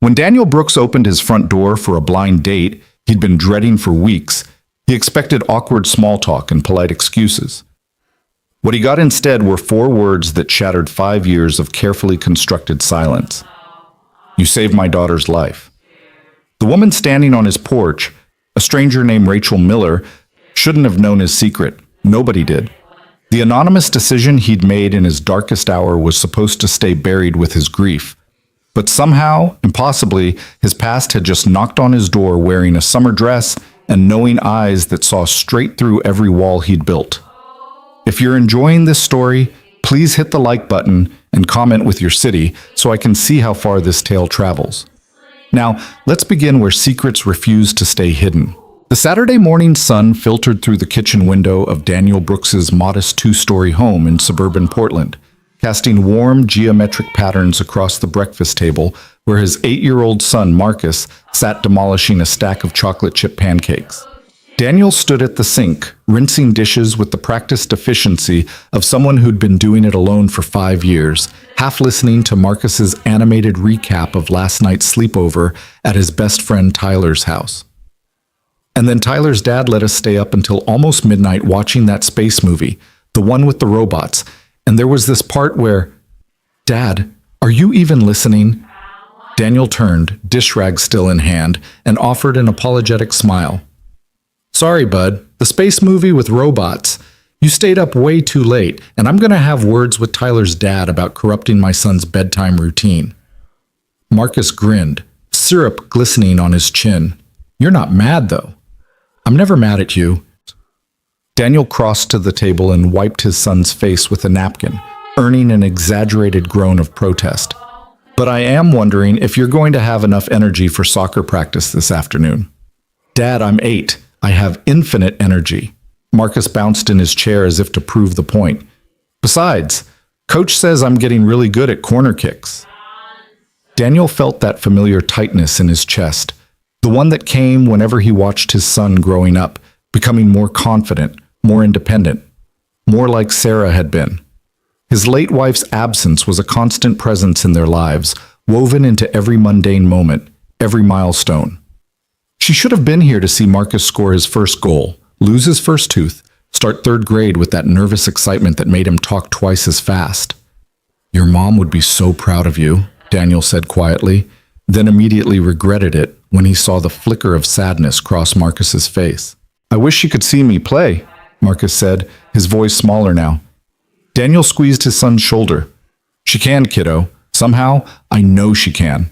When Daniel Brooks opened his front door for a blind date he'd been dreading for weeks, he expected awkward small talk and polite excuses. What he got instead were 4 words that shattered 5 years of carefully constructed silence. "You saved my daughter's life." The woman standing on his porch, a stranger named Rachel Miller, shouldn't have known his secret. Nobody did. The anonymous decision he'd made in his darkest hour was supposed to stay buried with his grief. But somehow, impossibly, his past had just knocked on his door wearing a summer dress and knowing eyes that saw straight through every wall he'd built. If you're enjoying this story, please hit the like button and comment with your city so I can see how far this tale travels. Now, let's begin where secrets refuse to stay hidden. The Saturday morning sun filtered through the kitchen window of Daniel Brooks's modest 2-story home in suburban Portland, casting warm geometric patterns across the breakfast table where his 8-year-old son Marcus sat demolishing a stack of chocolate chip pancakes. Daniel stood at the sink, rinsing dishes with the practiced efficiency of someone who'd been doing it alone for 5 years, half listening to Marcus's animated recap of last night's sleepover at his best friend Tyler's house. And then Tyler's dad let us stay up until almost midnight watching that space movie, the one with the robots, and there was this part where, "Dad, are you even listening?" Daniel turned, dish rag still in hand, and offered an apologetic smile. "Sorry, bud, the space movie with robots. You stayed up way too late, and I'm going to have words with Tyler's dad about corrupting my son's bedtime routine." Marcus grinned, syrup glistening on his chin. "You're not mad, though." "I'm never mad at you." Daniel crossed to the table and wiped his son's face with a napkin, earning an exaggerated groan of protest. "But I am wondering if you're going to have enough energy for soccer practice this afternoon." "Dad, I'm 8. I have infinite energy." Marcus bounced in his chair as if to prove the point. "Besides, Coach says I'm getting really good at corner kicks." Daniel felt that familiar tightness in his chest, the one that came whenever he watched his son growing up, becoming more confident, more independent, more like Sarah had been. His late wife's absence was a constant presence in their lives, woven into every mundane moment, every milestone. She should have been here to see Marcus score his first goal, lose his first tooth, start 3rd grade with that nervous excitement that made him talk twice as fast. "Your mom would be so proud of you," Daniel said quietly, then immediately regretted it when he saw the flicker of sadness cross Marcus's face. "I wish she could see me play," Marcus said, his voice smaller now. Daniel squeezed his son's shoulder. "She can, kiddo. Somehow, I know she can."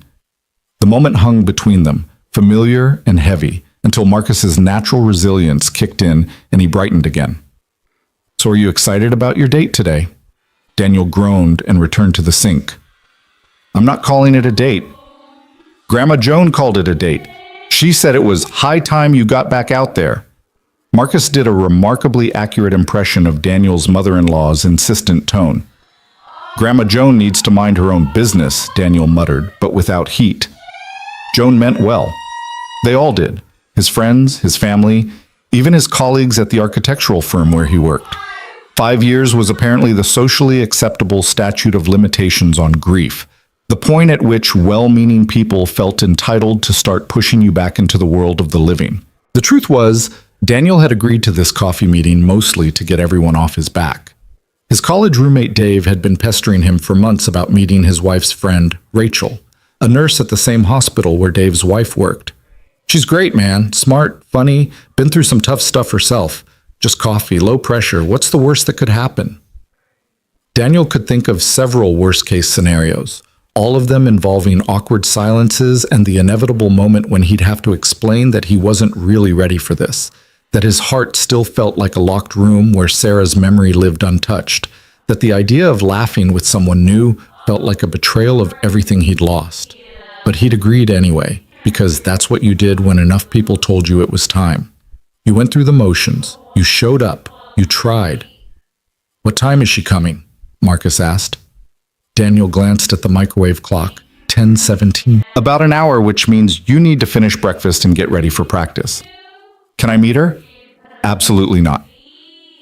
The moment hung between them, familiar and heavy, until Marcus's natural resilience kicked in and he brightened again. "So are you excited about your date today?" Daniel groaned and returned to the sink. "I'm not calling it a date. Grandma Joan called it a date. She said it was high time you got back out there." Marcus did a remarkably accurate impression of Daniel's mother-in-law's insistent tone. "Grandma Joan needs to mind her own business," Daniel muttered, but without heat. Joan meant well. They all did. His friends, his family, even his colleagues at the architectural firm where he worked. 5 years was apparently the socially acceptable statute of limitations on grief, the point at which well-meaning people felt entitled to start pushing you back into the world of the living. The truth was, Daniel had agreed to this coffee meeting mostly to get everyone off his back. His college roommate Dave had been pestering him for months about meeting his wife's friend, Rachel, a nurse at the same hospital where Dave's wife worked. "She's great, man. Smart, funny, been through some tough stuff herself. Just coffee, low pressure. What's the worst that could happen?" Daniel could think of several worst-case scenarios, all of them involving awkward silences and the inevitable moment when he'd have to explain that he wasn't really ready for this, that his heart still felt like a locked room where Sarah's memory lived untouched, that the idea of laughing with someone new felt like a betrayal of everything he'd lost. But he'd agreed anyway, because that's what you did when enough people told you it was time. You went through the motions, you showed up, you tried. "What time is she coming?" Marcus asked. Daniel glanced at the microwave clock. 10:17. "About an hour, which means you need to finish breakfast and get ready for practice." "Can I meet her?" "Absolutely not."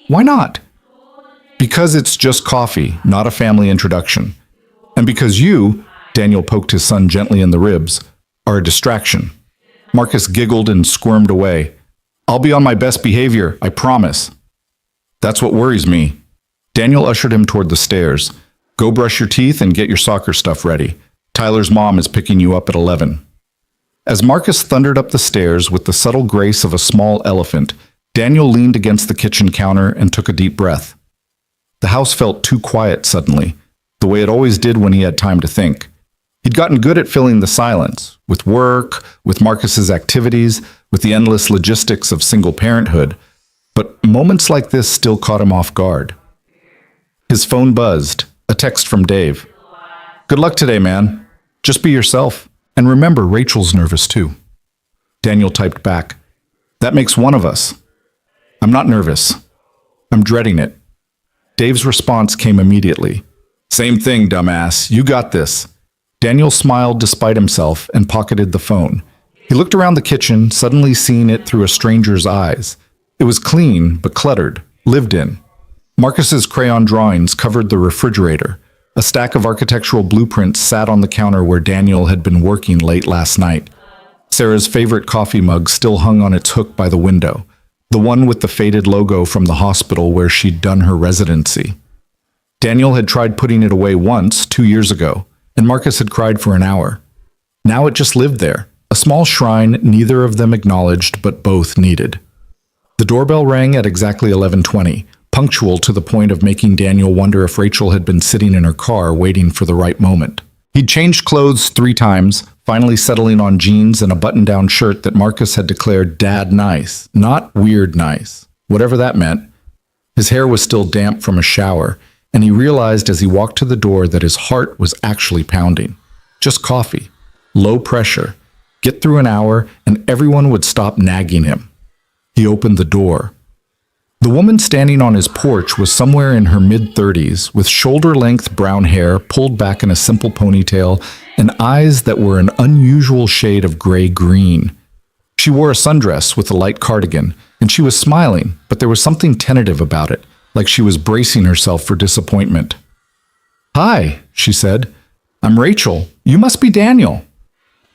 "Why not?" "Because it's just coffee, not a family introduction. And because you," Daniel poked his son gently in the ribs, are a distraction. Marcus giggled and squirmed away. I'll be on my best behavior, I promise. That's what worries me. Daniel ushered him toward the stairs. Go brush your teeth and get your soccer stuff ready. Tyler's mom is picking you up at 11. As Marcus thundered up the stairs with the subtle grace of a small elephant, Daniel leaned against the kitchen counter and took a deep breath. The house felt too quiet suddenly, the way it always did when he had time to think. He'd gotten good at filling the silence, with work, with Marcus's activities, with the endless logistics of single parenthood, but moments like this still caught him off guard. His phone buzzed, a text from Dave. Good luck today, man. Just be yourself. And remember, Rachel's nervous too. Daniel typed back, that makes one of us. I'm not nervous. I'm dreading it. Dave's response came immediately. Same thing, dumbass. You got this. Daniel smiled despite himself and pocketed the phone. He looked around the kitchen, suddenly seeing it through a stranger's eyes. It was clean, but cluttered, lived in. Marcus's crayon drawings covered the refrigerator. A stack of architectural blueprints sat on the counter where Daniel had been working late last night. Sarah's favorite coffee mug still hung on its hook by the window, the one with the faded logo from the hospital where she'd done her residency. Daniel had tried putting it away once, 2 years ago, and Marcus had cried for an hour. Now it just lived there, a small shrine neither of them acknowledged but both needed. The doorbell rang at exactly 11:20. Punctual to the point of making Daniel wonder if Rachel had been sitting in her car waiting for the right moment. He'd changed clothes 3 times, finally settling on jeans and a button-down shirt that Marcus had declared dad nice, not weird nice, whatever that meant. His hair was still damp from a shower, and he realized as he walked to the door that his heart was actually pounding. Just coffee, low pressure, get through an hour, and everyone would stop nagging him. He opened the door. The woman standing on his porch was somewhere in her mid-30s, with shoulder-length brown hair pulled back in a simple ponytail and eyes that were an unusual shade of gray-green. She wore a sundress with a light cardigan, and she was smiling, but there was something tentative about it, like she was bracing herself for disappointment. Hi, she said. I'm Rachel. You must be Daniel.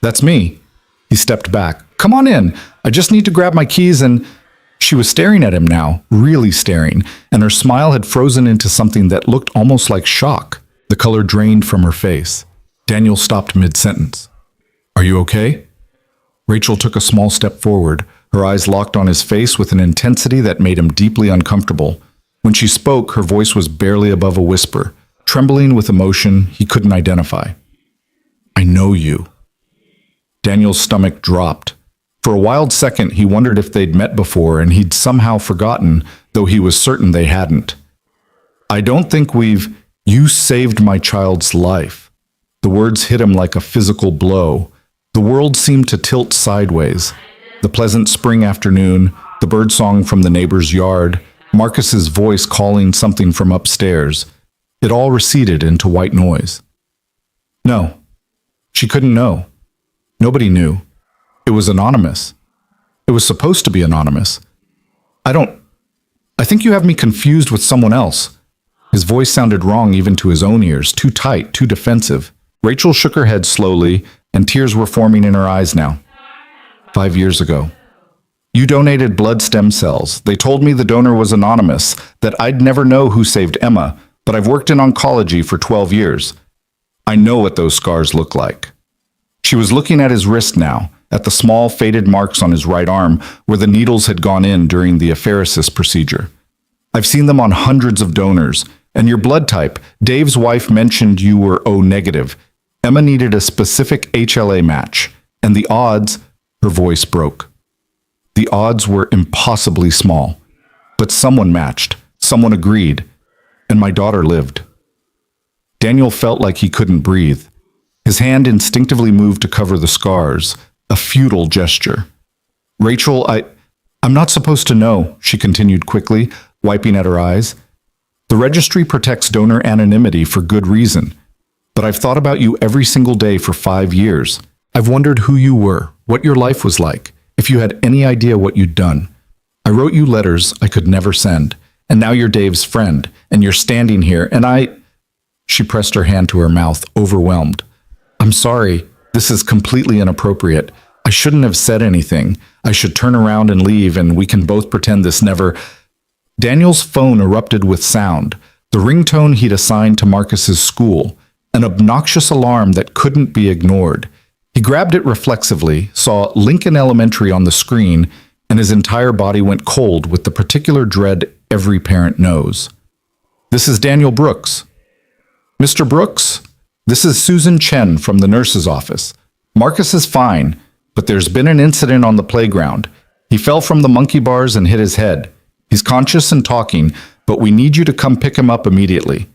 That's me. He stepped back. Come on in. I just need to grab my keys and... She was staring at him now, really staring, and her smile had frozen into something that looked almost like shock. The color drained from her face. Daniel stopped mid-sentence. Are you okay? Rachel took a small step forward, her eyes locked on his face with an intensity that made him deeply uncomfortable. When she spoke, her voice was barely above a whisper, trembling with emotion he couldn't identify. I know you. Daniel's stomach dropped. For a wild second, he wondered if they'd met before and he'd somehow forgotten, though he was certain they hadn't. I don't think we've... You saved my child's life. The words hit him like a physical blow. The world seemed to tilt sideways. The pleasant spring afternoon, the birdsong from the neighbor's yard, Marcus's voice calling something from upstairs. It all receded into white noise. No. She couldn't know. Nobody knew. It was anonymous. It was supposed to be anonymous. I think you have me confused with someone else. His voice sounded wrong even to his own ears, too tight, too defensive. Rachel shook her head slowly, and tears were forming in her eyes now. 5 years ago. You donated blood stem cells. They told me the donor was anonymous, that I'd never know who saved Emma, but I've worked in oncology for 12 years. I know what those scars look like. She was looking at his wrist now, at the small faded marks on his right arm where the needles had gone in during the apheresis procedure. I've seen them on hundreds of donors, and your blood type, Dave's wife mentioned you were O negative. Emma needed a specific HLA match, and the odds, her voice broke. The odds were impossibly small, but someone matched, someone agreed, and my daughter lived. Daniel felt like he couldn't breathe. His hand instinctively moved to cover the scars, a futile gesture. Rachel, I'm not supposed to know, she continued quickly, wiping at her eyes. The registry protects donor anonymity for good reason, but I've thought about you every single day for 5 years. I've wondered who you were, what your life was like, if you had any idea what you'd done. I wrote you letters I could never send, and now you're Dave's friend, and you're standing here, and She pressed her hand to her mouth, overwhelmed. I'm sorry. This is completely inappropriate. I shouldn't have said anything. I should turn around and leave, and we can both pretend this never. Daniel's phone erupted with sound, the ringtone he'd assigned to Marcus's school, an obnoxious alarm that couldn't be ignored. He grabbed it reflexively, saw Lincoln Elementary on the screen, and his entire body went cold with the particular dread every parent knows. "This is Daniel Brooks." "Mr. Brooks, this is Susan Chen from the nurse's office. Marcus is fine, but there's been an incident on the playground. He fell from the monkey bars and hit his head. He's conscious and talking, but we need you to come pick him up immediately.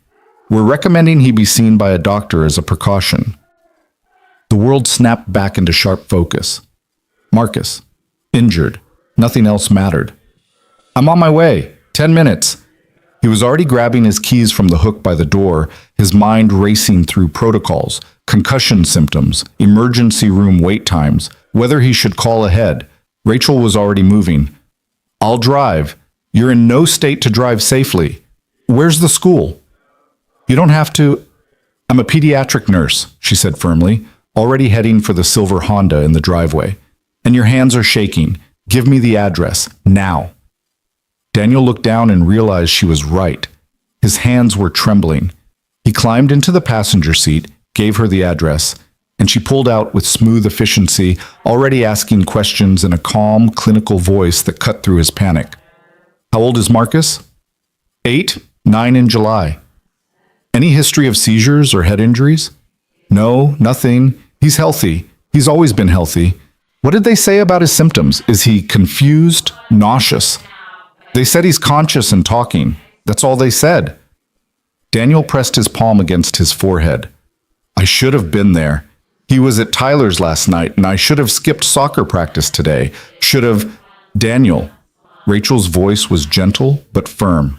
We're recommending he be seen by a doctor as a precaution." The world snapped back into sharp focus. Marcus, injured. Nothing else mattered. "I'm on my way. 10 minutes." He was already grabbing his keys from the hook by the door, his mind racing through protocols, concussion symptoms, emergency room wait times, whether he should call ahead. Rachel was already moving. "I'll drive. You're in no state to drive safely. Where's the school?" "You don't have to." "I'm a pediatric nurse," she said firmly, already heading for the silver Honda in the driveway. "And your hands are shaking. Give me the address, now." Daniel looked down and realized she was right. His hands were trembling. He climbed into the passenger seat, gave her the address, and she pulled out with smooth efficiency, already asking questions in a calm, clinical voice that cut through his panic. "How old is Marcus?" 8, 9 in July. "Any history of seizures or head injuries?" "No, nothing. He's healthy. He's always been healthy." "What did they say about his symptoms? Is he confused, nauseous?" "They said he's conscious and talking. That's all they said." Daniel pressed his palm against his forehead. "I should have been there. He was at Tyler's last night, and I should have skipped soccer practice today. Should have—" "Daniel." Rachel's voice was gentle but firm.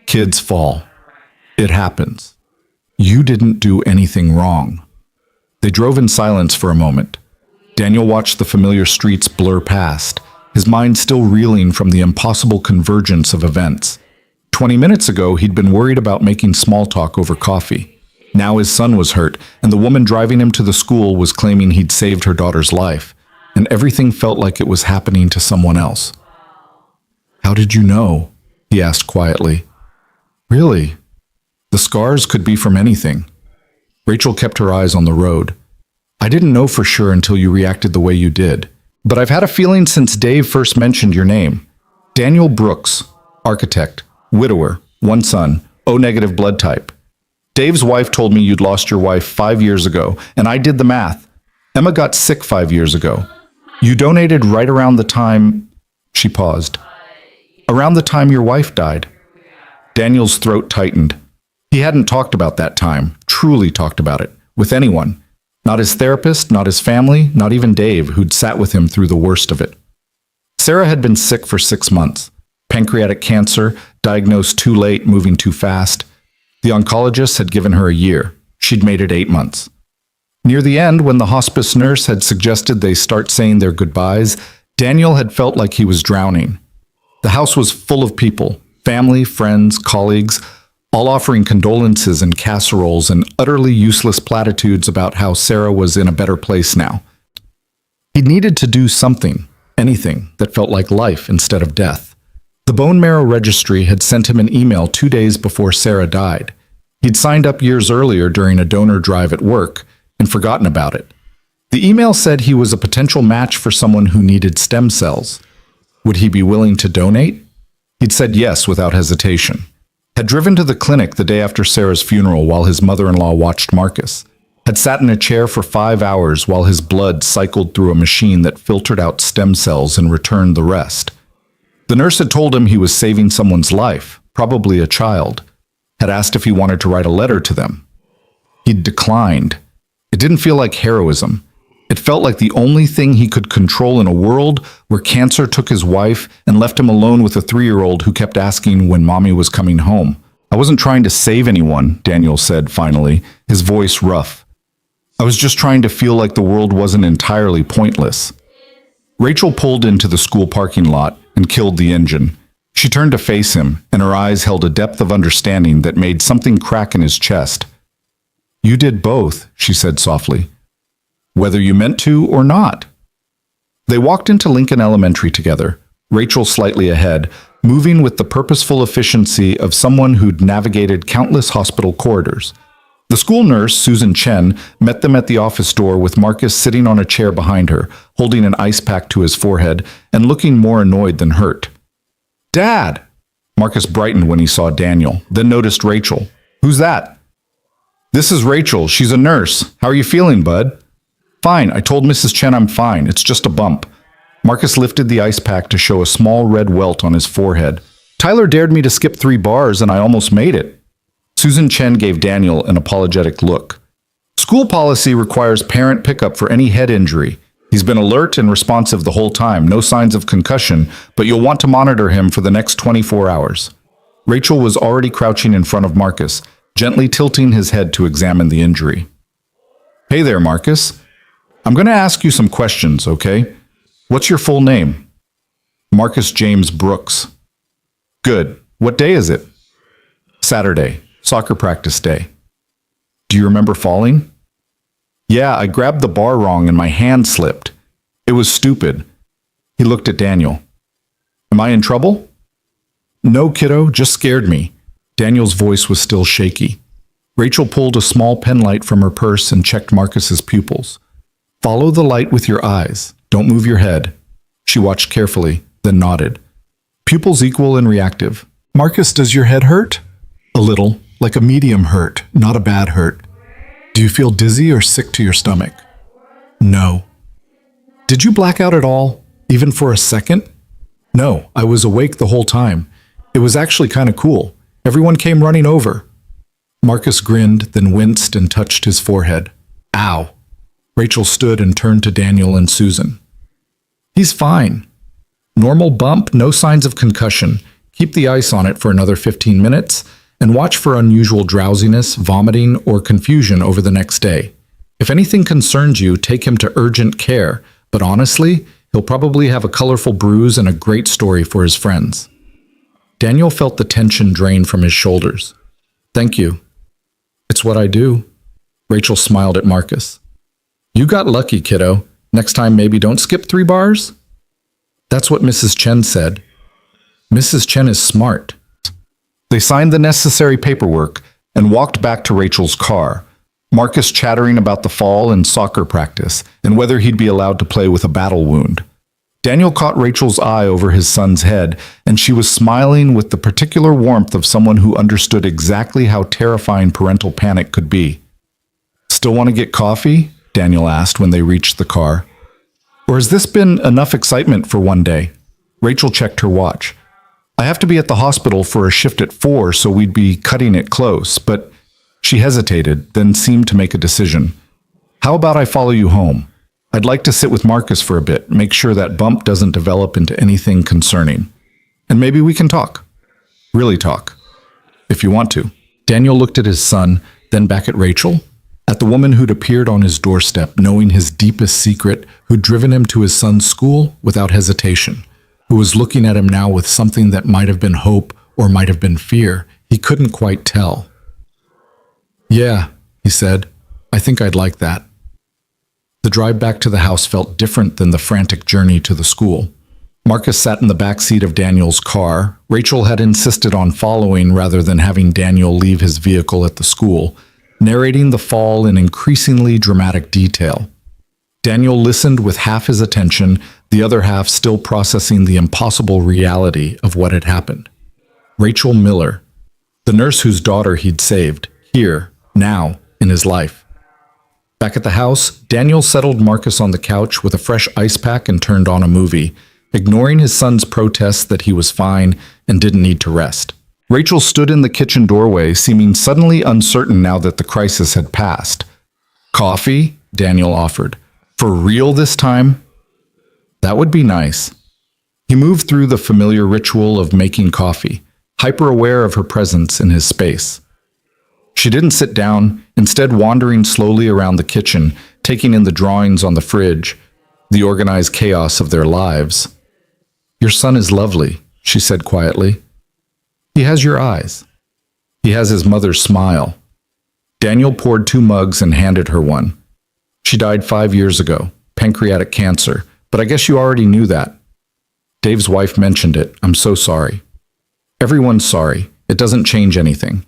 "Kids fall. It happens. You didn't do anything wrong." They drove in silence for a moment. Daniel watched the familiar streets blur past, his mind still reeling from the impossible convergence of events. 20 minutes ago, he'd been worried about making small talk over coffee. Now his son was hurt, and the woman driving him to the school was claiming he'd saved her daughter's life, and everything felt like it was happening to someone else. "How did you know?" he asked quietly. "Really? The scars could be from anything." Rachel kept her eyes on the road. "I didn't know for sure until you reacted the way you did. But I've had a feeling since Dave first mentioned your name. Daniel Brooks, architect, widower, 1 son, O-negative blood type. Dave's wife told me you'd lost your wife 5 years ago, and I did the math. Emma got sick 5 years ago. You donated right around the time—" She paused. "Around the time your wife died." Daniel's throat tightened. He hadn't talked about that time, truly talked about it, with anyone. Not his therapist, not his family, not even Dave, who'd sat with him through the worst of it. Sarah had been sick for 6 months. Pancreatic cancer, diagnosed too late, moving too fast. The oncologist had given her a year. She'd made it 8 months. Near the end, when the hospice nurse had suggested they start saying their goodbyes, Daniel had felt like he was drowning. The house was full of people, family, friends, colleagues, all offering condolences and casseroles and utterly useless platitudes about how Sarah was in a better place now. He needed to do something, anything, that felt like life instead of death. The bone marrow registry had sent him an email 2 days before Sarah died. He'd signed up years earlier during a donor drive at work and forgotten about it. The email said he was a potential match for someone who needed stem cells. Would he be willing to donate? He'd said yes without hesitation. Had driven to the clinic the day after Sarah's funeral while his mother-in-law watched Marcus. Had sat in a chair for 5 hours while his blood cycled through a machine that filtered out stem cells and returned the rest. The nurse had told him he was saving someone's life, probably a child. Had asked if he wanted to write a letter to them. He'd declined. It didn't feel like heroism. It felt like the only thing he could control in a world where cancer took his wife and left him alone with a 3-year-old who kept asking when mommy was coming home. "I wasn't trying to save anyone," Daniel said finally, his voice rough. "I was just trying to feel like the world wasn't entirely pointless." Rachel pulled into the school parking lot and killed the engine. She turned to face him, and her eyes held a depth of understanding that made something crack in his chest. "You did both," she said softly. whether you meant to or not. They walked into Lincoln Elementary together, Rachel slightly ahead, moving with the purposeful efficiency of someone who'd navigated countless hospital corridors. The school nurse, Susan Chen, met them at the office door with Marcus sitting on a chair behind her, holding an ice pack to his forehead and looking more annoyed than hurt. "Dad!" Marcus brightened when he saw Daniel, then noticed Rachel. "Who's that?" "This is Rachel. She's a nurse. How are you feeling, bud?" "Fine. I told Mrs. Chen I'm fine. It's just a bump." Marcus lifted the ice pack to show a small red welt on his forehead. "Tyler dared me to skip 3 bars and I almost made it." Susan Chen gave Daniel an apologetic look. "School policy requires parent pickup for any head injury. He's been alert and responsive the whole time, no signs of concussion, but you'll want to monitor him for the next 24 hours. Rachel was already crouching in front of Marcus, gently tilting his head to examine the injury. "Hey there, Marcus. I'm going to ask you some questions, okay? What's your full name?" "Marcus James Brooks." "Good. What day is it?" "Saturday. Soccer practice day." "Do you remember falling?" "Yeah, I grabbed the bar wrong and my hand slipped. It was stupid." He looked at Daniel. "Am I in trouble?" "No, kiddo, just scared me." Daniel's voice was still shaky. Rachel pulled a small pen light from her purse and checked Marcus's pupils. "Follow the light with your eyes. Don't move your head." She watched carefully, then nodded. "Pupils equal and reactive." "Marcus, does your head hurt?" "A little, like a medium hurt, not a bad hurt." "Do you feel dizzy or sick to your stomach?" "No." "Did you black out at all, even for a second?" "No, I was awake the whole time. It was actually kind of cool. Everyone came running over." Marcus grinned, then winced and touched his forehead. "Ow." Rachel stood and turned to Daniel and Susan. "He's fine. Normal bump, no signs of concussion. Keep the ice on it for another 15 minutes and watch for unusual drowsiness, vomiting, or confusion over the next day. If anything concerns you, take him to urgent care, but honestly, he'll probably have a colorful bruise and a great story for his friends." Daniel felt the tension drain from his shoulders. "Thank you. It's what I do." Rachel smiled at Marcus. "You got lucky, kiddo. Next time maybe don't skip 3 bars?" "That's what Mrs. Chen said." "Mrs. Chen is smart." They signed the necessary paperwork and walked back to Rachel's car, Marcus chattering about the fall and soccer practice and whether he'd be allowed to play with a battle wound. Daniel caught Rachel's eye over his son's head, and she was smiling with the particular warmth of someone who understood exactly how terrifying parental panic could be. "Still want to get coffee?" Daniel asked when they reached the car. "Or has this been enough excitement for one day?" Rachel checked her watch. "I have to be at the hospital for a shift at 4, so we'd be cutting it close," but she hesitated, then seemed to make a decision. "How about I follow you home? I'd like to sit with Marcus for a bit, make sure that bump doesn't develop into anything concerning. And maybe we can talk. Really talk. If you want to." Daniel looked at his son, then back at Rachel, at the woman who'd appeared on his doorstep, knowing his deepest secret, who'd driven him to his son's school without hesitation, who was looking at him now with something that might have been hope or might have been fear. He couldn't quite tell. "Yeah," he said, "I think I'd like that." The drive back to the house felt different than the frantic journey to the school. Marcus sat in the back seat of Daniel's car. Rachel had insisted on following rather than having Daniel leave his vehicle at the school, narrating the fall in increasingly dramatic detail. Daniel listened with half his attention, the other half still processing the impossible reality of what had happened. Rachel Miller, the nurse whose daughter he'd saved, here, now, in his life. Back at the house, Daniel settled Marcus on the couch with a fresh ice pack and turned on a movie, ignoring his son's protests that he was fine and didn't need to rest. Rachel stood in the kitchen doorway, seeming suddenly uncertain now that the crisis had passed. "Coffee?" Daniel offered. "For real this time?" "That would be nice." He moved through the familiar ritual of making coffee, hyper-aware of her presence in his space. She didn't sit down, instead wandering slowly around the kitchen, taking in the drawings on the fridge, the organized chaos of their lives. "Your son is lovely," she said quietly. "He has your eyes. He has his mother's smile." Daniel poured 2 mugs and handed her one. She died 5 years ago, pancreatic cancer, but I guess you already knew that. Dave's wife mentioned it. I'm so sorry. Everyone's sorry. It doesn't change anything.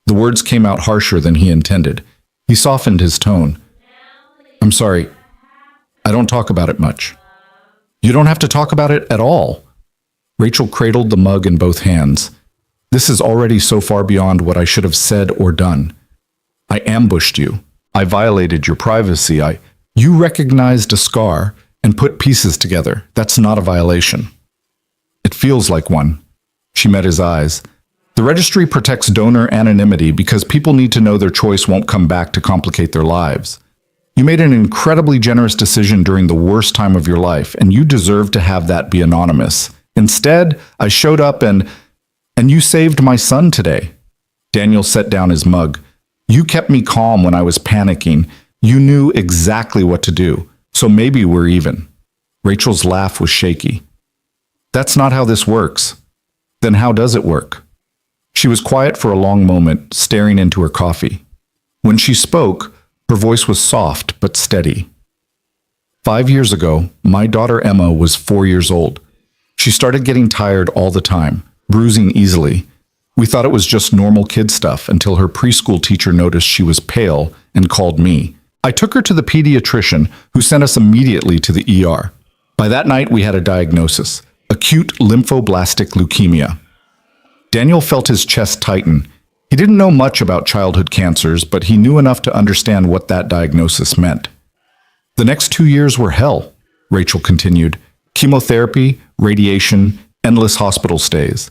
The words came out harsher than he intended. He softened his tone. I'm sorry. I don't talk about it much. You don't have to talk about it at all. Rachel cradled the mug in both hands. This is already so far beyond what I should have said or done. I ambushed you. I violated your privacy. You recognized a scar and put pieces together. That's not a violation. It feels like one. She met his eyes. The registry protects donor anonymity because people need to know their choice won't come back to complicate their lives. You made an incredibly generous decision during the worst time of your life, and you deserve to have that be anonymous. Instead, I showed up and you saved my son today. Daniel set down his mug. You kept me calm when I was panicking. You knew exactly what to do. So maybe we're even. Rachel's laugh was shaky. That's not how this works. Then how does it work? She was quiet for a long moment, staring into her coffee. When she spoke, her voice was soft but steady. 5 years ago, my daughter Emma was 4 years old. She started getting tired all the time, bruising easily. We thought it was just normal kid stuff until her preschool teacher noticed she was pale and called me. I took her to the pediatrician, who sent us immediately to the ER. By that night, we had a diagnosis: acute lymphoblastic leukemia. Daniel felt his chest tighten. He didn't know much about childhood cancers, but he knew enough to understand what that diagnosis meant. The next 2 years were hell, Rachel continued. Chemotherapy, radiation, endless hospital stays.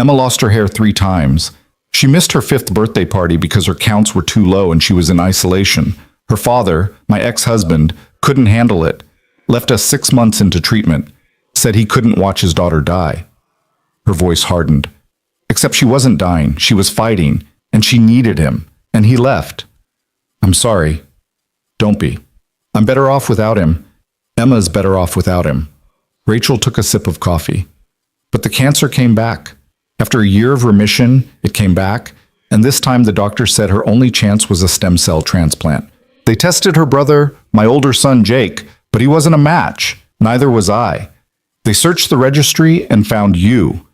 Emma lost her hair 3 times. She missed her 5th birthday party because her counts were too low and she was in isolation. Her father, my ex-husband, couldn't handle it, left us 6 months into treatment, said he couldn't watch his daughter die. Her voice hardened. Except she wasn't dying, she was fighting, and she needed him, and he left. I'm sorry. Don't be. I'm better off without him. Emma's better off without him. Rachel took a sip of coffee. But the cancer came back. After a year of remission, it came back, and this time the doctor said her only chance was a stem cell transplant. They tested her brother, my older son Jake, but he wasn't a match. Neither was I. They searched the registry and found you.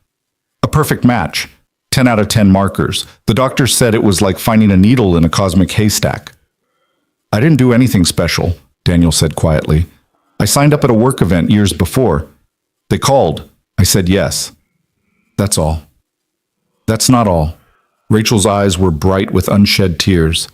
A perfect match. 10 out of 10 markers. The doctor said it was like finding a needle in a cosmic haystack. I didn't do anything special, Daniel said quietly. I signed up at a work event years before. They called. I said yes. That's all. That's not all. Rachel's eyes were bright with unshed tears.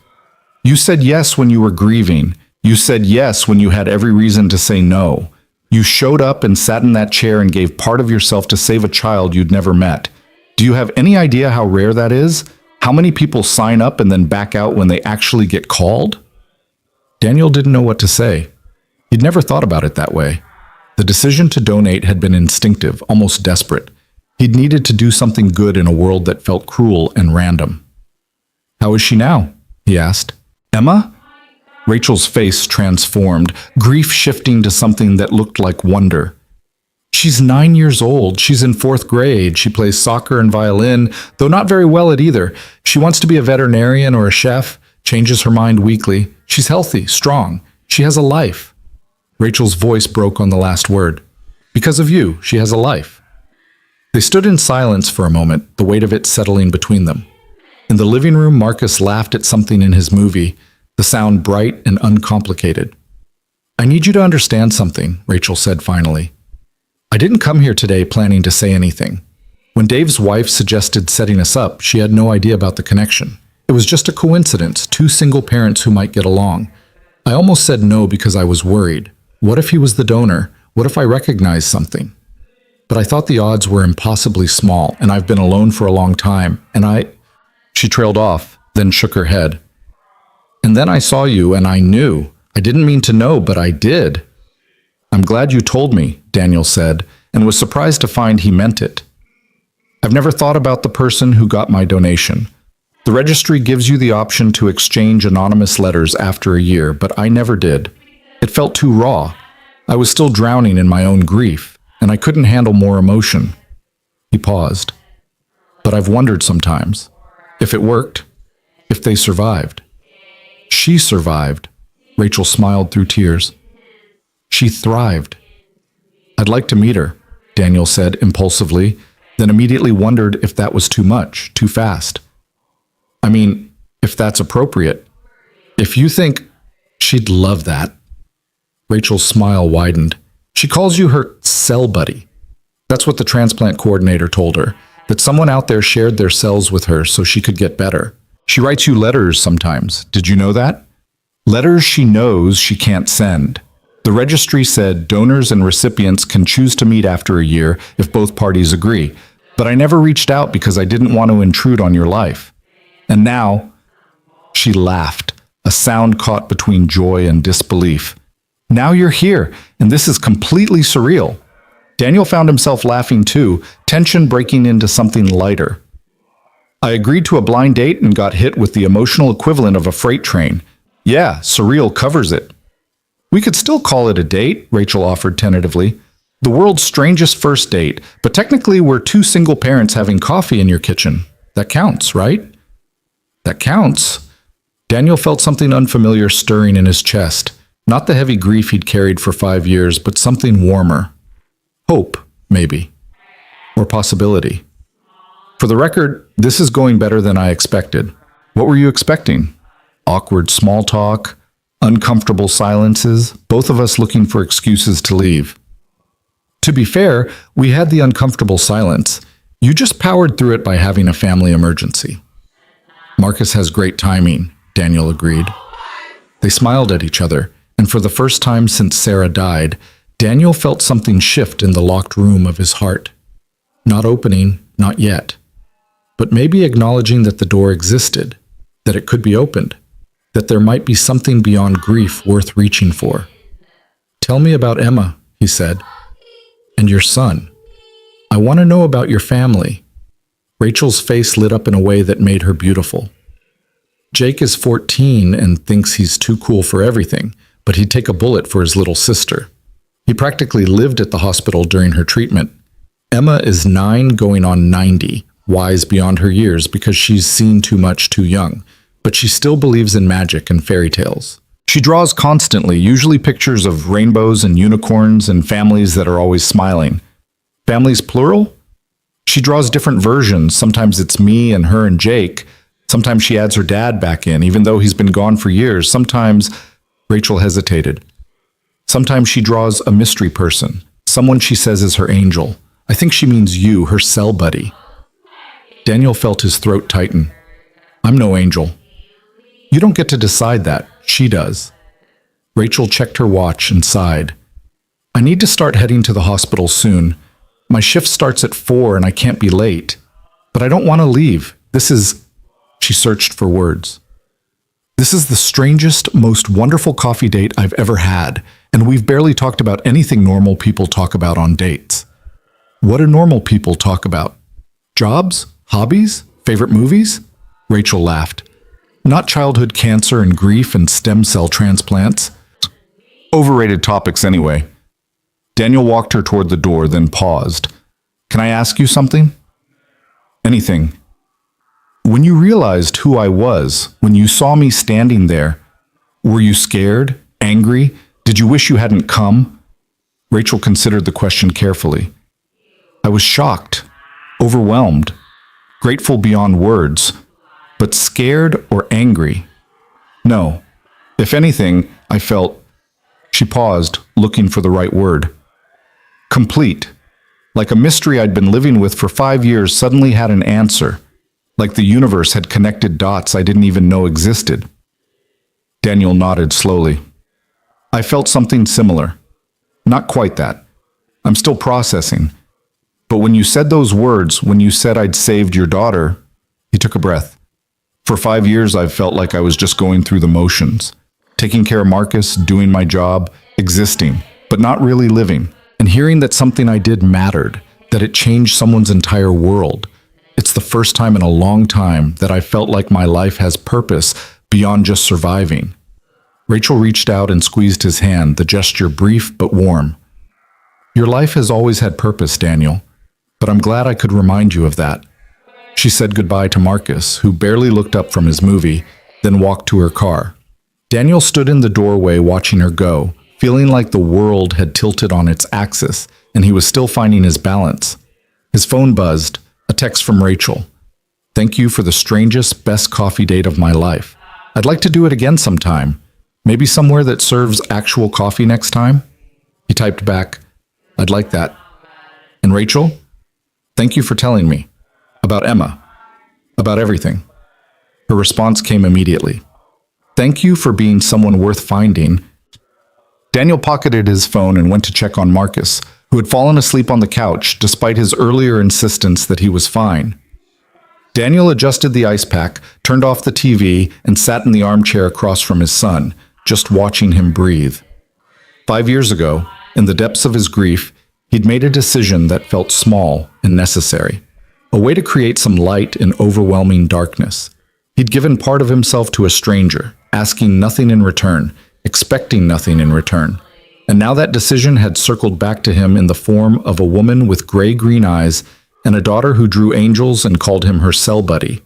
You said yes when you were grieving. You said yes when you had every reason to say no. You showed up and sat in that chair and gave part of yourself to save a child you'd never met. Do you have any idea how rare that is? How many people sign up and then back out when they actually get called? Daniel didn't know what to say. He'd never thought about it that way. The decision to donate had been instinctive, almost desperate. He'd needed to do something good in a world that felt cruel and random. How is she now? He asked. Emma? Rachel's face transformed, grief shifting to something that looked like wonder. She's 9 years old. She's in 4th grade. She plays soccer and violin, though not very well at either. She wants to be a veterinarian or a chef, changes her mind weekly. She's healthy, strong. She has a life. Rachel's voice broke on the last word. Because of you, she has a life. They stood in silence for a moment, the weight of it settling between them. In the living room, Marcus laughed at something in his movie, the sound bright and uncomplicated. I need you to understand something, Rachel said finally. I didn't come here today planning to say anything. When Dave's wife suggested setting us up, she had no idea about the connection. It was just a coincidence, 2 single parents who might get along. I almost said no because I was worried. What if he was the donor? What if I recognized something? But I thought the odds were impossibly small, and I've been alone for a long time, and She trailed off, then shook her head. And then I saw you, and I knew. I didn't mean to know, but I did. I'm glad you told me, Daniel said, and was surprised to find he meant it. I've never thought about the person who got my donation. The registry gives you the option to exchange anonymous letters after a year, but I never did. It felt too raw. I was still drowning in my own grief, and I couldn't handle more emotion. He paused. But I've wondered sometimes, if it worked, if they survived. She survived. Rachel smiled through tears. She thrived. I'd like to meet her, Daniel said impulsively, then immediately wondered if that was too much, too fast. I mean, if that's appropriate. If you think she'd love that. Rachel's smile widened. She calls you her cell buddy. That's what the transplant coordinator told her, that someone out there shared their cells with her so she could get better. She writes you letters sometimes. Did you know that? Letters she knows she can't send. The registry said donors and recipients can choose to meet after a year if both parties agree, but I never reached out because I didn't want to intrude on your life. And now, she laughed, a sound caught between joy and disbelief. Now you're here, and this is completely surreal. Daniel found himself laughing too, tension breaking into something lighter. I agreed to a blind date and got hit with the emotional equivalent of a freight train. Yeah, surreal covers it. We could still call it a date, Rachel offered tentatively. The world's strangest first date, but technically we're two single parents having coffee in your kitchen. That counts, right? That counts. Daniel felt something unfamiliar stirring in his chest. Not the heavy grief he'd carried for 5 years, but something warmer. Hope, maybe. Or possibility. For the record, this is going better than I expected. What were you expecting? Awkward small talk? Uncomfortable silences? Both of us looking for excuses to leave. To be fair, we had the uncomfortable silence. You just powered through it by having a family emergency. Marcus has great timing, Daniel agreed. They smiled at each other, and for the first time since Sarah died, Daniel felt something shift in the locked room of his heart. Not opening, not yet. But maybe acknowledging that the door existed, that it could be opened, that there might be something beyond grief worth reaching for. Tell me about Emma, he said, and your son. I want to know about your family. Rachel's face lit up in a way that made her beautiful. Jake is 14 and thinks he's too cool for everything, but he'd take a bullet for his little sister. He practically lived at the hospital during her treatment. Emma is 9 going on 90, wise beyond her years because she's seen too much too young, but she still believes in magic and fairy tales. She draws constantly, usually pictures of rainbows and unicorns and families that are always smiling. Families plural? She draws different versions. Sometimes it's me and her and Jake. Sometimes she adds her dad back in, even though he's been gone for years. Sometimes, Rachel hesitated. Sometimes she draws a mystery person, someone she says is her angel. I think she means you, her cell buddy. Daniel felt his throat tighten. I'm no angel. You don't get to decide that. She does. Rachel checked her watch and sighed. I need to start heading to the hospital soon. My shift starts at 4 and I can't be late. But I don't want to leave. She searched for words. This is the strangest, most wonderful coffee date I've ever had, and we've barely talked about anything normal people talk about on dates. What do normal people talk about? Jobs? Hobbies? Favorite movies? Rachel laughed. Not childhood cancer and grief and stem cell transplants. Overrated topics anyway. Daniel walked her toward the door, then paused. Can I ask you something? Anything. When you realized who I was, when you saw me standing there, were you scared? Angry? Did you wish you hadn't come? Rachel considered the question carefully. I was shocked, overwhelmed, grateful beyond words, but scared or angry? No. If anything, I felt... She paused, looking for the right word. Complete. Like a mystery I'd been living with for 5 years suddenly had an answer. Like the universe had connected dots I didn't even know existed. Daniel nodded slowly. I felt something similar. Not quite that. I'm still processing. But when you said those words, when you said I'd saved your daughter, he took a breath. For 5 years, I've felt like I was just going through the motions. Taking care of Marcus, doing my job, existing, but not really living. And hearing that something I did mattered, that it changed someone's entire world. It's the first time in a long time that I felt like my life has purpose beyond just surviving. Rachel reached out and squeezed his hand, the gesture brief but warm. Your life has always had purpose, Daniel, but I'm glad I could remind you of that. She said goodbye to Marcus, who barely looked up from his movie, then walked to her car. Daniel stood in the doorway watching her go, feeling like the world had tilted on its axis, and he was still finding his balance. His phone buzzed, a text from Rachel. "Thank you for the strangest, best coffee date of my life. I'd like to do it again sometime. Maybe somewhere that serves actual coffee next time?" He typed back, "I'd like that." And Rachel, "Thank you for telling me. About Emma. About everything." Her response came immediately. "Thank you for being someone worth finding." Daniel pocketed his phone and went to check on Marcus, who had fallen asleep on the couch despite his earlier insistence that he was fine. Daniel adjusted the ice pack, turned off the TV, and sat in the armchair across from his son, just watching him breathe. 5 years ago, in the depths of his grief, he'd made a decision that felt small and necessary, a way to create some light in overwhelming darkness. He'd given part of himself to a stranger, asking nothing in return, expecting nothing in return. And now that decision had circled back to him in the form of a woman with gray-green eyes and a daughter who drew angels and called him her cell buddy.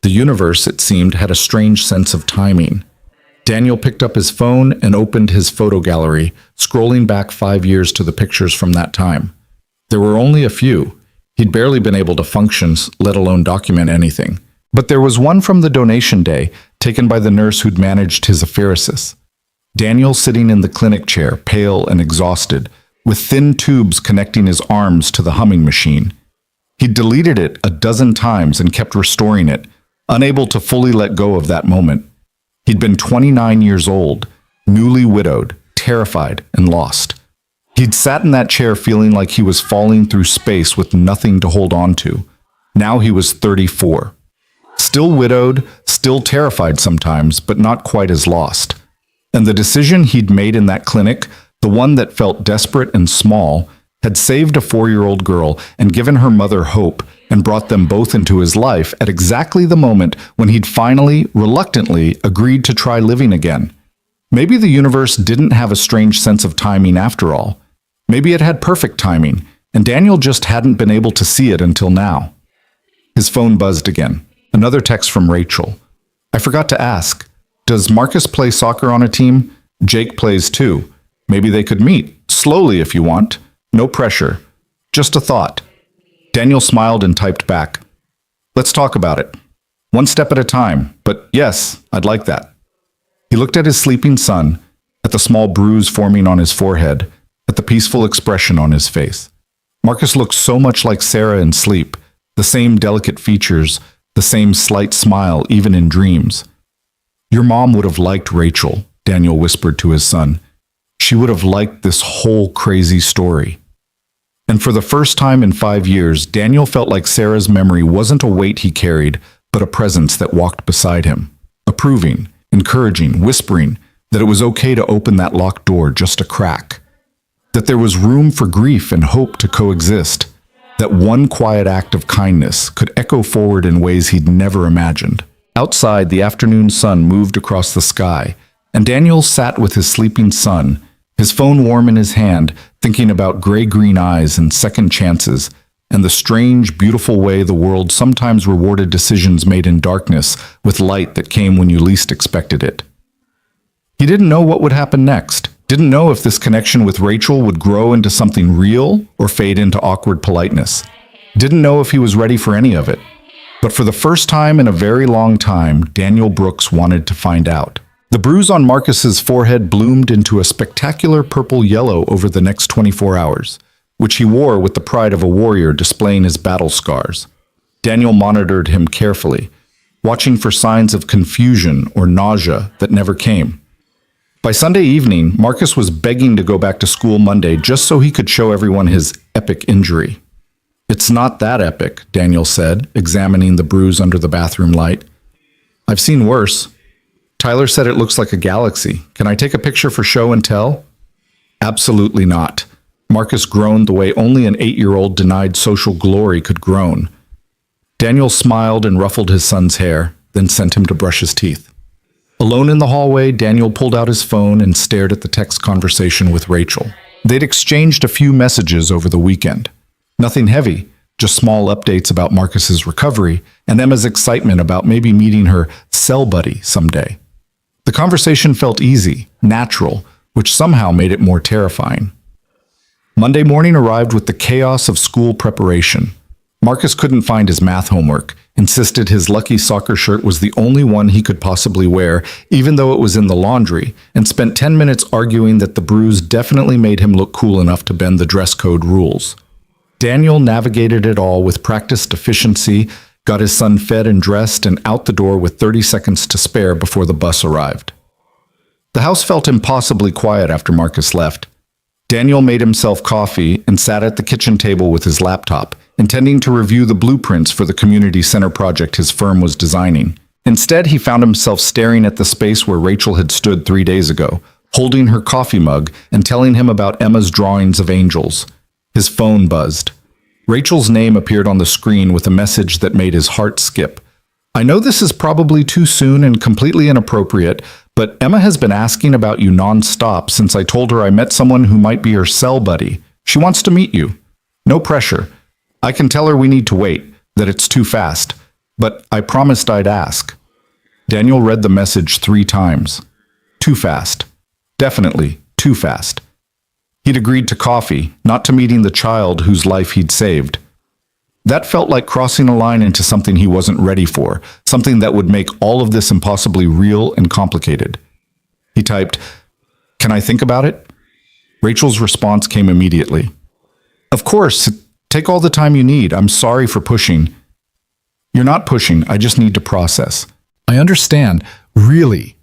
The universe, it seemed, had a strange sense of timing. Daniel picked up his phone and opened his photo gallery, scrolling back 5 years to the pictures from that time. There were only a few. He'd barely been able to function, let alone document anything. But there was one from the donation day, taken by the nurse who'd managed his apheresis. Daniel sitting in the clinic chair, pale and exhausted, with thin tubes connecting his arms to the humming machine. He'd deleted it a dozen times and kept restoring it, unable to fully let go of that moment. He'd been 29 years old, newly widowed, terrified, and lost. He'd sat in that chair feeling like he was falling through space with nothing to hold on to. Now he was 34. Still widowed, still terrified sometimes, but not quite as lost. And the decision he'd made in that clinic, the one that felt desperate and small, had saved a 4-year-old girl and given her mother hope and brought them both into his life at exactly the moment when he'd finally, reluctantly, agreed to try living again. Maybe the universe didn't have a strange sense of timing after all. Maybe it had perfect timing, and Daniel just hadn't been able to see it until now. His phone buzzed again. Another text from Rachel. "I forgot to ask. Does Marcus play soccer on a team? Jake plays too. Maybe they could meet. Slowly if you want. No pressure. Just a thought." Daniel smiled and typed back, "Let's talk about it. One step at a time, but yes, I'd like that." He looked at his sleeping son, at the small bruise forming on his forehead, at the peaceful expression on his face. Marcus looked so much like Sarah in sleep, the same delicate features, the same slight smile even in dreams. "Your mom would have liked Rachel," Daniel whispered to his son. "She would have liked this whole crazy story." And for the first time in 5 years, Daniel felt like Sarah's memory wasn't a weight he carried, but a presence that walked beside him, approving, encouraging, whispering that it was okay to open that locked door just a crack, that there was room for grief and hope to coexist, that one quiet act of kindness could echo forward in ways he'd never imagined. Outside, the afternoon sun moved across the sky, and Daniel sat with his sleeping son, his phone warm in his hand, thinking about gray-green eyes and second chances, and the strange, beautiful way the world sometimes rewarded decisions made in darkness with light that came when you least expected it. He didn't know what would happen next, didn't know if this connection with Rachel would grow into something real or fade into awkward politeness, didn't know if he was ready for any of it. But for the first time in a very long time, Daniel Brooks wanted to find out. The bruise on Marcus's forehead bloomed into a spectacular purple-yellow over the next 24 hours, which he wore with the pride of a warrior displaying his battle scars. Daniel monitored him carefully, watching for signs of confusion or nausea that never came. By Sunday evening, Marcus was begging to go back to school Monday just so he could show everyone his epic injury. "It's not that epic," Daniel said, examining the bruise under the bathroom light. "I've seen worse. Tyler said it looks like a galaxy. Can I take a picture for show and tell?" "Absolutely not." Marcus groaned the way only an 8-year-old denied social glory could groan. Daniel smiled and ruffled his son's hair, then sent him to brush his teeth. Alone in the hallway, Daniel pulled out his phone and stared at the text conversation with Rachel. They'd exchanged a few messages over the weekend. Nothing heavy, just small updates about Marcus's recovery and Emma's excitement about maybe meeting her cell buddy someday. The The conversation felt easy, natural, which somehow made it more terrifying. Monday morning arrived with the chaos of school preparation. Marcus couldn't find his math homework, insisted his lucky soccer shirt was the only one he could possibly wear, even though it was in the laundry, and spent 10 minutes arguing that the bruise definitely made him look cool enough to bend the dress code rules. Daniel navigated it all with practiced efficiency, got his son fed and dressed, and out the door with 30 seconds to spare before the bus arrived. The house felt impossibly quiet after Marcus left. Daniel made himself coffee and sat at the kitchen table with his laptop, intending to review the blueprints for the community center project his firm was designing. Instead, he found himself staring at the space where Rachel had stood 3 days ago, holding her coffee mug and telling him about Emma's drawings of angels. His phone buzzed. Rachel's name appeared on the screen with a message that made his heart skip. "I know this is probably too soon and completely inappropriate, but Emma has been asking about you non-stop since I told her I met someone who might be her cell buddy. She wants to meet you. No pressure. I can tell her we need to wait, that it's too fast, but I promised I'd ask." Daniel read the message 3 times. Too fast. Definitely too fast. He'd agreed to coffee, not to meeting the child whose life he'd saved. That felt like crossing a line into something he wasn't ready for, something that would make all of this impossibly real and complicated. He typed, "Can I think about it?" Rachel's response came immediately. "Of course, take all the time you need. I'm sorry for pushing." "You're not pushing, I just need to process." "I understand, really."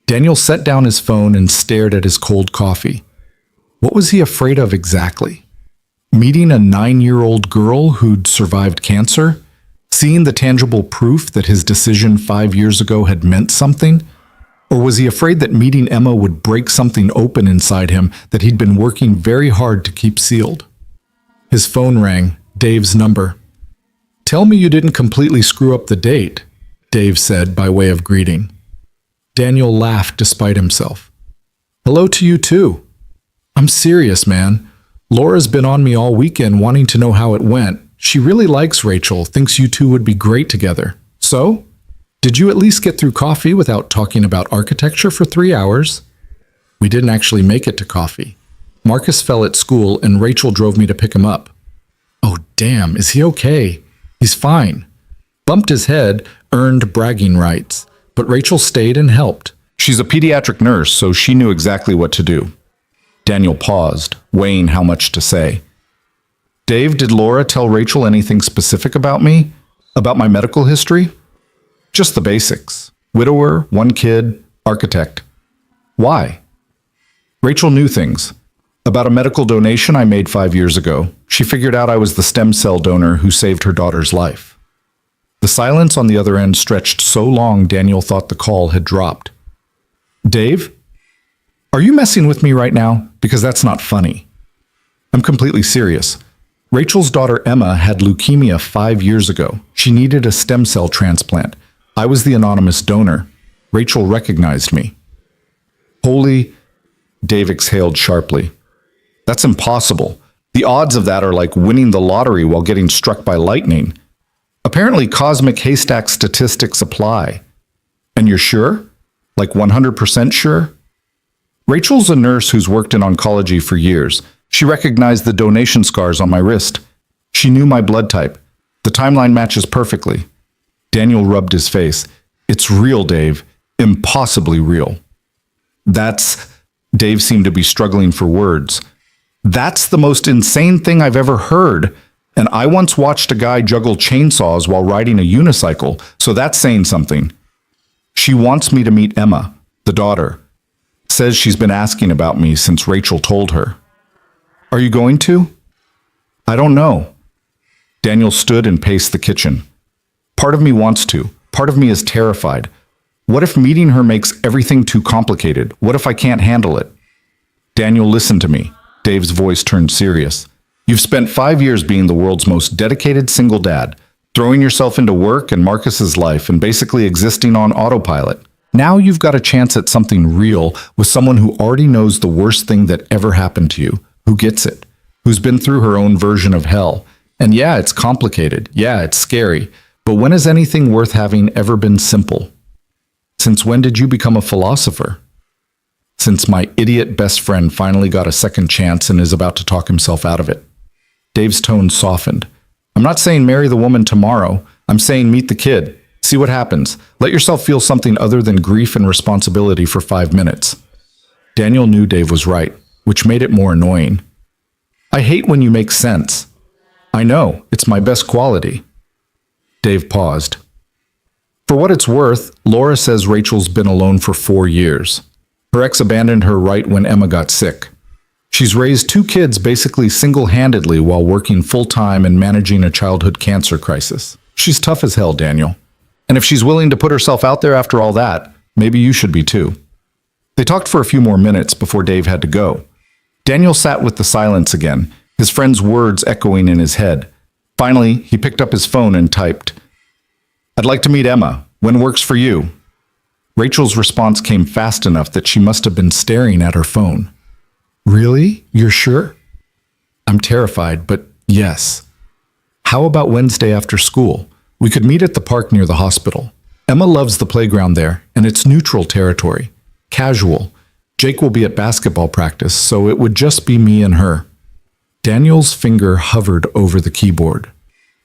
Daniel set down his phone and stared at his cold coffee. What was he afraid of exactly? Meeting a 9-year-old girl who'd survived cancer? Seeing the tangible proof that his decision 5 years ago had meant something? Or was he afraid that meeting Emma would break something open inside him that he'd been working very hard to keep sealed? His phone rang, Dave's number. "Tell me you didn't completely screw up the date," Dave said by way of greeting. Daniel laughed despite himself. "Hello to you too. I'm serious, man. Laura's been on me all weekend wanting to know how it went. She really likes Rachel, thinks you two would be great together. So, did you at least get through coffee without talking about architecture for 3 hours?" We didn't actually make it to coffee. Marcus fell at school and Rachel drove me to pick him up. "Oh, damn, is he okay?" "He's fine." Bumped his head, earned bragging rights, but Rachel stayed and helped. She's a pediatric nurse, so she knew exactly what to do. Daniel paused, weighing how much to say. "Dave, did Laura tell Rachel anything specific about me? About my medical history?" "Just the basics. Widower, 1 kid, architect." "Why?" "Rachel knew things. About a medical donation I made 5 years ago. She figured out I was the stem cell donor who saved her daughter's life." The silence on the other end stretched so long Daniel thought the call had dropped. "Dave? Are you messing with me right now? Because that's not funny." "I'm completely serious. Rachel's daughter Emma had leukemia 5 years ago. She needed a stem cell transplant. I was the anonymous donor. Rachel recognized me." "Holy..." Dave exhaled sharply. "That's impossible. The odds of that are like winning the lottery while getting struck by lightning. Apparently cosmic haystack statistics apply." "And you're sure? Like 100% sure?" "Rachel's a nurse who's worked in oncology for years. She recognized the donation scars on my wrist. She knew my blood type. The timeline matches perfectly." Daniel rubbed his face. "It's real, Dave. Impossibly real." "That's..." Dave seemed to be struggling for words. "That's the most insane thing I've ever heard. And I once watched a guy juggle chainsaws while riding a unicycle, so that's saying something." "She wants me to meet Emma, the daughter. Says she's been asking about me since Rachel told her." "Are you going to?" "I don't know." Daniel stood and paced the kitchen. "Part of me wants to. Part of me is terrified. What if meeting her makes everything too complicated? What if I can't handle it?" "Daniel, listen to me." Dave's voice turned serious. "You've spent 5 years being the world's most dedicated single dad, throwing yourself into work and Marcus's life and basically existing on autopilot. Now you've got a chance at something real with someone who already knows the worst thing that ever happened to you, who gets it, who's been through her own version of hell. And yeah, it's complicated. Yeah, it's scary. But when has anything worth having ever been simple?" Since when did you become a philosopher? Since my idiot best friend finally got a second chance and is about to talk himself out of it. Dave's tone softened. I'm not saying marry the woman tomorrow. I'm saying meet the kid. See what happens. Let yourself feel something other than grief and responsibility for 5 minutes. Daniel knew Dave was right, which made it more annoying. I hate when you make sense. I know, it's my best quality. Dave paused. For what it's worth, Laura says Rachel's been alone for 4 years. Her ex abandoned her right when Emma got sick. She's raised 2 kids basically single-handedly while working full-time and managing a childhood cancer crisis. She's tough as hell, Daniel. And if she's willing to put herself out there after all that, maybe you should be too. They talked for a few more minutes before Dave had to go. Daniel sat with the silence again, his friend's words echoing in his head. Finally, he picked up his phone and typed, I'd like to meet Emma. When works for you? Rachel's response came fast enough that she must have been staring at her phone. Really? You're sure? I'm terrified, but yes. How about Wednesday after school? We could meet at the park near the hospital. Emma loves the playground there, and it's neutral territory. Casual. Jake will be at basketball practice, so it would just be me and her. Daniel's finger hovered over the keyboard.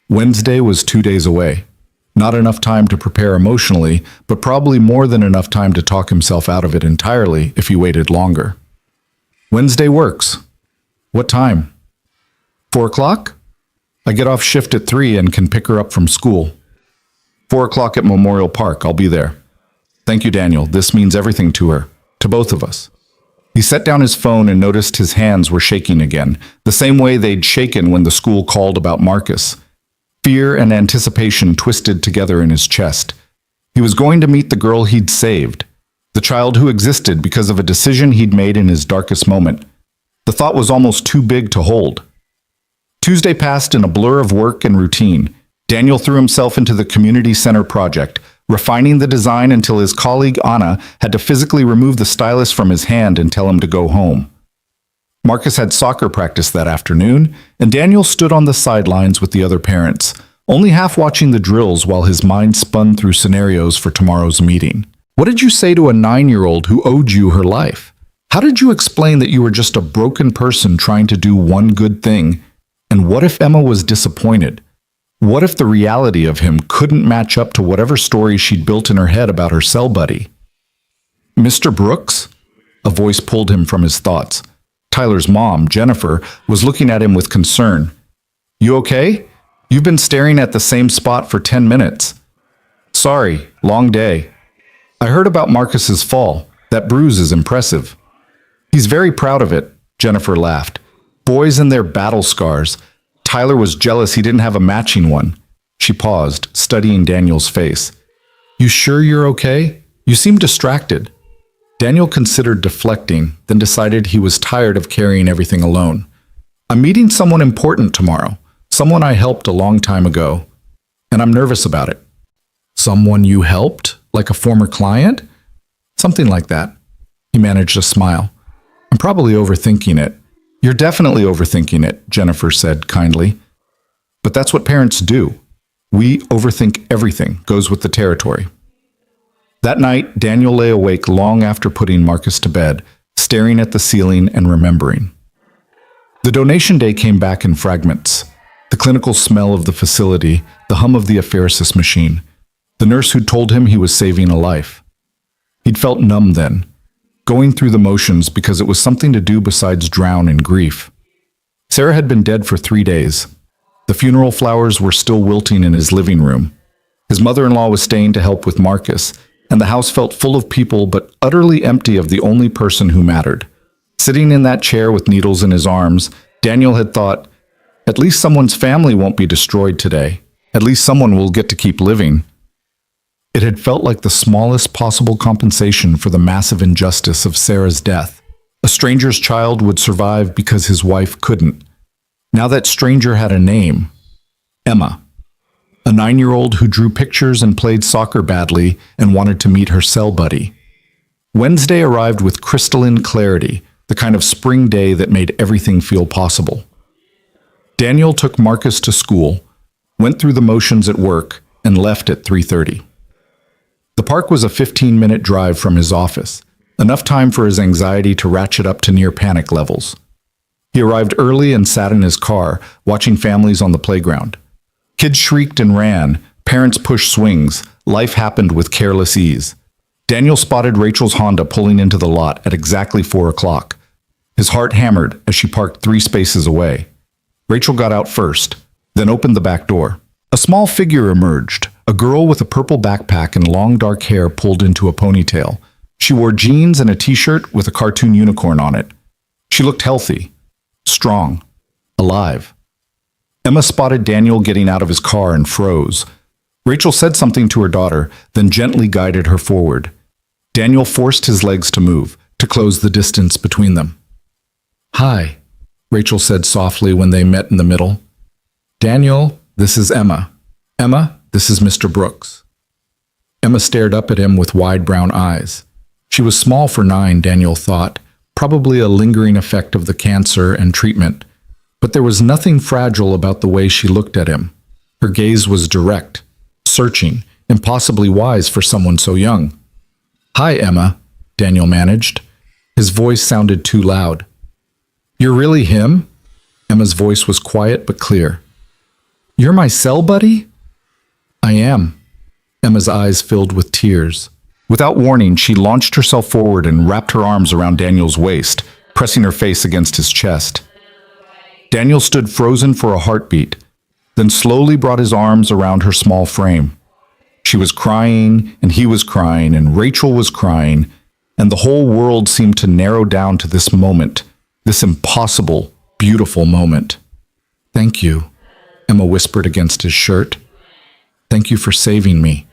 Wednesday was 2 days away. Not enough time to prepare emotionally, but probably more than enough time to talk himself out of it entirely if he waited longer. Wednesday works. What time? 4 o'clock? I get off shift at 3 and can pick her up from school. 4 o'clock at Memorial Park, I'll be there. Thank you, Daniel. This means everything to her, to both of us. He set down his phone and noticed his hands were shaking again, the same way they'd shaken when the school called about Marcus. Fear and anticipation twisted together in his chest. He was going to meet the girl he'd saved, the child who existed because of a decision he'd made in his darkest moment. The thought was almost too big to hold. Tuesday passed in a blur of work and routine. Daniel threw himself into the community center project, refining the design until his colleague Anna had to physically remove the stylus from his hand and tell him to go home. Marcus had soccer practice that afternoon, and Daniel stood on the sidelines with the other parents, only half watching the drills while his mind spun through scenarios for tomorrow's meeting. What did you say to a 9-year-old who owed you her life? How did you explain that you were just a broken person trying to do one good thing? And what if Emma was disappointed? What if the reality of him couldn't match up to whatever story she'd built in her head about her cell buddy? Mr. Brooks? A voice pulled him from his thoughts. Tyler's mom, Jennifer, was looking at him with concern. You okay? You've been staring at the same spot for 10 minutes. Sorry, long day. I heard about Marcus's fall. That bruise is impressive. He's very proud of it, Jennifer laughed. Boys and their battle scars. Tyler was jealous he didn't have a matching one. She paused, studying Daniel's face. You sure you're okay? You seem distracted. Daniel considered deflecting, then decided he was tired of carrying everything alone. I'm meeting someone important tomorrow, someone I helped a long time ago, and I'm nervous about it. Someone you helped? Like a former client? Something like that. He managed a smile. I'm probably overthinking it. You're definitely overthinking it, Jennifer said kindly. But that's what parents do. We overthink everything, goes with the territory. That night, Daniel lay awake long after putting Marcus to bed, staring at the ceiling and remembering. The donation day came back in fragments. The clinical smell of the facility, the hum of the apheresis machine, the nurse who'd told him he was saving a life. He'd felt numb then, going through the motions because it was something to do besides drown in grief. Sarah had been dead for 3 days. The funeral flowers were still wilting in his living room. His mother-in-law was staying to help with Marcus, and the house felt full of people but utterly empty of the only person who mattered. Sitting in that chair with needles in his arms, Daniel had thought, at least someone's family won't be destroyed today. At least someone will get to keep living. It had felt like the smallest possible compensation for the massive injustice of Sarah's death. A stranger's child would survive because his wife couldn't. Now that stranger had a name. Emma. A 9-year-old who drew pictures and played soccer badly and wanted to meet her cell buddy. Wednesday arrived with crystalline clarity, the kind of spring day that made everything feel possible. Daniel took Marcus to school, went through the motions at work, and left at 3:30. The park was a 15-minute drive from his office, enough time for his anxiety to ratchet up to near panic levels. He arrived early and sat in his car, watching families on the playground. Kids shrieked and ran, parents pushed swings, life happened with careless ease. Daniel spotted Rachel's Honda pulling into the lot at exactly 4 o'clock. His heart hammered as she parked 3 spaces away. Rachel got out first, then opened the back door. A small figure emerged, a girl with a purple backpack and long dark hair pulled into a ponytail. She wore jeans and a t-shirt with a cartoon unicorn on it. She looked healthy, strong, alive. Emma spotted Daniel getting out of his car and froze. Rachel said something to her daughter, then gently guided her forward. Daniel forced his legs to move, to close the distance between them. "Hi," Rachel said softly when they met in the middle. "Daniel, this is Emma. Emma, this is Mr. Brooks." Emma stared up at him with wide brown eyes. She was small for 9, Daniel thought, probably a lingering effect of the cancer and treatment. But there was nothing fragile about the way she looked at him. Her gaze was direct, searching, impossibly wise for someone so young. "Hi, Emma," Daniel managed. His voice sounded too loud. "You're really him?" Emma's voice was quiet but clear. "You're my cell buddy?" "I am." Emma's eyes filled with tears. Without warning, she launched herself forward and wrapped her arms around Daniel's waist, pressing her face against his chest. Daniel stood frozen for a heartbeat, then slowly brought his arms around her small frame. She was crying, and he was crying, and Rachel was crying, and the whole world seemed to narrow down to this moment, this impossible, beautiful moment. "Thank you," Emma whispered against his shirt. "Thank you for saving me.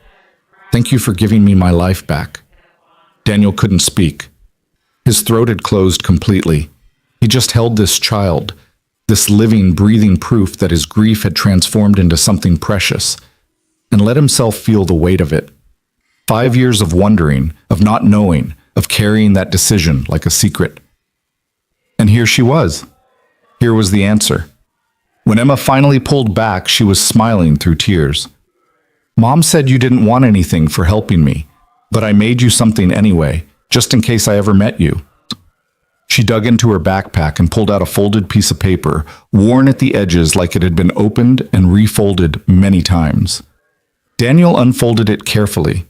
Thank you for giving me my life back." Daniel couldn't speak. His throat had closed completely. He just held this child, this living, breathing proof that his grief had transformed into something precious, and let himself feel the weight of it. 5 years of wondering, of not knowing, of carrying that decision like a secret. And here she was. Here was the answer. When Emma finally pulled back, she was smiling through tears. "Mom said you didn't want anything for helping me, but I made you something anyway, just in case I ever met you." She dug into her backpack and pulled out a folded piece of paper, worn at the edges like it had been opened and refolded many times. Daniel unfolded it carefully.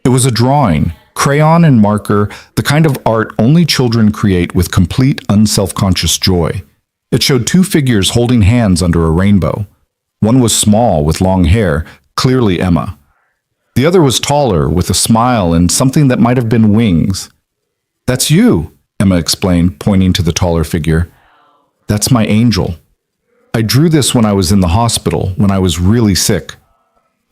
It was a drawing, crayon and marker, the kind of art only children create with complete unselfconscious joy. It showed 2 figures holding hands under a rainbow. One was small with long hair, clearly Emma. The other was taller, with a smile and something that might have been wings. "That's you," Emma explained, pointing to the taller figure. "That's my angel. I drew this when I was in the hospital, when I was really sick.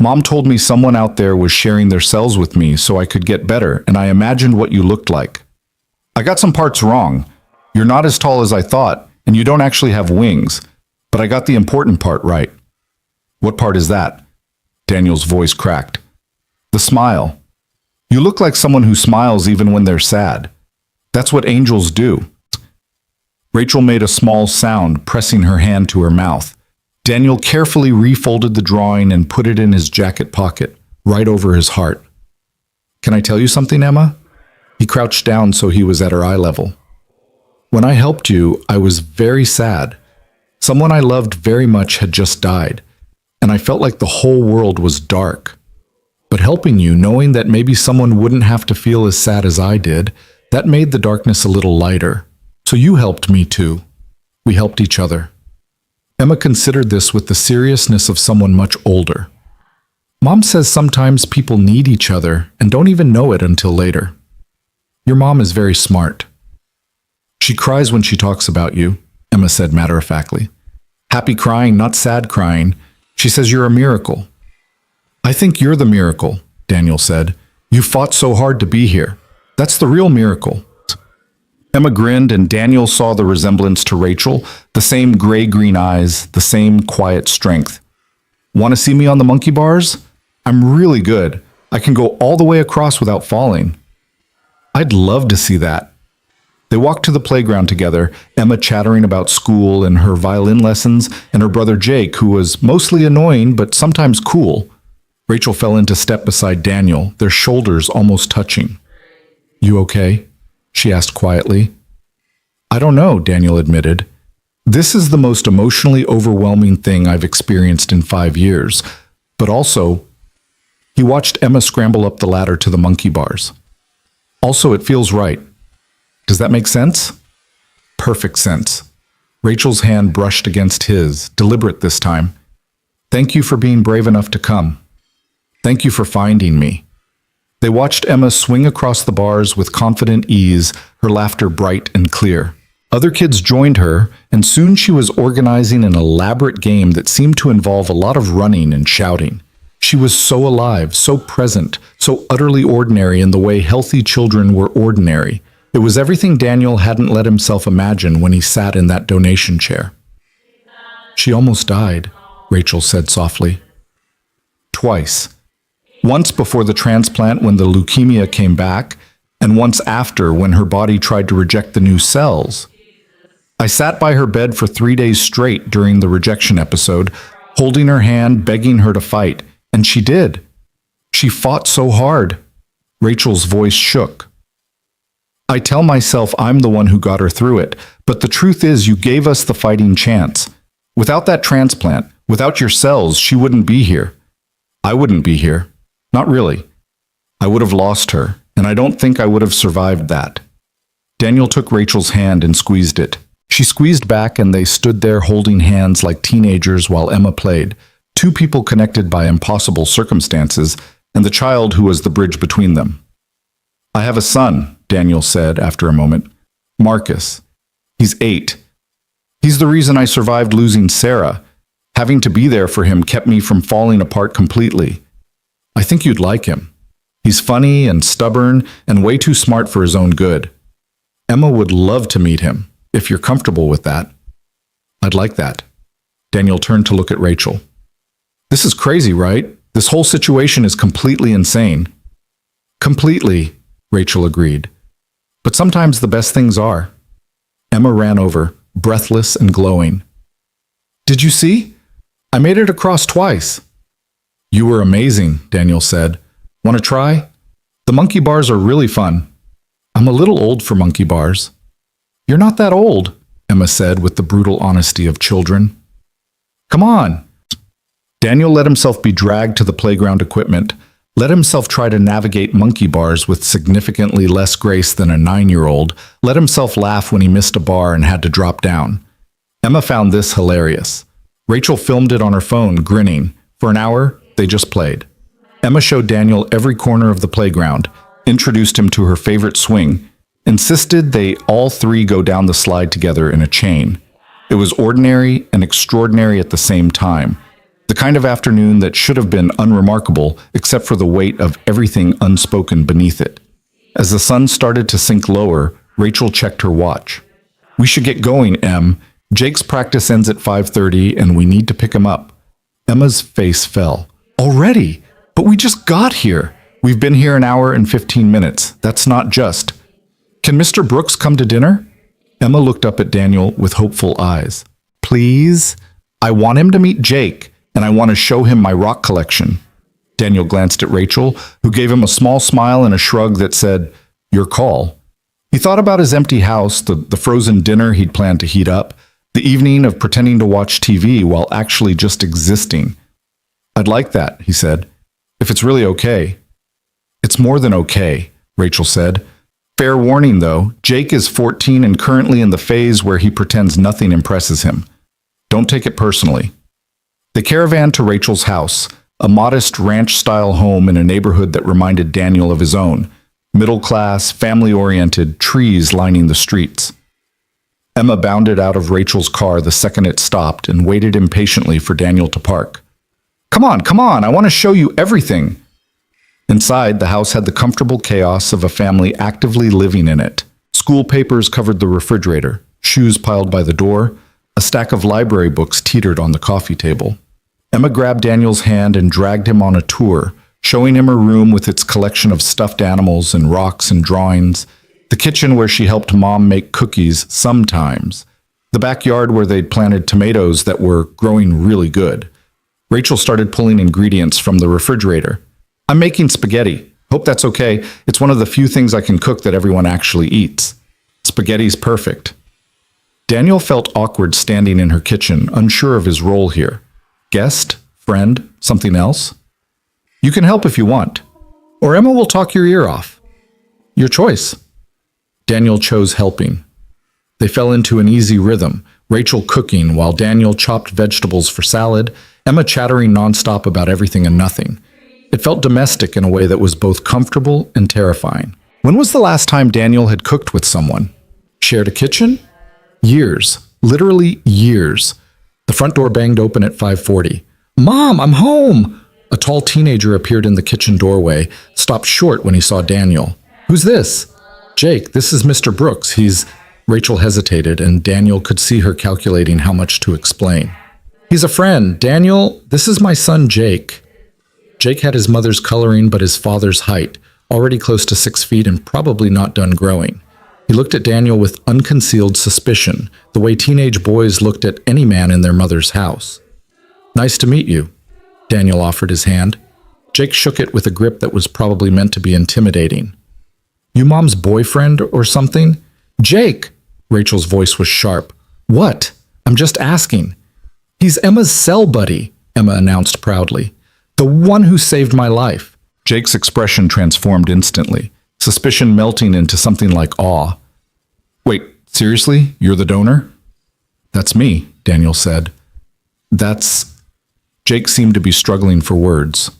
Mom told me someone out there was sharing their cells with me so I could get better, and I imagined what you looked like. I got some parts wrong. You're not as tall as I thought, and you don't actually have wings, but I got the important part right." "What part is that?" Daniel's voice cracked. "The smile. You look like someone who smiles even when they're sad. That's what angels do." Rachel made a small sound, pressing her hand to her mouth. Daniel carefully refolded the drawing and put it in his jacket pocket, right over his heart. "Can I tell you something, Emma?" He crouched down so he was at her eye level. "When I helped you, I was very sad. Someone I loved very much had just died, and I felt like the whole world was dark. But helping you, knowing that maybe someone wouldn't have to feel as sad as I did, that made the darkness a little lighter. So you helped me too. We helped each other." Emma considered this with the seriousness of someone much older. "Mom says sometimes people need each other and don't even know it until later. Your mom is very smart." "She cries when she talks about you," Emma said matter-of-factly. "Happy crying, not sad crying. She says you're a miracle." "I think you're the miracle," Daniel said. "You fought so hard to be here. That's the real miracle." Emma grinned, and Daniel saw the resemblance to Rachel, the same gray-green eyes, the same quiet strength. "Want to see me on the monkey bars? I'm really good. I can go all the way across without falling." "I'd love to see that." They walked to the playground together, Emma chattering about school and her violin lessons, and her brother Jake, who was mostly annoying but sometimes cool. Rachel fell into step beside Daniel, their shoulders almost touching. "You okay?" she asked quietly. "I don't know," Daniel admitted. "This is the most emotionally overwhelming thing I've experienced in 5 years. But also," he watched Emma scramble up the ladder to the monkey bars. "Also, it feels right. Does that make sense?" Perfect sense. Rachel's hand brushed against his, deliberate this time. "Thank you for being brave enough to come. Thank you for finding me." They watched Emma swing across the bars with confident ease, her laughter bright and clear. Other kids joined her, and soon she was organizing an elaborate game that seemed to involve a lot of running and shouting. She was so alive, so present, so utterly ordinary in the way healthy children were ordinary. It was everything Daniel hadn't let himself imagine when he sat in that donation chair. "She almost died," Rachel said softly. "Twice. Once before the transplant when the leukemia came back, and once after when her body tried to reject the new cells. I sat by her bed for 3 days straight during the rejection episode, holding her hand, begging her to fight, and she did. She fought so hard." Rachel's voice shook. "I tell myself I'm the one who got her through it, but the truth is you gave us the fighting chance. Without that transplant, without your cells, she wouldn't be here. I wouldn't be here. Not really. I would have lost her, and I don't think I would have survived that." Daniel took Rachel's hand and squeezed it. She squeezed back and they stood there holding hands like teenagers while Emma played, two people connected by impossible circumstances, and the child who was the bridge between them. "I have a son," Daniel said after a moment. "Marcus. He's 8. He's the reason I survived losing Sarah. Having to be there for him kept me from falling apart completely. I think you'd like him. He's funny and stubborn and way too smart for his own good. Emma would love to meet him, if you're comfortable with that." "I'd like that." Daniel turned to look at Rachel. "This is crazy, right? This whole situation is completely insane." "Completely," Rachel agreed. "But sometimes the best things are." Emma ran over, breathless and glowing. "Did you see? I made it across twice." "You were amazing," Daniel said. "Want to try? The monkey bars are really fun." "I'm a little old for monkey bars." "You're not that old," Emma said with the brutal honesty of children. "Come on." Daniel let himself be dragged to the playground equipment, let himself try to navigate monkey bars with significantly less grace than a 9-year-old, let himself laugh when he missed a bar and had to drop down. Emma found this hilarious. Rachel filmed it on her phone, grinning. For an hour, they just played. Emma showed Daniel every corner of the playground, introduced him to her favorite swing, insisted they all three go down the slide together in a chain. It was ordinary and extraordinary at the same time. The kind of afternoon that should have been unremarkable except for the weight of everything unspoken beneath it. As the sun started to sink lower, Rachel checked her watch. "We should get going, Em. Jake's practice ends at 5:30 and we need to pick him up." Emma's face fell. "Already? But we just got here. We've been here an hour and 15 minutes. That's not just. Can Mr. Brooks come to dinner?" Emma looked up at Daniel with hopeful eyes. "Please? I want him to meet Jake, and I want to show him my rock collection." Daniel glanced at Rachel, who gave him a small smile and a shrug that said, "Your call." He thought about his empty house, the frozen dinner he'd planned to heat up, the evening of pretending to watch TV while actually just existing. "I'd like that," he said, "if it's really okay." "It's more than okay," Rachel said. "Fair warning, though, Jake is 14 and currently in the phase where he pretends nothing impresses him. Don't take it personally." They caravanned to Rachel's house, a modest ranch-style home in a neighborhood that reminded Daniel of his own. Middle-class, family-oriented, trees lining the streets. Emma bounded out of Rachel's car the second it stopped and waited impatiently for Daniel to park. Come on, I want to show you everything." Inside, the house had the comfortable chaos of a family actively living in it. School papers covered the refrigerator, shoes piled by the door, a stack of library books teetered on the coffee table. Emma grabbed Daniel's hand and dragged him on a tour, showing him her room with its collection of stuffed animals and rocks and drawings, the kitchen where she helped Mom make cookies sometimes, the backyard where they'd planted tomatoes that were growing really good. Rachel started pulling ingredients from the refrigerator. I'm making spaghetti. Hope that's okay. It's one of the few things I can cook that everyone actually eats. Spaghetti's perfect. Daniel felt awkward standing in her kitchen, unsure of his role here. Guest? Friend? Something else? You can help if you want. Or Emma will talk your ear off. Your choice. Daniel chose helping. They fell into an easy rhythm, Rachel cooking while Daniel chopped vegetables for salad, Emma chattering nonstop about everything and nothing. It felt domestic in a way that was both comfortable and terrifying. When was the last time Daniel had cooked with someone? Shared a kitchen? Years. Literally years. The front door banged open at 5:40. Mom, I'm home! A tall teenager appeared in the kitchen doorway, stopped short when he saw Daniel. Who's this? Jake, this is Mr. Brooks. Rachel hesitated, and Daniel could see her calculating how much to explain. He's a friend. Daniel, this is my son, Jake. Jake had his mother's coloring but his father's height, already close to 6 feet and probably not done growing. He looked at Daniel with unconcealed suspicion, the way teenage boys looked at any man in their mother's house. Nice to meet you. Daniel offered his hand. Jake shook it with a grip that was probably meant to be intimidating. You mom's boyfriend or something? Jake! Rachel's voice was sharp. What? I'm just asking. He's Emma's cell buddy, Emma announced proudly. The one who saved my life. Jake's expression transformed instantly, suspicion melting into something like awe. Wait, seriously? You're the donor? That's me, Daniel said. That's... Jake seemed to be struggling for words.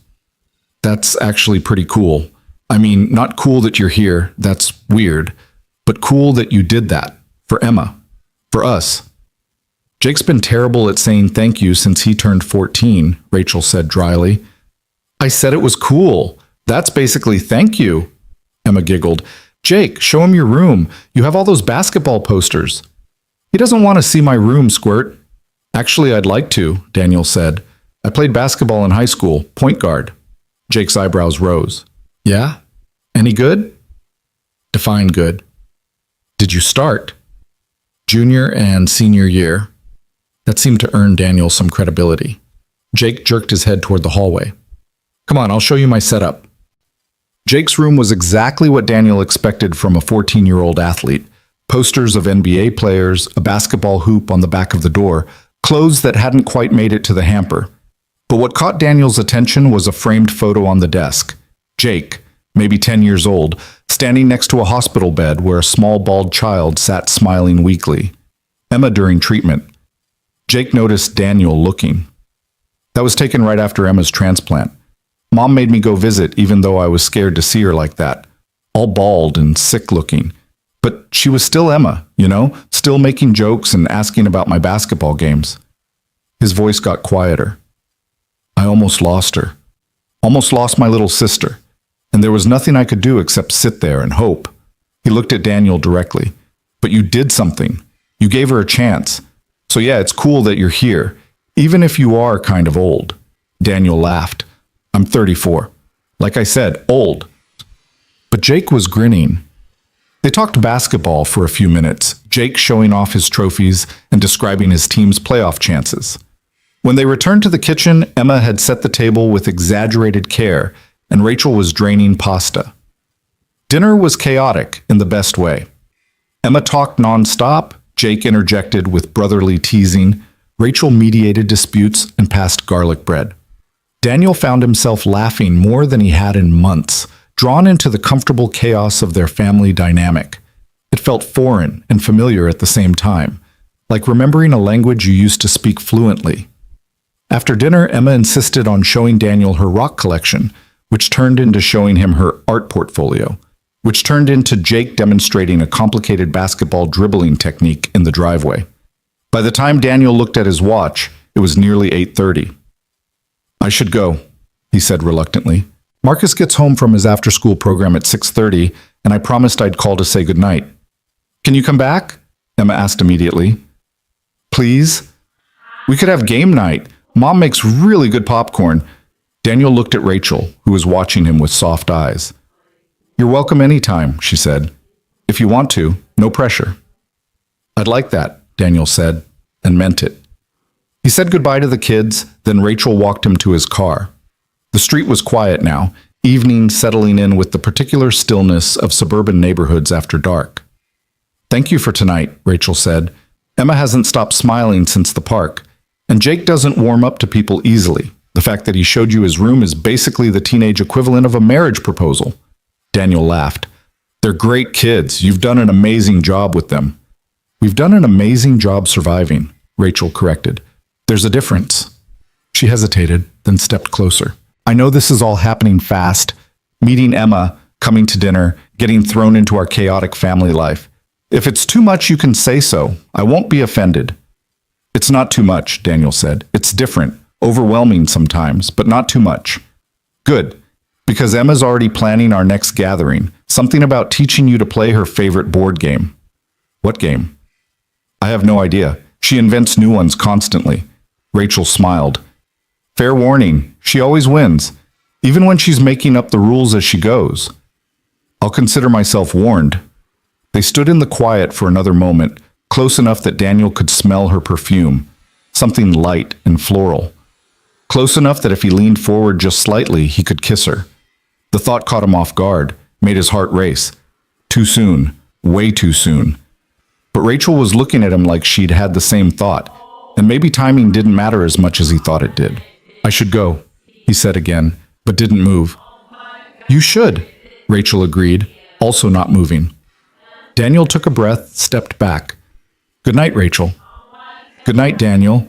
That's actually pretty cool. I mean, not cool that you're here, that's weird, but cool that you did that. For Emma. For us. Jake's been terrible at saying thank you since he turned 14, Rachel said dryly. I said it was cool. That's basically thank you. Emma giggled. Jake, show him your room. You have all those basketball posters. He doesn't want to see my room, Squirt. Actually, I'd like to, Daniel said. I played basketball in high school, point guard. Jake's eyebrows rose. Yeah? Any good? Define good. Did you start? Junior and senior year. That seemed to earn Daniel some credibility. Jake jerked his head toward the hallway. Come on, I'll show you my setup. Jake's room was exactly what Daniel expected from a 14-year-old athlete. Posters of NBA players, a basketball hoop on the back of the door, clothes that hadn't quite made it to the hamper. But what caught Daniel's attention was a framed photo on the desk. Jake, maybe 10 years old, standing next to a hospital bed where a small bald child sat smiling weakly. Emma during treatment. Jake noticed Daniel looking. That was taken right after Emma's transplant. Mom made me go visit even though I was scared to see her like that. All bald and sick looking. But she was still Emma, still making jokes and asking about my basketball games. His voice got quieter. I almost lost her. Almost lost my little sister. And there was nothing I could do except sit there and hope. He looked at Daniel directly. But you did something. You gave her a chance. So yeah, it's cool that you're here, even if you are kind of old. Daniel laughed. I'm 34. Like I said, old. But Jake was grinning. They talked basketball for a few minutes, Jake showing off his trophies and describing his team's playoff chances. When they returned to the kitchen, Emma had set the table with exaggerated care, and Rachel was draining pasta. Dinner was chaotic in the best way. Emma talked nonstop, Jake interjected with brotherly teasing, Rachel mediated disputes and passed garlic bread. Daniel found himself laughing more than he had in months, drawn into the comfortable chaos of their family dynamic. It felt foreign and familiar at the same time, like remembering a language you used to speak fluently. After dinner, Emma insisted on showing Daniel her rock collection, which turned into showing him her art portfolio, which turned into Jake demonstrating a complicated basketball dribbling technique in the driveway. By the time Daniel looked at his watch, it was nearly 8:30. I should go, he said reluctantly. Marcus gets home from his after-school program at 6:30, and I promised I'd call to say goodnight. Can you come back? Emma asked immediately. Please? We could have game night. Mom makes really good popcorn. Daniel looked at Rachel, who was watching him with soft eyes. You're welcome anytime, she said. If you want to, no pressure. I'd like that, Daniel said, and meant it. He said goodbye to the kids, then Rachel walked him to his car. The street was quiet now, evening settling in with the particular stillness of suburban neighborhoods after dark. "Thank you for tonight," Rachel said. "Emma hasn't stopped smiling since the park, and Jake doesn't warm up to people easily. The fact that he showed you his room is basically the teenage equivalent of a marriage proposal." Daniel laughed. "They're great kids. You've done an amazing job with them." "We've done an amazing job surviving," Rachel corrected. "There's a difference." She hesitated, then stepped closer. "I know this is all happening fast. Meeting Emma, coming to dinner, getting thrown into our chaotic family life. If it's too much, you can say so. I won't be offended." "It's not too much," Daniel said. "It's different, overwhelming sometimes, but not too much." "Good, because Emma's already planning our next gathering, something about teaching you to play her favorite board game." "What game?" "I have no idea. She invents new ones constantly." Rachel smiled. "Fair warning, she always wins, even when she's making up the rules as she goes." "I'll consider myself warned." They stood in the quiet for another moment, close enough that Daniel could smell her perfume, something light and floral. Close enough that if he leaned forward just slightly, he could kiss her. The thought caught him off guard, made his heart race. Too soon, way too soon. But Rachel was looking at him like she'd had the same thought, and maybe timing didn't matter as much as he thought it did. "I should go," he said again, but didn't move. "You should," Rachel agreed, also not moving. Daniel took a breath, stepped back. "Good night, Rachel." "Good night, Daniel."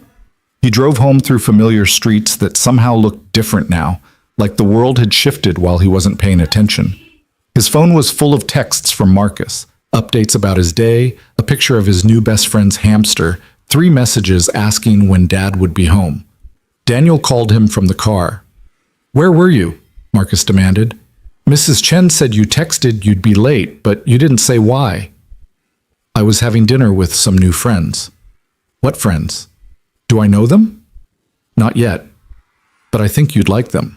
He drove home through familiar streets that somehow looked different now, like the world had shifted while he wasn't paying attention. His phone was full of texts from Marcus, updates about his day, a picture of his new best friend's hamster, 3 messages asking when Dad would be home. Daniel called him from the car. "Where were you?" Marcus demanded. "Mrs. Chen said you texted you'd be late, but you didn't say why." "I was having dinner with some new friends." "What friends? Do I know them?" "Not yet, but I think you'd like them.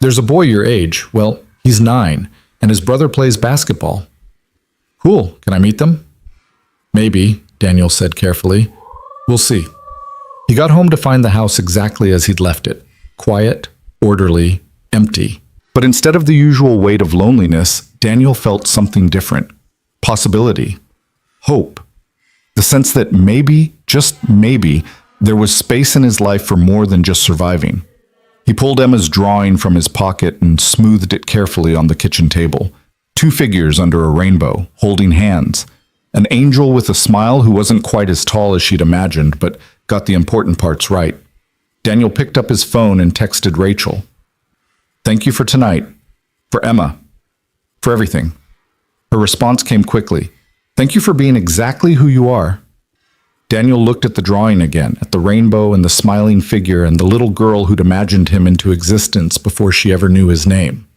There's a boy your age, well, he's 9, and his brother plays basketball." "Cool, can I meet them?" "Maybe," Daniel said carefully. "We'll see." He got home to find the house exactly as he'd left it, quiet, orderly, empty. But instead of the usual weight of loneliness, Daniel felt something different. Possibility. Hope. The sense that maybe, just maybe, there was space in his life for more than just surviving. He pulled Emma's drawing from his pocket and smoothed it carefully on the kitchen table. 2 figures under a rainbow, holding hands. An angel with a smile who wasn't quite as tall as she'd imagined, but got the important parts right. Daniel picked up his phone and texted Rachel. "Thank you for tonight. For Emma. For everything." Her response came quickly. "Thank you for being exactly who you are." Daniel looked at the drawing again, at the rainbow and the smiling figure and the little girl who'd imagined him into existence before she ever knew his name.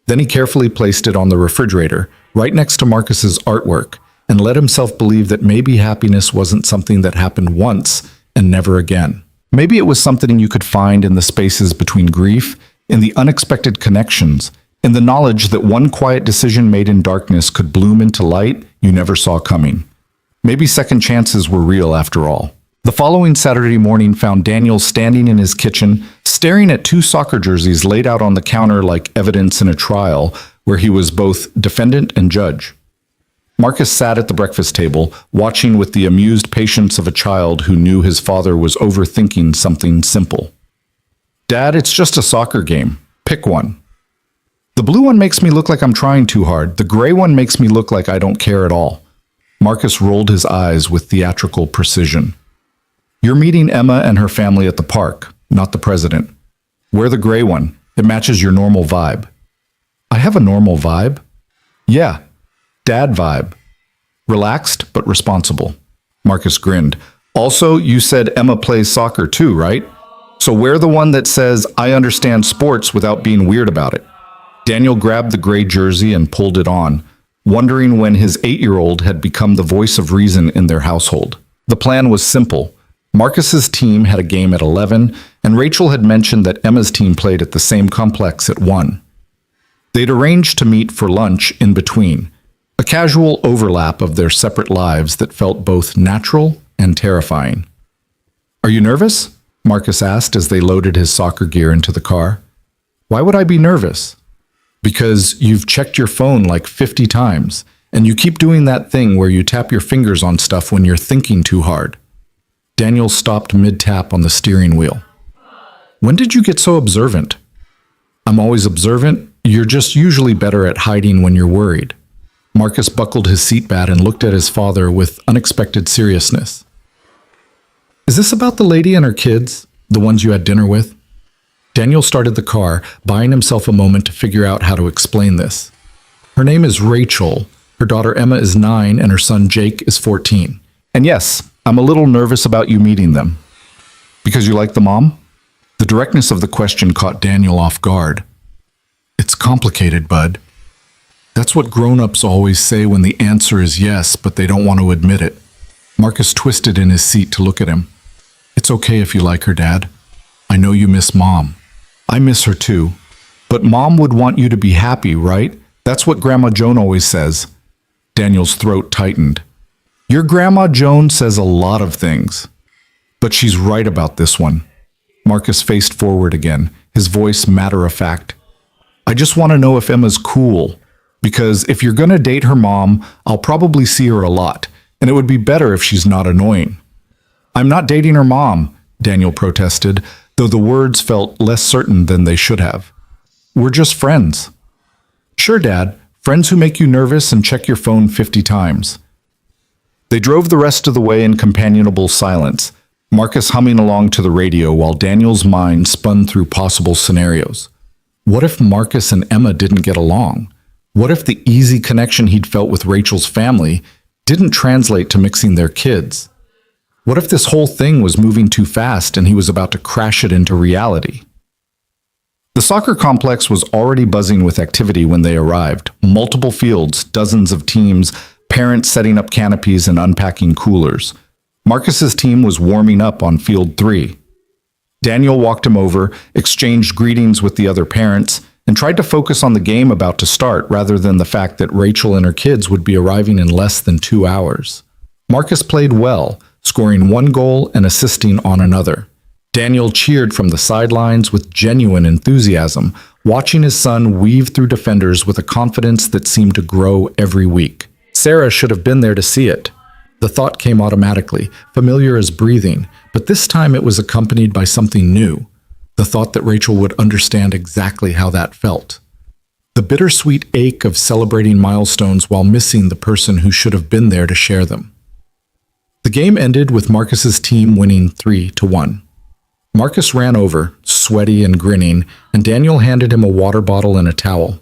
Then he carefully placed it on the refrigerator, right next to Marcus's artwork, and let himself believe that maybe happiness wasn't something that happened once and never again. Maybe it was something you could find in the spaces between grief, in the unexpected connections, in the knowledge that one quiet decision made in darkness could bloom into light you never saw coming. Maybe second chances were real after all. The following Saturday morning found Daniel standing in his kitchen, staring at 2 soccer jerseys laid out on the counter like evidence in a trial where he was both defendant and judge. Marcus sat at the breakfast table, watching with the amused patience of a child who knew his father was overthinking something simple. "Dad, it's just a soccer game. Pick one." "The blue one makes me look like I'm trying too hard. The gray one makes me look like I don't care at all." Marcus rolled his eyes with theatrical precision. "You're meeting Emma and her family at the park, not the president. Wear the gray one. It matches your normal vibe." "I have a normal vibe?" "Yeah, Dad vibe. Relaxed but responsible." Marcus grinned. "Also, you said Emma plays soccer too, right? So wear the one that says, 'I understand sports' without being weird about it." Daniel grabbed the gray jersey and pulled it on, wondering when his 8-year-old had become the voice of reason in their household. The plan was simple. Marcus's team had a game at 11, and Rachel had mentioned that Emma's team played at the same complex at 1. They'd arranged to meet for lunch in between, a casual overlap of their separate lives that felt both natural and terrifying. Are you nervous? Marcus asked as they loaded his soccer gear into the car. Why would I be nervous? Because you've checked your phone like 50 times, and you keep doing that thing where you tap your fingers on stuff when you're thinking too hard. Daniel stopped mid-tap on the steering wheel. When did you get so observant? I'm always observant. You're just usually better at hiding when you're worried. Marcus buckled his seatbelt and looked at his father with unexpected seriousness. Is this about the lady and her kids, the ones you had dinner with? Daniel started the car, buying himself a moment to figure out how to explain this. Her name is Rachel. Her daughter Emma is 9 and her son Jake is 14. And yes, I'm a little nervous about you meeting them. Because you like the mom? The directness of the question caught Daniel off guard. It's complicated, bud. That's what grown-ups always say when the answer is yes, but they don't want to admit it. Marcus twisted in his seat to look at him. It's okay if you like her, Dad. I know you miss Mom. I miss her too. But Mom would want you to be happy, right? That's what Grandma Joan always says. Daniel's throat tightened. Your Grandma Joan says a lot of things. But she's right about this one. Marcus faced forward again, his voice matter-of-fact. I just want to know if Emma's cool. Because if you're going to date her mom, I'll probably see her a lot, and it would be better if she's not annoying. I'm not dating her mom, Daniel protested, though the words felt less certain than they should have. We're just friends. Sure, Dad, friends who make you nervous and check your phone 50 times. They drove the rest of the way in companionable silence, Marcus humming along to the radio while Daniel's mind spun through possible scenarios. What if Marcus and Emma didn't get along? What if the easy connection he'd felt with Rachel's family didn't translate to mixing their kids? What if this whole thing was moving too fast and he was about to crash it into reality? The soccer complex was already buzzing with activity when they arrived. Multiple fields, dozens of teams, parents setting up canopies and unpacking coolers. Marcus's team was warming up on field 3. Daniel walked him over, exchanged greetings with the other parents, and tried to focus on the game about to start rather than the fact that Rachel and her kids would be arriving in less than 2 hours. Marcus played well, scoring 1 goal and assisting on another. Daniel cheered from the sidelines with genuine enthusiasm, watching his son weave through defenders with a confidence that seemed to grow every week. Sarah should have been there to see it. The thought came automatically, familiar as breathing, but this time it was accompanied by something new. The thought that Rachel would understand exactly how that felt. The bittersweet ache of celebrating milestones while missing the person who should have been there to share them. The game ended with Marcus's team winning 3-1. Marcus ran over, sweaty and grinning, and Daniel handed him a water bottle and a towel.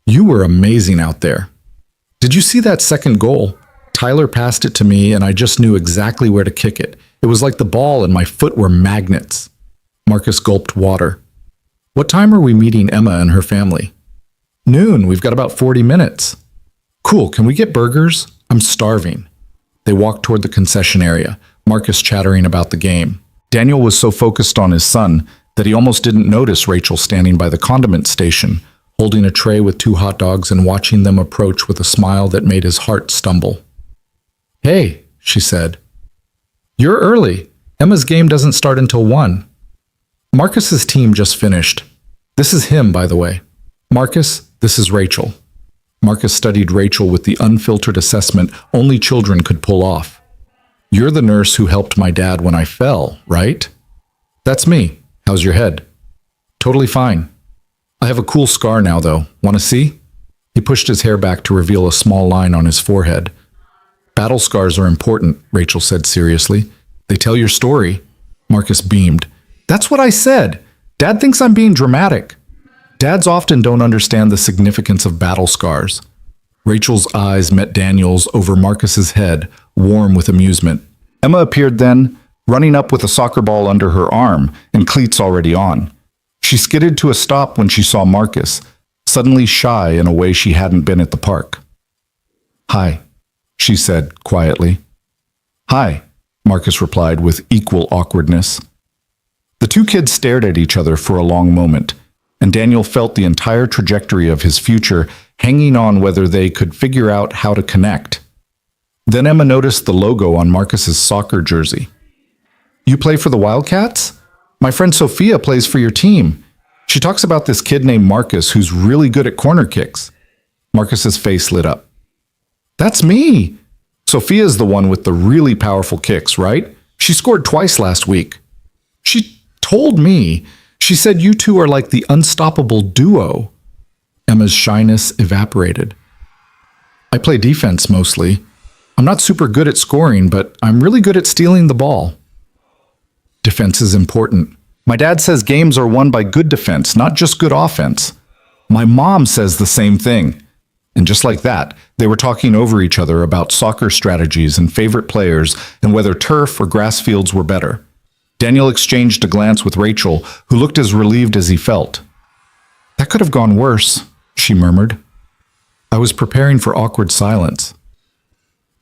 You were amazing out there. Did you see that second goal? Tyler passed it to me and I just knew exactly where to kick it. It was like the ball and my foot were magnets. Marcus gulped water. What time are we meeting Emma and her family? Noon. We've got about 40 minutes. Cool. Can we get burgers? I'm starving. They walked toward the concession area, Marcus chattering about the game. Daniel was so focused on his son that he almost didn't notice Rachel standing by the condiment station, holding a tray with 2 hot dogs and watching them approach with a smile that made his heart stumble. Hey, she said. You're early. Emma's game doesn't start until 1. Marcus's team just finished. This is him, by the way. Marcus, this is Rachel. Marcus studied Rachel with the unfiltered assessment only children could pull off. You're the nurse who helped my dad when I fell, right? That's me. How's your head? Totally fine. I have a cool scar now, though. Want to see? He pushed his hair back to reveal a small line on his forehead. Battle scars are important, Rachel said seriously. They tell your story. Marcus beamed. That's what I said. Dad thinks I'm being dramatic. Dads often don't understand the significance of battle scars. Rachel's eyes met Daniel's over Marcus's head, warm with amusement. Emma appeared then, running up with a soccer ball under her arm and cleats already on. She skidded to a stop when she saw Marcus, suddenly shy in a way she hadn't been at the park. Hi, she said quietly. Hi, Marcus replied with equal awkwardness. The 2 kids stared at each other for a long moment, and Daniel felt the entire trajectory of his future hanging on whether they could figure out how to connect. Then Emma noticed the logo on Marcus's soccer jersey. You play for the Wildcats? My friend Sophia plays for your team. She talks about this kid named Marcus who's really good at corner kicks. Marcus's face lit up. That's me! Sophia's the one with the really powerful kicks, right? She scored twice last week. She told me. She said you two are like the unstoppable duo. Emma's shyness evaporated. I play defense mostly. I'm not super good at scoring, but I'm really good at stealing the ball. Defense is important. My dad says games are won by good defense, not just good offense. My mom says the same thing. And just like that, they were talking over each other about soccer strategies and favorite players and whether turf or grass fields were better. Daniel exchanged a glance with Rachel, who looked as relieved as he felt. That could have gone worse, she murmured. I was preparing for awkward silence.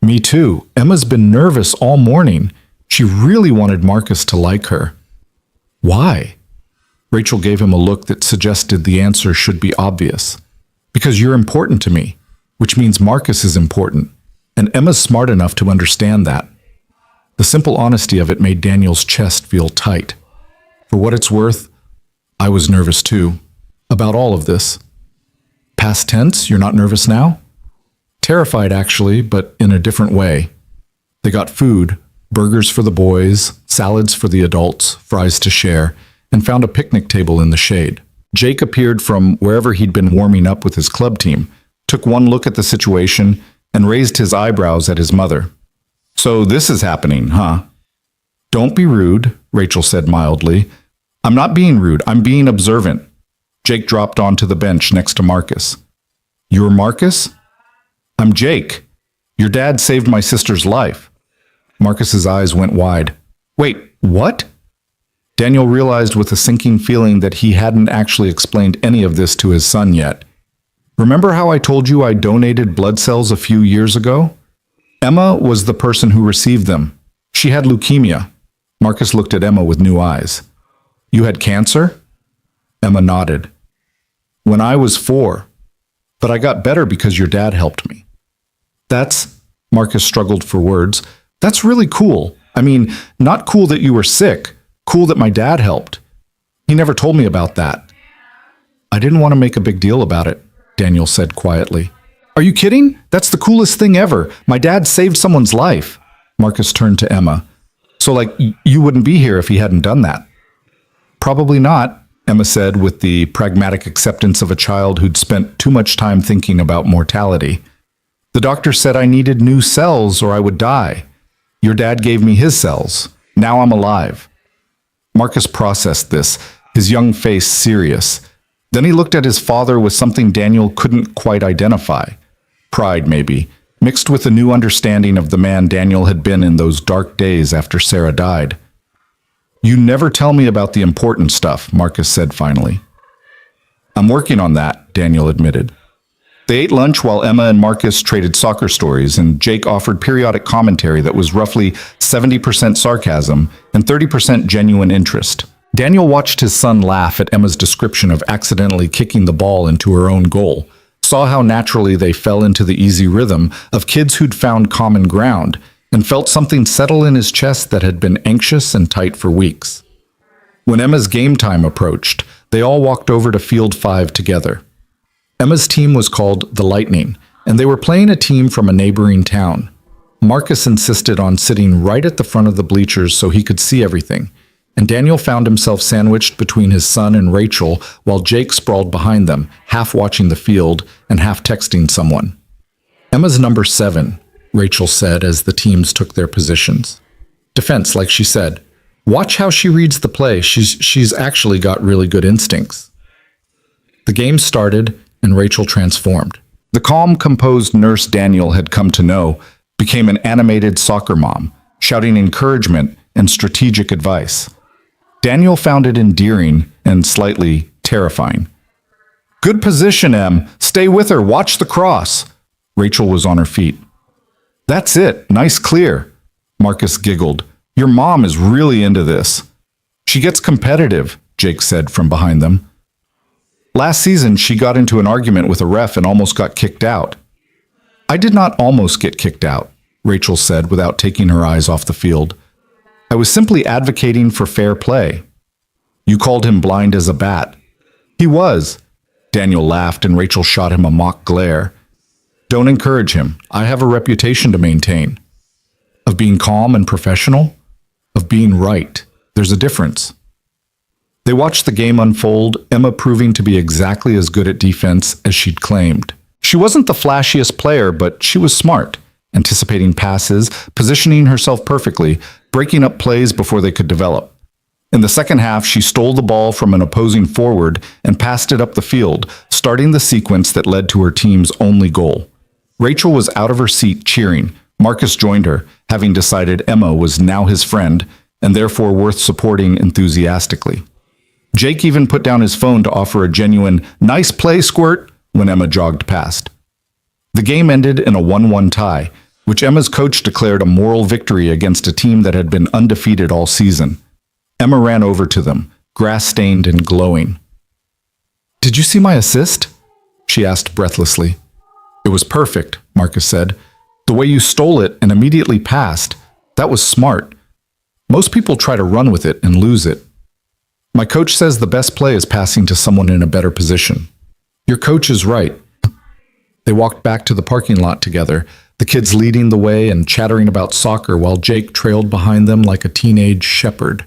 Me too. Emma's been nervous all morning. She really wanted Marcus to like her. Why? Rachel gave him a look that suggested the answer should be obvious. Because you're important to me, which means Marcus is important, and Emma's smart enough to understand that. The simple honesty of it made Daniel's chest feel tight. For what it's worth, I was nervous too, about all of this. Past tense, you're not nervous now? Terrified, actually, but in a different way. They got food, burgers for the boys, salads for the adults, fries to share, and found a picnic table in the shade. Jake appeared from wherever he'd been warming up with his club team, took one look at the situation, and raised his eyebrows at his mother. So this is happening, huh? Don't be rude, Rachel said mildly. I'm not being rude, I'm being observant. Jake dropped onto the bench next to Marcus. You're Marcus? I'm Jake. Your dad saved my sister's life. Marcus's eyes went wide. Wait, what? Daniel realized with a sinking feeling that he hadn't actually explained any of this to his son yet. Remember how I told you I donated blood cells a few years ago? Emma was the person who received them. She had leukemia. Marcus looked at Emma with new eyes. You had cancer? Emma nodded. When I was 4. But I got better because your dad helped me. Marcus struggled for words. That's really cool. I mean, not cool that you were sick. Cool that my dad helped. He never told me about that. I didn't want to make a big deal about it, Daniel said quietly. Are you kidding? That's the coolest thing ever. My dad saved someone's life. Marcus turned to Emma. So, you wouldn't be here if he hadn't done that. Probably not, Emma said with the pragmatic acceptance of a child who'd spent too much time thinking about mortality. The doctor said I needed new cells or I would die. Your dad gave me his cells. Now I'm alive. Marcus processed this, his young face serious. Then he looked at his father with something Daniel couldn't quite identify. Pride, maybe, mixed with a new understanding of the man Daniel had been in those dark days after Sarah died. You never tell me about the important stuff, Marcus said finally. I'm working on that, Daniel admitted. They ate lunch while Emma and Marcus traded soccer stories, and Jake offered periodic commentary that was roughly 70% sarcasm and 30% genuine interest. Daniel watched his son laugh at Emma's description of accidentally kicking the ball into her own goal, saw how naturally they fell into the easy rhythm of kids who'd found common ground, and felt something settle in his chest that had been anxious and tight for weeks. When Emma's game time approached, they all walked over to Field 5 together. Emma's team was called the Lightning, and they were playing a team from a neighboring town. Marcus insisted on sitting right at the front of the bleachers so he could see everything, and Daniel found himself sandwiched between his son and Rachel while Jake sprawled behind them, half watching the field and half texting someone. Emma's number 7, Rachel said as the teams took their positions. Defense, like she said. Watch how she reads the play. She's actually got really good instincts. The game started, and Rachel transformed. The calm, composed nurse Daniel had come to know became an animated soccer mom, shouting encouragement and strategic advice. Daniel found it endearing and slightly terrifying. Good position, Em. Stay with her. Watch the cross. Rachel was on her feet. That's it. Nice clear. Marcus giggled. Your mom is really into this. She gets competitive, Jake said from behind them. Last season, she got into an argument with a ref and almost got kicked out. I did not almost get kicked out, Rachel said without taking her eyes off the field. I I was simply advocating for fair play. You called him blind as a bat. He was. Daniel laughed and Rachel shot him a mock glare. Don't encourage him. I have a reputation to maintain. Of being calm and professional? Of being right. There's a difference. They watched the game unfold, Emma proving to be exactly as good at defense as she'd claimed. She wasn't the flashiest player, but she was smart, anticipating passes, positioning herself perfectly, breaking up plays before they could develop. In the second half, she stole the ball from an opposing forward and passed it up the field, starting the sequence that led to her team's only goal. Rachel was out of her seat cheering. Marcus joined her, having decided Emma was now his friend and therefore worth supporting enthusiastically. Jake even put down his phone to offer a genuine, "Nice play, Squirt," when Emma jogged past. The game ended in a 1-1 tie, which Emma's coach declared a moral victory against a team that had been undefeated all season. Emma ran over to them, grass-stained and glowing. "Did you see my assist?" she asked breathlessly. "It was perfect," Marcus said. "The way you stole it and immediately passed, that was smart. Most people try to run with it and lose it. My coach says the best play is passing to someone in a better position." "Your coach is right." They walked back to the parking lot together, the kids leading the way and chattering about soccer while Jake trailed behind them like a teenage shepherd.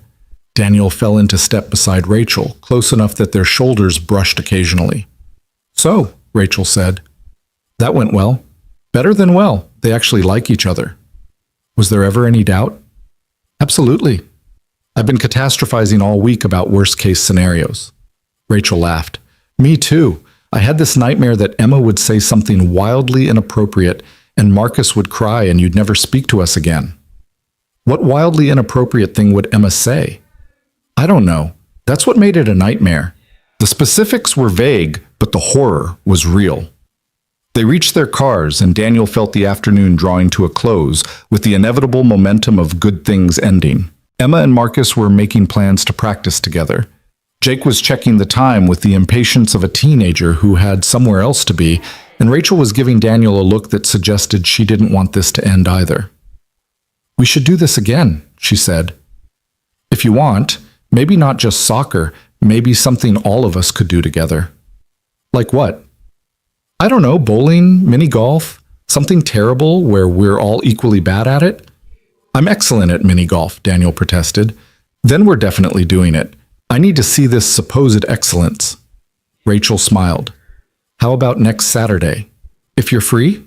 Daniel fell into step beside Rachel, close enough that their shoulders brushed occasionally. "So," Rachel said. "That went well. Better than well. They actually like each other." "Was there ever any doubt?" "Absolutely. I've been catastrophizing all week about worst-case scenarios." Rachel laughed. "Me too. I had this nightmare that Emma would say something wildly inappropriate and Marcus would cry and you'd never speak to us again." "What wildly inappropriate thing would Emma say?" "I don't know. That's what made it a nightmare. The specifics were vague, but the horror was real." They reached their cars, and Daniel felt the afternoon drawing to a close, with the inevitable momentum of good things ending. Emma and Marcus were making plans to practice together. Jake was checking the time with the impatience of a teenager who had somewhere else to be, and Rachel was giving Daniel a look that suggested she didn't want this to end either. "We should do this again," she said. "If you want, maybe not just soccer, maybe something all of us could do together." "Like what?" "I don't know, bowling, mini golf, something terrible where we're all equally bad at it." "I'm excellent at mini golf," Daniel protested. "Then we're definitely doing it. I need to see this supposed excellence." Rachel smiled. "How about next Saturday? If you're free?"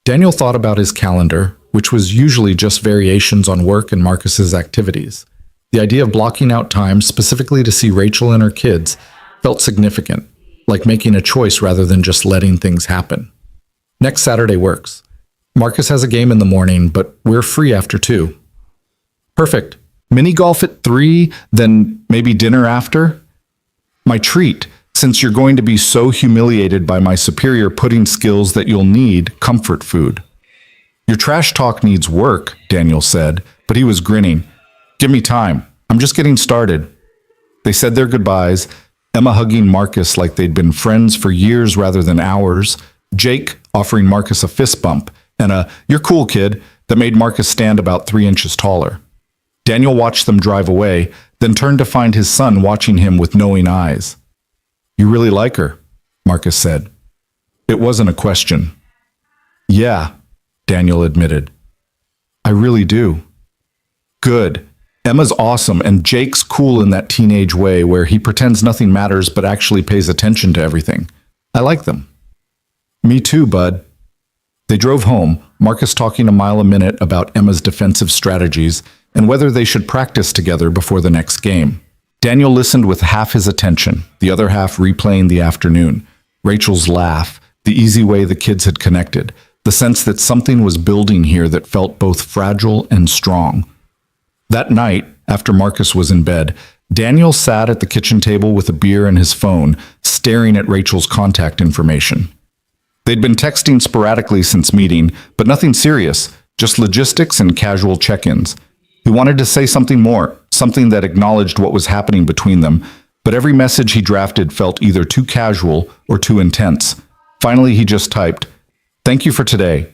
Daniel thought about his calendar, which was usually just variations on work and Marcus's activities. The idea of blocking out time specifically to see Rachel and her kids felt significant, like making a choice rather than just letting things happen. "Next Saturday works. Marcus has a game in the morning, but we're free after 2. "Perfect. Mini golf at 3, then maybe dinner after?" "My treat, since you're going to be so humiliated by my superior pudding skills that you'll need comfort food." "Your trash talk needs work," Daniel said, but he was grinning. "Give me time. I'm just getting started." They said their goodbyes, Emma hugging Marcus like they'd been friends for years rather than hours, Jake offering Marcus a fist bump, and a "you're cool, kid," that made Marcus stand about 3 inches taller. Daniel watched them drive away, then turned to find his son watching him with knowing eyes. "You really like her," Marcus said. It wasn't a question. "Yeah," Daniel admitted. "I really do." "Good. Emma's awesome, and Jake's cool in that teenage way where he pretends nothing matters but actually pays attention to everything. I like them." "Me too, bud." They drove home, Marcus talking a mile a minute about Emma's defensive strategies and whether they should practice together before the next game. Daniel listened with half his attention, the other half replaying the afternoon. Rachel's laugh, the easy way the kids had connected, the sense that something was building here that felt both fragile and strong. That night, after Marcus was in bed, Daniel sat at the kitchen table with a beer and his phone, staring at Rachel's contact information. They'd been texting sporadically since meeting, but nothing serious, just logistics and casual check-ins. He wanted to say something more, something that acknowledged what was happening between them, but every message he drafted felt either too casual or too intense. Finally, he just typed, "Thank you for today,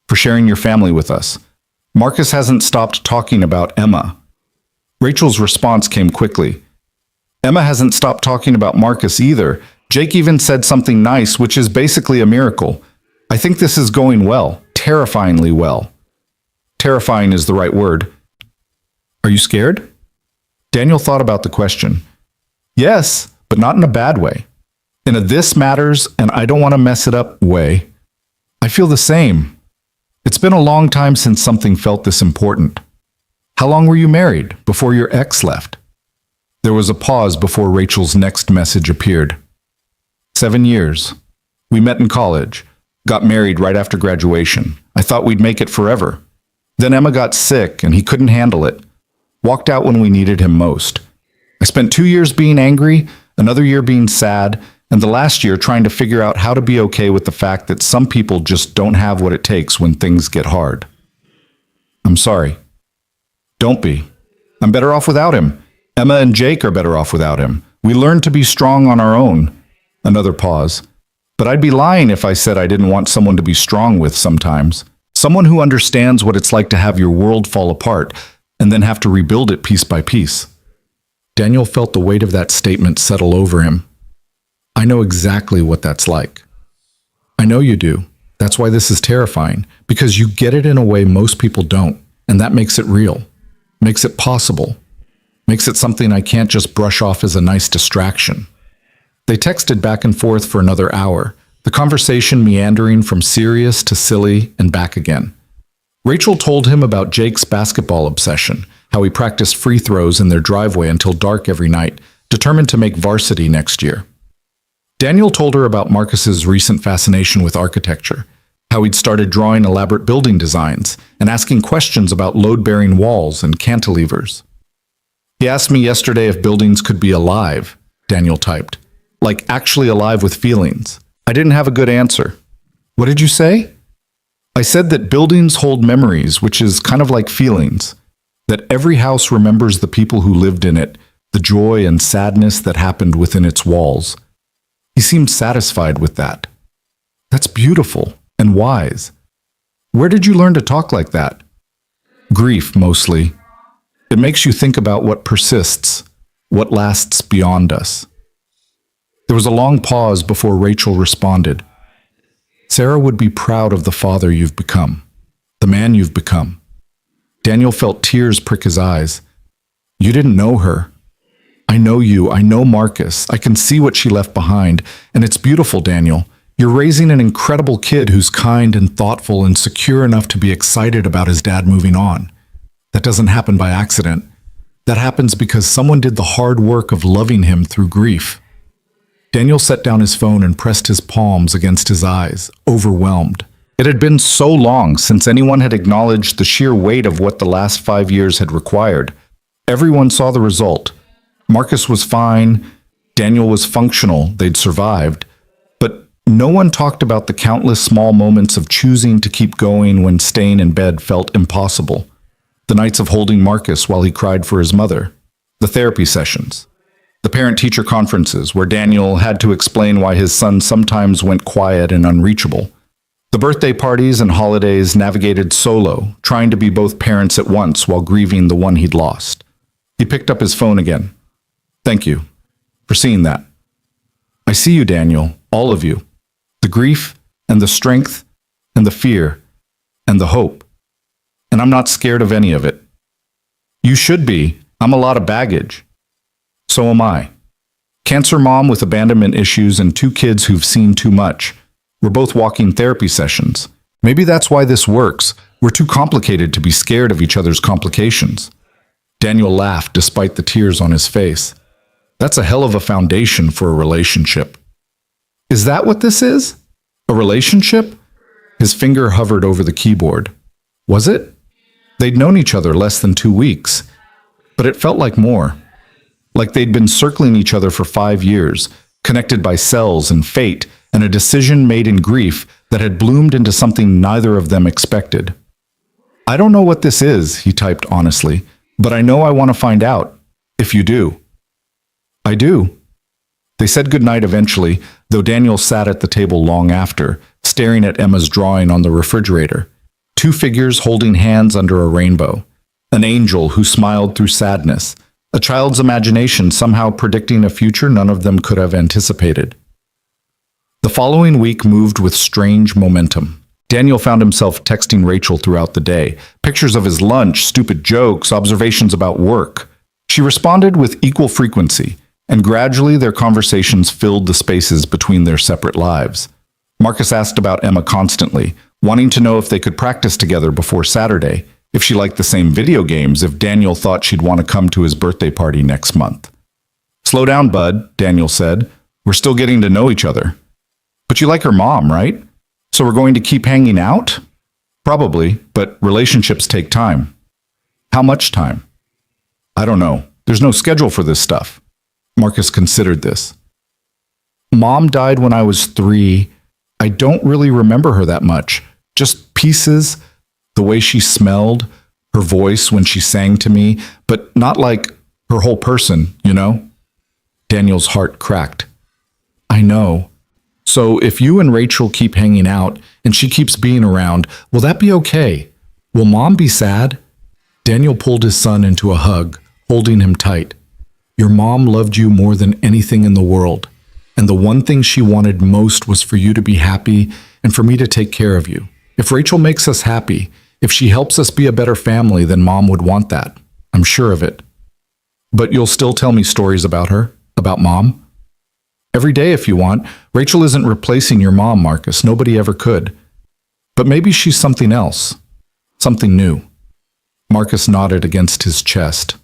for sharing your family with us. Marcus hasn't stopped talking about Emma. Rachel's response came quickly. Emma hasn't stopped talking about Marcus either. Jake even said something nice, which is basically a miracle. I think this is going well, terrifyingly well. Terrifying is the right word. Are you scared? Daniel thought about the question. Yes, but not in a bad way. In a this matters and I don't want to mess it up way. I feel the same. It's been a long time since something felt this important. How long were you married before your ex left? There was a pause before Rachel's next message appeared. 7 years. We met in college. Got married right after graduation. I thought we'd make it forever. Then Emma got sick and he couldn't handle it. Walked out when we needed him most. I spent 2 years being angry, another year being sad, and the last year trying to figure out how to be okay with the fact that some people just don't have what it takes when things get hard. I'm sorry. Don't be. I'm better off without him. Emma and Jake are better off without him. We learned to be strong on our own. Another pause. But I'd be lying if I said I didn't want someone to be strong with sometimes. Someone who understands what it's like to have your world fall apart and then have to rebuild it piece by piece. Daniel felt the weight of that statement settle over him. I know exactly what that's like. I know you do. That's why this is terrifying, because you get it in a way most people don't, and that makes it real, makes it possible, makes it something I can't just brush off as a nice distraction. They texted back and forth for another hour, the conversation meandering from serious to silly and back again. Rachel told him about Jake's basketball obsession, how he practiced free throws in their driveway until dark every night, determined to make varsity next year. Daniel told her about Marcus's recent fascination with architecture, how he'd started drawing elaborate building designs and asking questions about load-bearing walls and cantilevers. He asked me yesterday if buildings could be alive, Daniel typed, like actually alive with feelings. I didn't have a good answer. What did you say? I said that buildings hold memories, which is kind of like feelings, that every house remembers the people who lived in it, the joy and sadness that happened within its walls. He seemed satisfied with that. That's beautiful and wise. Where did you learn to talk like that? Grief, mostly. It makes you think about what persists, what lasts beyond us. There was a long pause before Rachel responded. Sarah would be proud of the father you've become, the man you've become. Daniel felt tears prick his eyes. You didn't know her. I know you. I know Marcus. I can see what she left behind, and it's beautiful, Daniel. You're raising an incredible kid who's kind and thoughtful and secure enough to be excited about his dad moving on. That doesn't happen by accident. That happens because someone did the hard work of loving him through grief. Daniel set down his phone and pressed his palms against his eyes, overwhelmed. It had been so long since anyone had acknowledged the sheer weight of what the last 5 years had required. Everyone saw the result. Marcus was fine, Daniel was functional, they'd survived, but no one talked about the countless small moments of choosing to keep going when staying in bed felt impossible. The nights of holding Marcus while he cried for his mother, the therapy sessions, the parent-teacher conferences where Daniel had to explain why his son sometimes went quiet and unreachable, the birthday parties and holidays navigated solo, trying to be both parents at once while grieving the one he'd lost. He picked up his phone again. Thank you for seeing that. I see you, Daniel, all of you. The grief and the strength and the fear and the hope. And I'm not scared of any of it. You should be. I'm a lot of baggage. So am I. Cancer mom with abandonment issues and 2 kids who've seen too much. We're both walking therapy sessions. Maybe that's why this works. We're too complicated to be scared of each other's complications. Daniel laughed despite the tears on his face. That's a hell of a foundation for a relationship. Is that what this is? A relationship? His finger hovered over the keyboard. Was it? They'd known each other less than 2 weeks, but it felt like more. Like they'd been circling each other for 5 years, connected by cells and fate, and a decision made in grief that had bloomed into something neither of them expected. I don't know what this is, he typed honestly, but I know I want to find out, if you do. I do. They said goodnight eventually, though Daniel sat at the table long after, staring at Emma's drawing on the refrigerator. 2 figures holding hands under a rainbow. An angel who smiled through sadness. A child's imagination somehow predicting a future none of them could have anticipated. The following week moved with strange momentum. Daniel found himself texting Rachel throughout the day, pictures of his lunch, stupid jokes, observations about work. She responded with equal frequency, and gradually their conversations filled the spaces between their separate lives. Marcus asked about Emma constantly, wanting to know if they could practice together before Saturday, if she liked the same video games, if Daniel thought she'd want to come to his birthday party next month. "Slow down, bud," Daniel said. "We're still getting to know each other." "But you like her mom, right? So we're going to keep hanging out?" "Probably, but relationships take time." "How much time?" "I don't know. There's no schedule for this stuff." Marcus considered this. "Mom died when I was 3. I don't really remember her that much. Just pieces, the way she smelled, her voice when she sang to me, but not like her whole person, you know?" Daniel's heart cracked. "I know. So if you and Rachel keep hanging out and she keeps being around, will that be okay? Will Mom be sad?" Daniel pulled his son into a hug, holding him tight. "Your mom loved you more than anything in the world, and the one thing she wanted most was for you to be happy and for me to take care of you. If Rachel makes us happy, if she helps us be a better family, then Mom would want that. I'm sure of it. But you'll still tell me stories about her, about Mom?" "Every day if you want. Rachel isn't replacing your mom, Marcus. Nobody ever could. But maybe she's something else. Something new." Marcus nodded against his chest.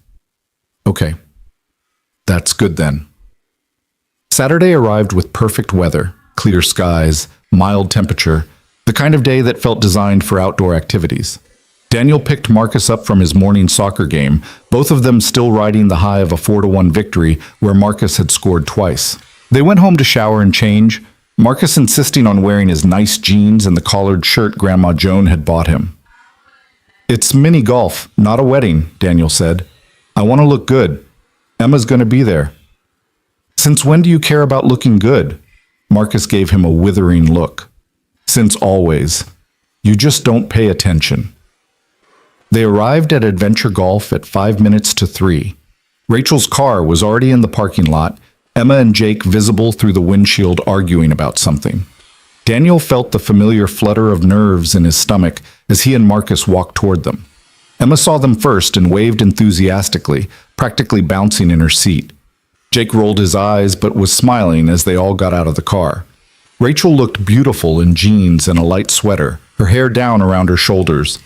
"Okay. That's good then." Saturday arrived with perfect weather, clear skies, mild temperature, the kind of day that felt designed for outdoor activities. Daniel picked Marcus up from his morning soccer game, both of them still riding the high of a 4-1 victory where Marcus had scored twice. They went home to shower and change, Marcus insisting on wearing his nice jeans and the collared shirt Grandma Joan had bought him. "It's mini golf, not a wedding," Daniel said. "I want to look good. Emma's going to be there." "Since when do you care about looking good?" Marcus gave him a withering look. "Since always. You just don't pay attention." They arrived at Adventure Golf at 5 minutes to 3. Rachel's car was already in the parking lot, Emma and Jake visible through the windshield arguing about something. Daniel felt the familiar flutter of nerves in his stomach as he and Marcus walked toward them. Emma saw them first and waved enthusiastically, practically bouncing in her seat. Jake rolled his eyes but was smiling as they all got out of the car. Rachel looked beautiful in jeans and a light sweater, her hair down around her shoulders.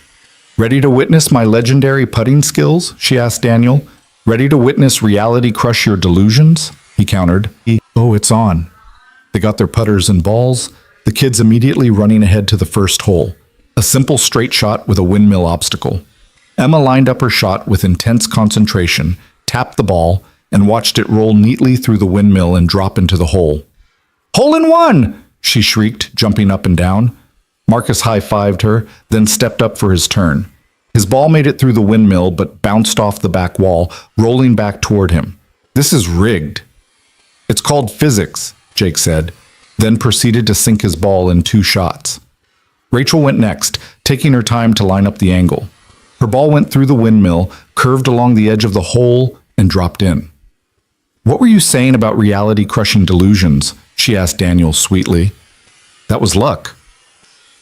"Ready to witness my legendary putting skills?" she asked Daniel. "Ready to witness reality crush your delusions?" he countered. "Oh, it's on." They got their putters and balls, the kids immediately running ahead to the first hole, a simple straight shot with a windmill obstacle. Emma lined up her shot with intense concentration, tapped the ball, and watched it roll neatly through the windmill and drop into the hole. "Hole in one!" she shrieked, jumping up and down. Marcus high-fived her, then stepped up for his turn. His ball made it through the windmill but bounced off the back wall, rolling back toward him. "This is rigged." "It's called physics," Jake said, then proceeded to sink his ball in 2 shots. Rachel went next, taking her time to line up the angle. Her ball went through the windmill, curved along the edge of the hole, and dropped in. "What were you saying about reality-crushing delusions?" she asked Daniel sweetly. "That was luck."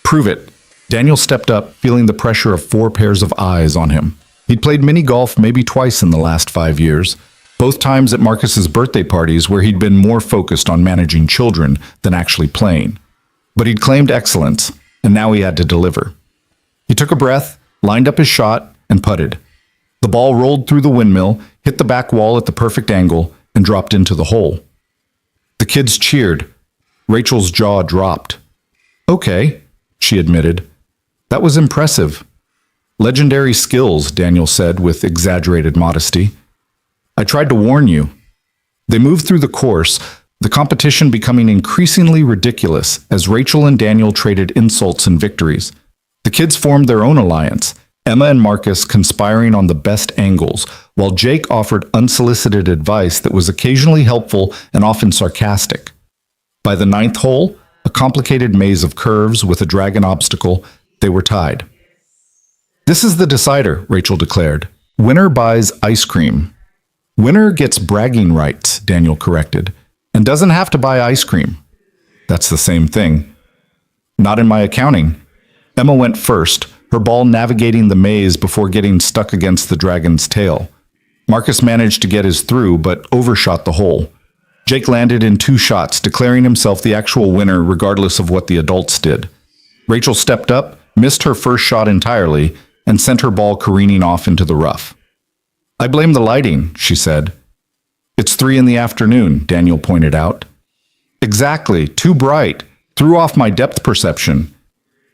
"Prove it." Daniel stepped up, feeling the pressure of 4 pairs of eyes on him. He'd played mini golf maybe twice in the last 5 years, both times at Marcus's birthday parties where he'd been more focused on managing children than actually playing. But he'd claimed excellence, and now he had to deliver. He took a breath, lined up his shot, and putted. The ball rolled through the windmill, hit the back wall at the perfect angle, and dropped into the hole. The kids cheered. Rachel's jaw dropped. "Okay," she admitted. "That was impressive." "Legendary skills," Daniel said with exaggerated modesty. "I tried to warn you." They moved through the course, the competition becoming increasingly ridiculous as Rachel and Daniel traded insults and victories. The kids formed their own alliance, Emma and Marcus conspiring on the best angles, while Jake offered unsolicited advice that was occasionally helpful and often sarcastic. By the 9th hole, a complicated maze of curves with a dragon obstacle, they were tied. This is the decider, Rachel declared. Winner buys ice cream. Winner gets bragging rights, Daniel corrected, and doesn't have to buy ice cream. That's the same thing. Not in my accounting. Emma went first, her ball navigating the maze before getting stuck against the dragon's tail. Marcus managed to get his through, but overshot the hole. Jake landed in 2 shots, declaring himself the actual winner regardless of what the adults did. Rachel stepped up, missed her first shot entirely, and sent her ball careening off into the rough. I blame the lighting, she said. It's 3 in the afternoon, Daniel pointed out. Exactly, too bright. Threw off my depth perception.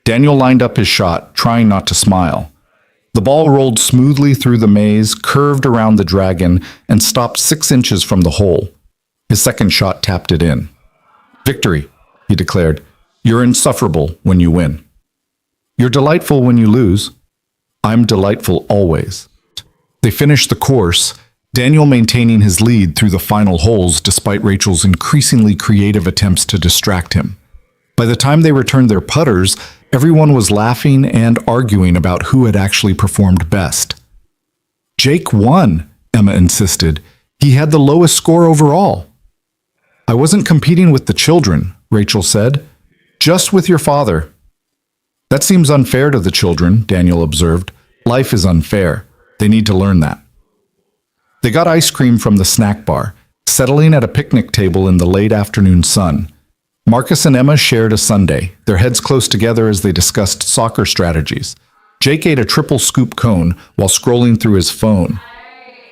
Daniel lined up his shot, trying not to smile. The ball rolled smoothly through the maze, curved around the dragon, and stopped 6 inches from the hole. His second shot tapped it in. Victory, he declared. You're insufferable when you win. You're delightful when you lose. I'm delightful always. They finished the course, Daniel maintaining his lead through the final holes despite Rachel's increasingly creative attempts to distract him. By the time they returned their putters, everyone was laughing and arguing about who had actually performed best. Jake won, Emma insisted. He had the lowest score overall. I wasn't competing with the children, Rachel said. Just with your father. That seems unfair to the children, Daniel observed. Life is unfair. They need to learn that. They got ice cream from the snack bar, settling at a picnic table in the late afternoon sun. Marcus and Emma shared a sundae, their heads close together as they discussed soccer strategies. Jake ate a triple scoop cone while scrolling through his phone.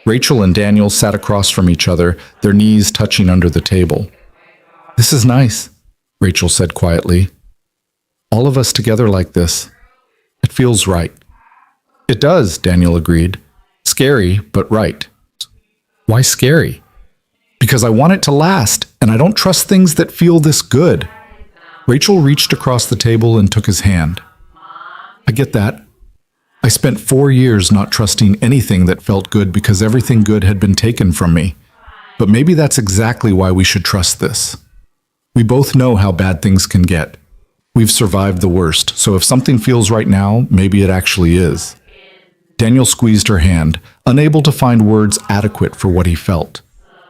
Rachel and Daniel sat across from each other, their knees touching under the table. This is nice, Rachel said quietly. All of us together like this. It feels right. It does, Daniel agreed. Scary, but right. Why scary? Because I want it to last, and I don't trust things that feel this good. Rachel reached across the table and took his hand. I get that. I spent 4 years not trusting anything that felt good because everything good had been taken from me. But maybe that's exactly why we should trust this. We both know how bad things can get. We've survived the worst, so if something feels right now, maybe it actually is. Daniel squeezed her hand, unable to find words adequate for what he felt.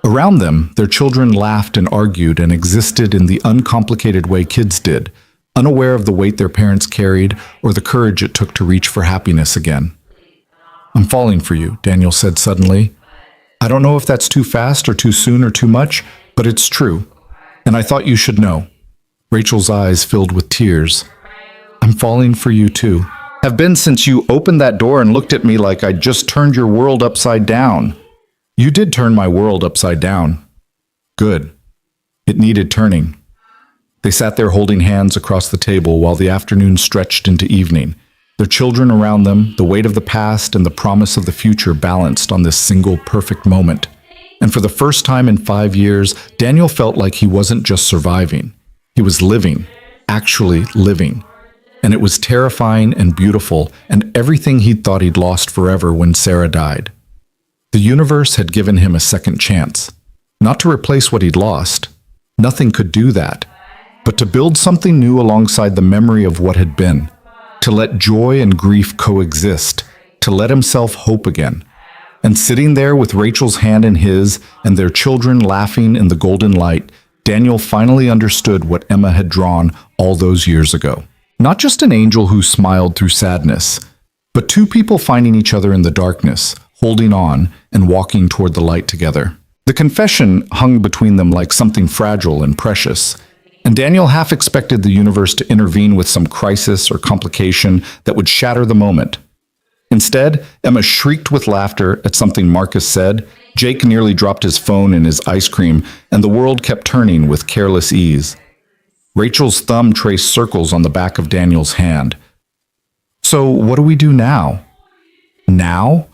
Around them, their children laughed and argued and existed in the uncomplicated way kids did, unaware of the weight their parents carried or the courage it took to reach for happiness again. I'm falling for you, Daniel said suddenly. I don't know if that's too fast or too soon or too much, but it's true. And I thought you should know. Rachel's eyes filled with tears. I'm falling for you too. Have been since you opened that door and looked at me like I'd just turned your world upside down. You did turn my world upside down. Good. It needed turning. They sat there holding hands across the table while the afternoon stretched into evening. Their children around them, the weight of the past and the promise of the future balanced on this single perfect moment. And for the first time in 5 years, Daniel felt like he wasn't just surviving. He was living, actually living. And it was terrifying and beautiful and everything he'd thought he'd lost forever when Sarah died. The universe had given him a second chance. Not to replace what he'd lost. Nothing could do that. But to build something new alongside the memory of what had been. To let joy and grief coexist. To let himself hope again. And sitting there with Rachel's hand in his and their children laughing in the golden light, Daniel finally understood what Emma had drawn all those years ago. Not just an angel who smiled through sadness, but 2 people finding each other in the darkness, holding on and walking toward the light together. The confession hung between them like something fragile and precious, and Daniel half expected the universe to intervene with some crisis or complication that would shatter the moment. Instead, Emma shrieked with laughter at something Marcus said, Jake nearly dropped his phone and his ice cream, and the world kept turning with careless ease. Rachel's thumb traced circles on the back of Daniel's hand. So what do we do now? Now?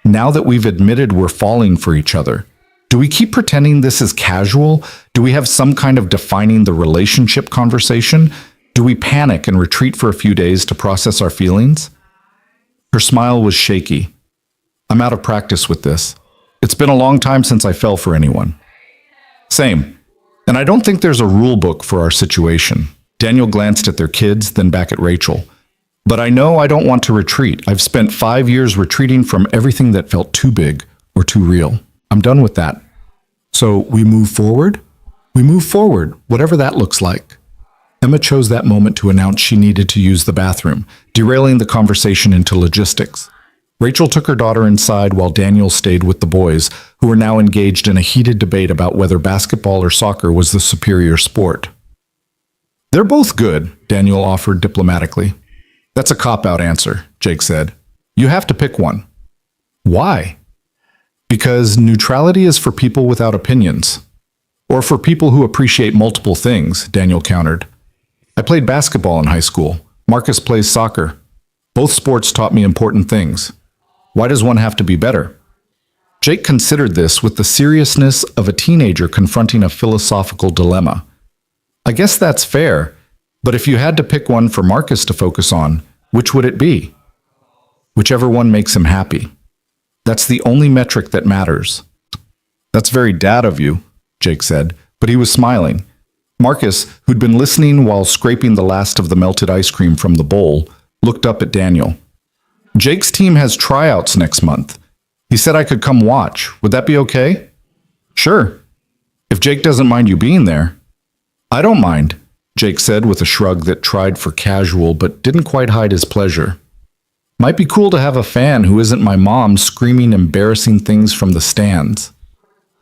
Now that we've admitted we're falling for each other, do we keep pretending this is casual? Do we have some kind of defining the relationship conversation? Do we panic and retreat for a few days to process our feelings? Her smile was shaky. I'm out of practice with this. It's been a long time since I fell for anyone. Same. And I don't think there's a rule book for our situation. Daniel glanced at their kids, then back at Rachel. But I know I don't want to retreat. I've spent 5 years retreating from everything that felt too big or too real. I'm done with that. So we move forward? We move forward, whatever that looks like. Emma chose that moment to announce she needed to use the bathroom, derailing the conversation into logistics. Rachel took her daughter inside while Daniel stayed with the boys, who were now engaged in a heated debate about whether basketball or soccer was the superior sport. They're both good, Daniel offered diplomatically. That's a cop-out answer, Jake said. You have to pick one. Why? Because neutrality is for people without opinions. Or for people who appreciate multiple things, Daniel countered. I played basketball in high school. Marcus plays soccer. Both sports taught me important things. Why does one have to be better? Jake considered this with the seriousness of a teenager confronting a philosophical dilemma. I guess that's fair, but if you had to pick one for Marcus to focus on, which would it be? Whichever one makes him happy. That's the only metric that matters. That's very dad of you, Jake said, but he was smiling. Marcus, who'd been listening while scraping the last of the melted ice cream from the bowl, looked up at Daniel. Jake's team has tryouts next month. He said I could come watch. Would that be okay? Sure. If Jake doesn't mind you being there. I don't mind, Jake said with a shrug that tried for casual but didn't quite hide his pleasure. Might be cool to have a fan who isn't my mom screaming embarrassing things from the stands.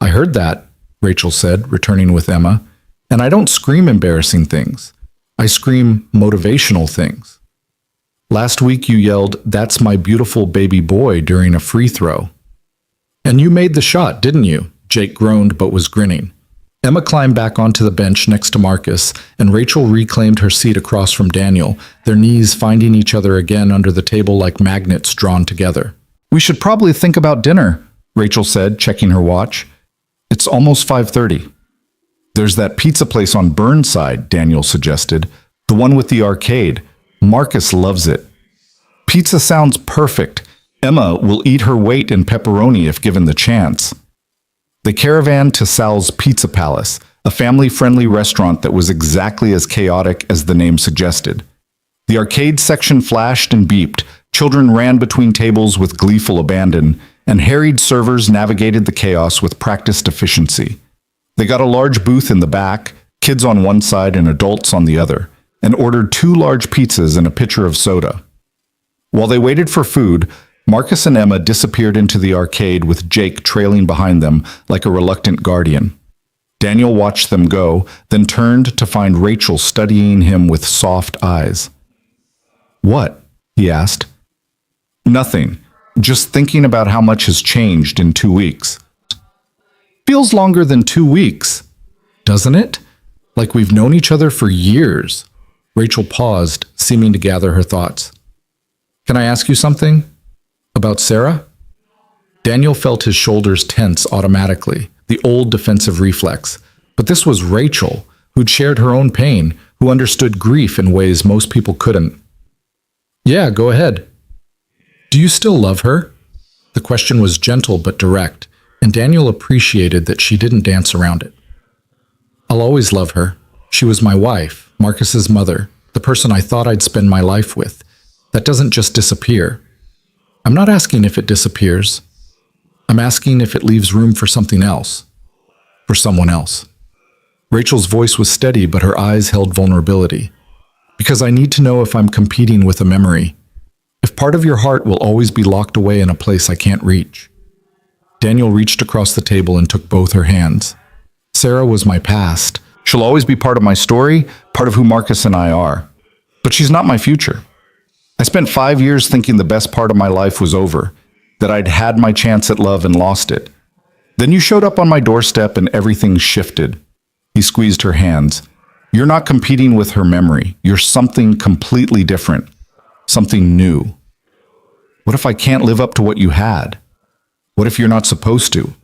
I heard that, Rachel said, returning with Emma, and I don't scream embarrassing things. I scream motivational things. Last week you yelled, "That's my beautiful baby boy," during a free throw. And you made the shot, didn't you? Jake groaned but was grinning. Emma climbed back onto the bench next to Marcus, and Rachel reclaimed her seat across from Daniel, their knees finding each other again under the table like magnets drawn together. We should probably think about dinner, Rachel said, checking her watch. It's almost 5:30. There's that pizza place on Burnside, Daniel suggested. The one with the arcade. Marcus loves it. Pizza sounds perfect. Emma will eat her weight in pepperoni if given the chance. They caravanned to Sal's Pizza Palace, a family-friendly restaurant that was exactly as chaotic as the name suggested. The arcade section flashed and beeped, children ran between tables with gleeful abandon, and harried servers navigated the chaos with practiced efficiency. They got a large booth in the back, kids on one side and adults on the other, and ordered 2 large pizzas and a pitcher of soda. While they waited for food, Marcus and Emma disappeared into the arcade with Jake trailing behind them like a reluctant guardian. Daniel watched them go, then turned to find Rachel studying him with soft eyes. What? He asked. Nothing. Just thinking about how much has changed in 2 weeks. Feels longer than 2 weeks, doesn't it? Like we've known each other for years. Rachel paused, seeming to gather her thoughts. Can I ask you something? About Sarah? Daniel felt his shoulders tense automatically, the old defensive reflex. But this was Rachel, who'd shared her own pain, who understood grief in ways most people couldn't. Yeah, go ahead. Do you still love her? The question was gentle but direct, and Daniel appreciated that she didn't dance around it. I'll always love her. She was my wife, Marcus's mother, the person I thought I'd spend my life with. That doesn't just disappear. I'm not asking if it disappears. I'm asking if it leaves room for something else. For someone else. Rachel's voice was steady, but her eyes held vulnerability. Because I need to know if I'm competing with a memory. If part of your heart will always be locked away in a place I can't reach. Daniel reached across the table and took both her hands. Sarah was my past. She'll always be part of my story, part of who Marcus and I are. But she's not my future. I spent 5 years thinking the best part of my life was over, that I'd had my chance at love and lost it. Then you showed up on my doorstep and everything shifted. He squeezed her hands. You're not competing with her memory. You're something completely different. Something new. What if I can't live up to what you had? What if you're not supposed to?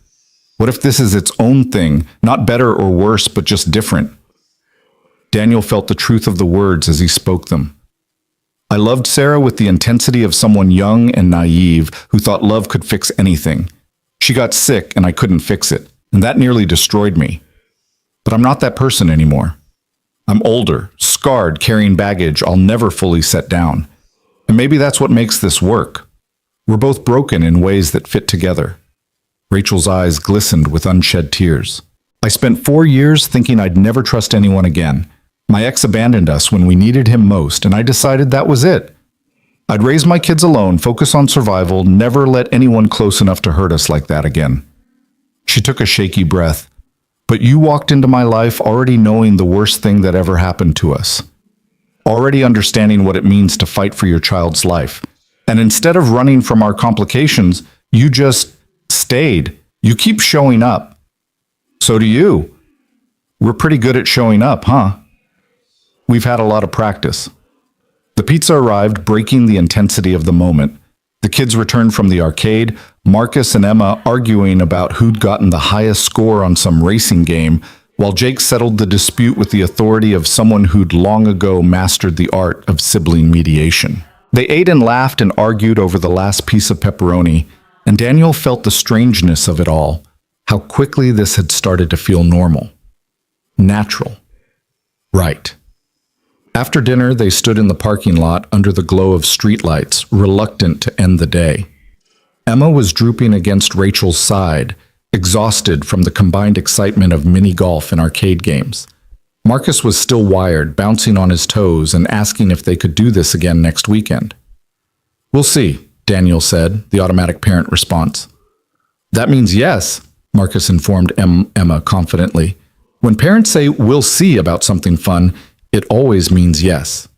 What if this is its own thing, not better or worse, but just different? Daniel felt the truth of the words as he spoke them. I loved Sarah with the intensity of someone young and naive who thought love could fix anything. She got sick and I couldn't fix it, and that nearly destroyed me. But I'm not that person anymore. I'm older, scarred, carrying baggage I'll never fully set down. And maybe that's what makes this work. We're both broken in ways that fit together. Rachel's eyes glistened with unshed tears. I spent 4 years thinking I'd never trust anyone again. My ex abandoned us when we needed him most, and I decided that was it. I'd raise my kids alone, focus on survival, never let anyone close enough to hurt us like that again. She took a shaky breath. But you walked into my life already knowing the worst thing that ever happened to us. Already understanding what it means to fight for your child's life. And instead of running from our complications, you just stayed. You keep showing up. So do you. We're pretty good at showing up, huh? We've had a lot of practice. The pizza arrived, breaking the intensity of the moment. The kids returned from the arcade, Marcus and Emma arguing about who'd gotten the highest score on some racing game, while Jake settled the dispute with the authority of someone who'd long ago mastered the art of sibling mediation. They ate and laughed and argued over the last piece of pepperoni, and Daniel felt the strangeness of it all, how quickly this had started to feel normal. Natural. Right. After dinner, they stood in the parking lot under the glow of streetlights, reluctant to end the day. Emma was drooping against Rachel's side, exhausted from the combined excitement of mini golf and arcade games. Marcus was still wired, bouncing on his toes and asking if they could do this again next weekend. "We'll see," Daniel said, the automatic parent response. "That means yes," Marcus informed Emma confidently. "When parents say we'll see about something fun, it always means yes."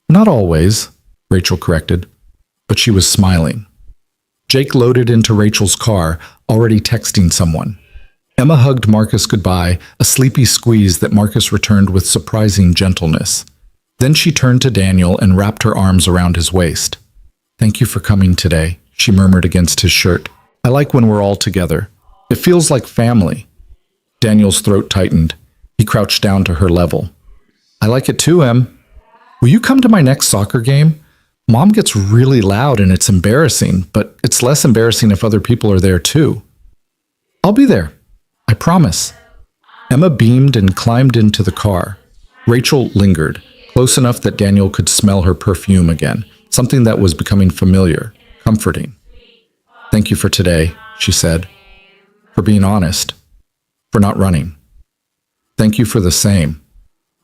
"Not always," Rachel corrected, but she was smiling. Jake loaded into Rachel's car, already texting someone. Emma hugged Marcus goodbye, a sleepy squeeze that Marcus returned with surprising gentleness. Then she turned to Daniel and wrapped her arms around his waist. "Thank you for coming today," she murmured against his shirt. "I like when we're all together. It feels like family." Daniel's throat tightened. He crouched down to her level. "I like it too, Em. Will you come to my next soccer game? Mom gets really loud and it's embarrassing, but it's less embarrassing if other people are there too." "I'll be there. I promise." Emma beamed and climbed into the car. Rachel lingered, close enough that Daniel could smell her perfume again, something that was becoming familiar, comforting. "Thank you for today," she said. "For being honest. For not running. Thank you for the same."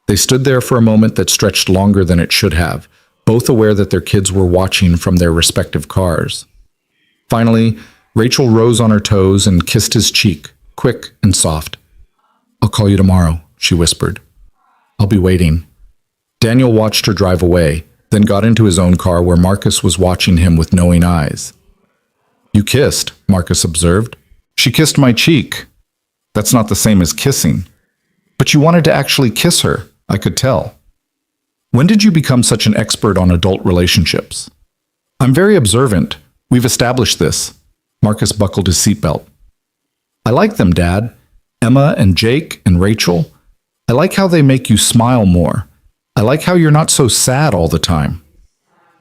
They stood there for a moment that stretched longer than it should have, both aware that their kids were watching from their respective cars. Finally, Rachel rose on her toes and kissed his cheek, quick and soft. "I'll call you tomorrow," she whispered. "I'll be waiting." Daniel watched her drive away, then got into his own car where Marcus was watching him with knowing eyes. "You kissed," Marcus observed. "She kissed my cheek. That's not the same as kissing. But you wanted to actually kiss her, I could tell. When did you become such an expert on adult relationships?" "I'm very observant. We've established this." Marcus buckled his seatbelt. "I like them, Dad. Emma and Jake and Rachel. I like how they make you smile more. I like how you're not so sad all the time."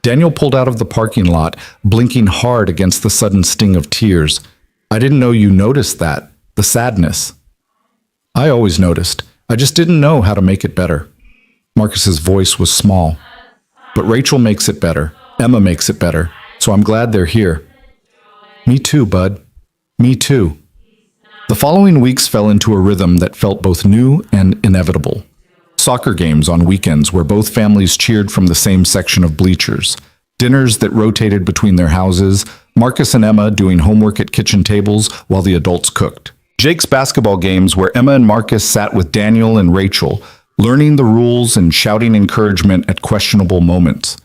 Daniel pulled out of the parking lot, blinking hard against the sudden sting of tears. "I didn't know you noticed that, the sadness." "I always noticed. I just didn't know how to make it better." Marcus's voice was small. "But Rachel makes it better. Emma makes it better. So I'm glad they're here." "Me too, bud. Me too." The following weeks fell into a rhythm that felt both new and inevitable. Soccer games on weekends where both families cheered from the same section of bleachers. Dinners that rotated between their houses. Marcus and Emma doing homework at kitchen tables while the adults cooked. Jake's basketball games where Emma and Marcus sat with Daniel and Rachel, learning the rules and shouting encouragement at questionable moments.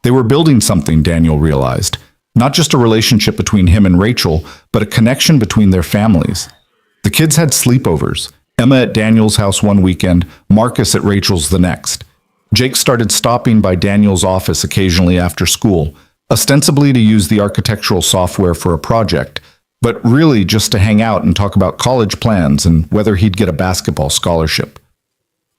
They were building something, Daniel realized. Not just a relationship between him and Rachel, but a connection between their families. The kids had sleepovers. Emma at Daniel's house one weekend, Marcus at Rachel's the next. Jake started stopping by Daniel's office occasionally after school, ostensibly to use the architectural software for a project, but really just to hang out and talk about college plans and whether he'd get a basketball scholarship.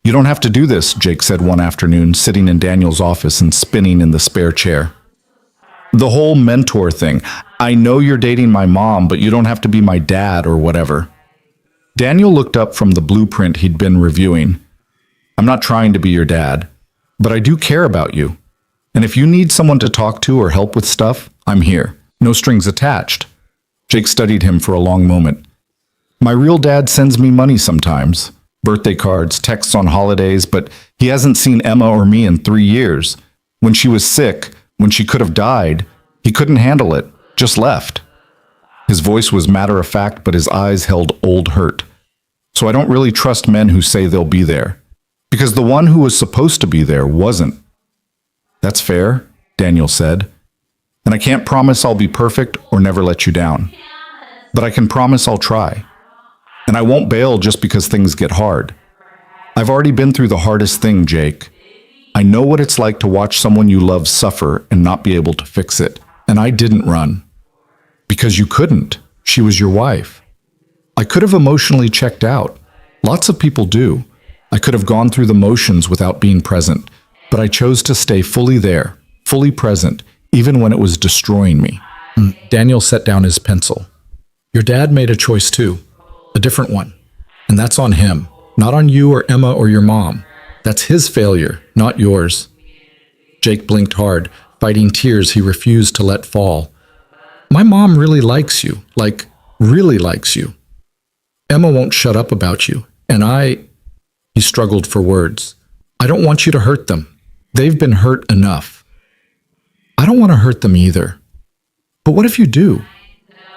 "You don't have to do this," Jake said one afternoon, sitting in Daniel's office and spinning in the spare chair. "The whole mentor thing. I know you're dating my mom, but you don't have to be my dad or whatever." Daniel looked up from the blueprint he'd been reviewing. "I'm not trying to be your dad, but I do care about you. And if you need someone to talk to or help with stuff, I'm here. No strings attached. Jake studied him for a long moment. My real dad sends me money sometimes. Birthday cards, texts on holidays, but he hasn't seen Emma or me in 3 years. When she was sick, when she could have died, he couldn't handle it, just left. His voice was matter-of-fact, but his eyes held old hurt. So I don't really trust men who say they'll be there, because the one who was supposed to be there wasn't. That's fair, Daniel said. And I can't promise I'll be perfect or never let you down. But I can promise I'll try. And I won't bail just because things get hard. I've already been through the hardest thing, Jake. I know what it's like to watch someone you love suffer and not be able to fix it. And I didn't run. Because you couldn't. She was your wife. I could have emotionally checked out. Lots of people do. I could have gone through the motions without being present. But I chose to stay fully there, fully present, even when it was destroying me. Daniel set down his pencil. Your dad made a choice too. A different one. And that's on him, not on you or Emma or your mom. That's his failure, not yours. Jake blinked hard, fighting tears he refused to let fall. My mom really likes you, like, really likes you. Emma won't shut up about you, and He struggled for words. I don't want you to hurt them. They've been hurt enough. I don't want to hurt them either. But what if you do?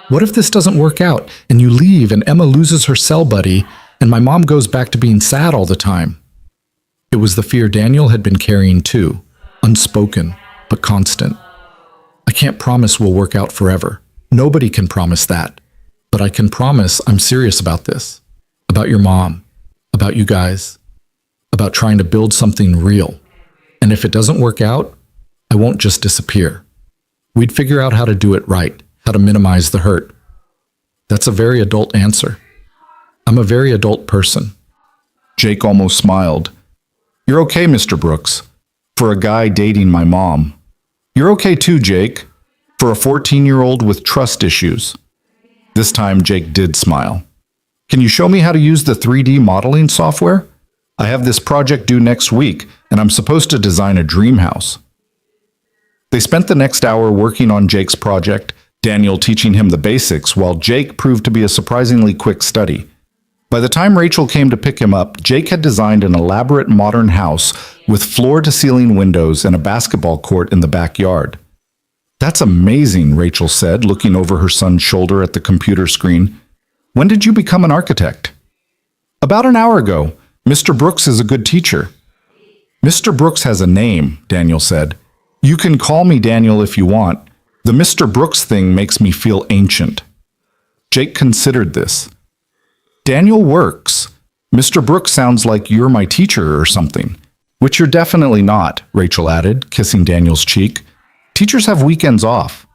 What if this doesn't work out, and you leave, and Emma loses her cell buddy, and my mom goes back to being sad all the time? It was the fear Daniel had been carrying too, unspoken, but constant. I can't promise we'll work out forever. Nobody can promise that. But I can promise I'm serious about this. About your mom. About you guys. About trying to build something real. And if it doesn't work out, I won't just disappear. We'd figure out how to do it right, how to minimize the hurt. That's a very adult answer. I'm a very adult person. Jake almost smiled. You're okay, Mr. Brooks. For a guy dating my mom. You're okay too, Jake. For a 14-year-old with trust issues. This time, Jake did smile. Can you show me how to use the 3D modeling software? I have this project due next week, and I'm supposed to design a dream house. They spent the next hour working on Jake's project, Daniel teaching him the basics, while Jake proved to be a surprisingly quick study. By the time Rachel came to pick him up, Jake had designed an elaborate modern house with floor-to-ceiling windows and a basketball court in the backyard. That's amazing, Rachel said, looking over her son's shoulder at the computer screen. When did you become an architect? About an hour ago. Mr. Brooks is a good teacher. Mr. Brooks has a name, Daniel said. You can call me Daniel if you want. The Mr. Brooks thing makes me feel ancient. Jake considered this. Daniel works. Mr. Brooks sounds like you're my teacher or something. Which you're definitely not, Rachel added, kissing Daniel's cheek. Teachers have weekends off.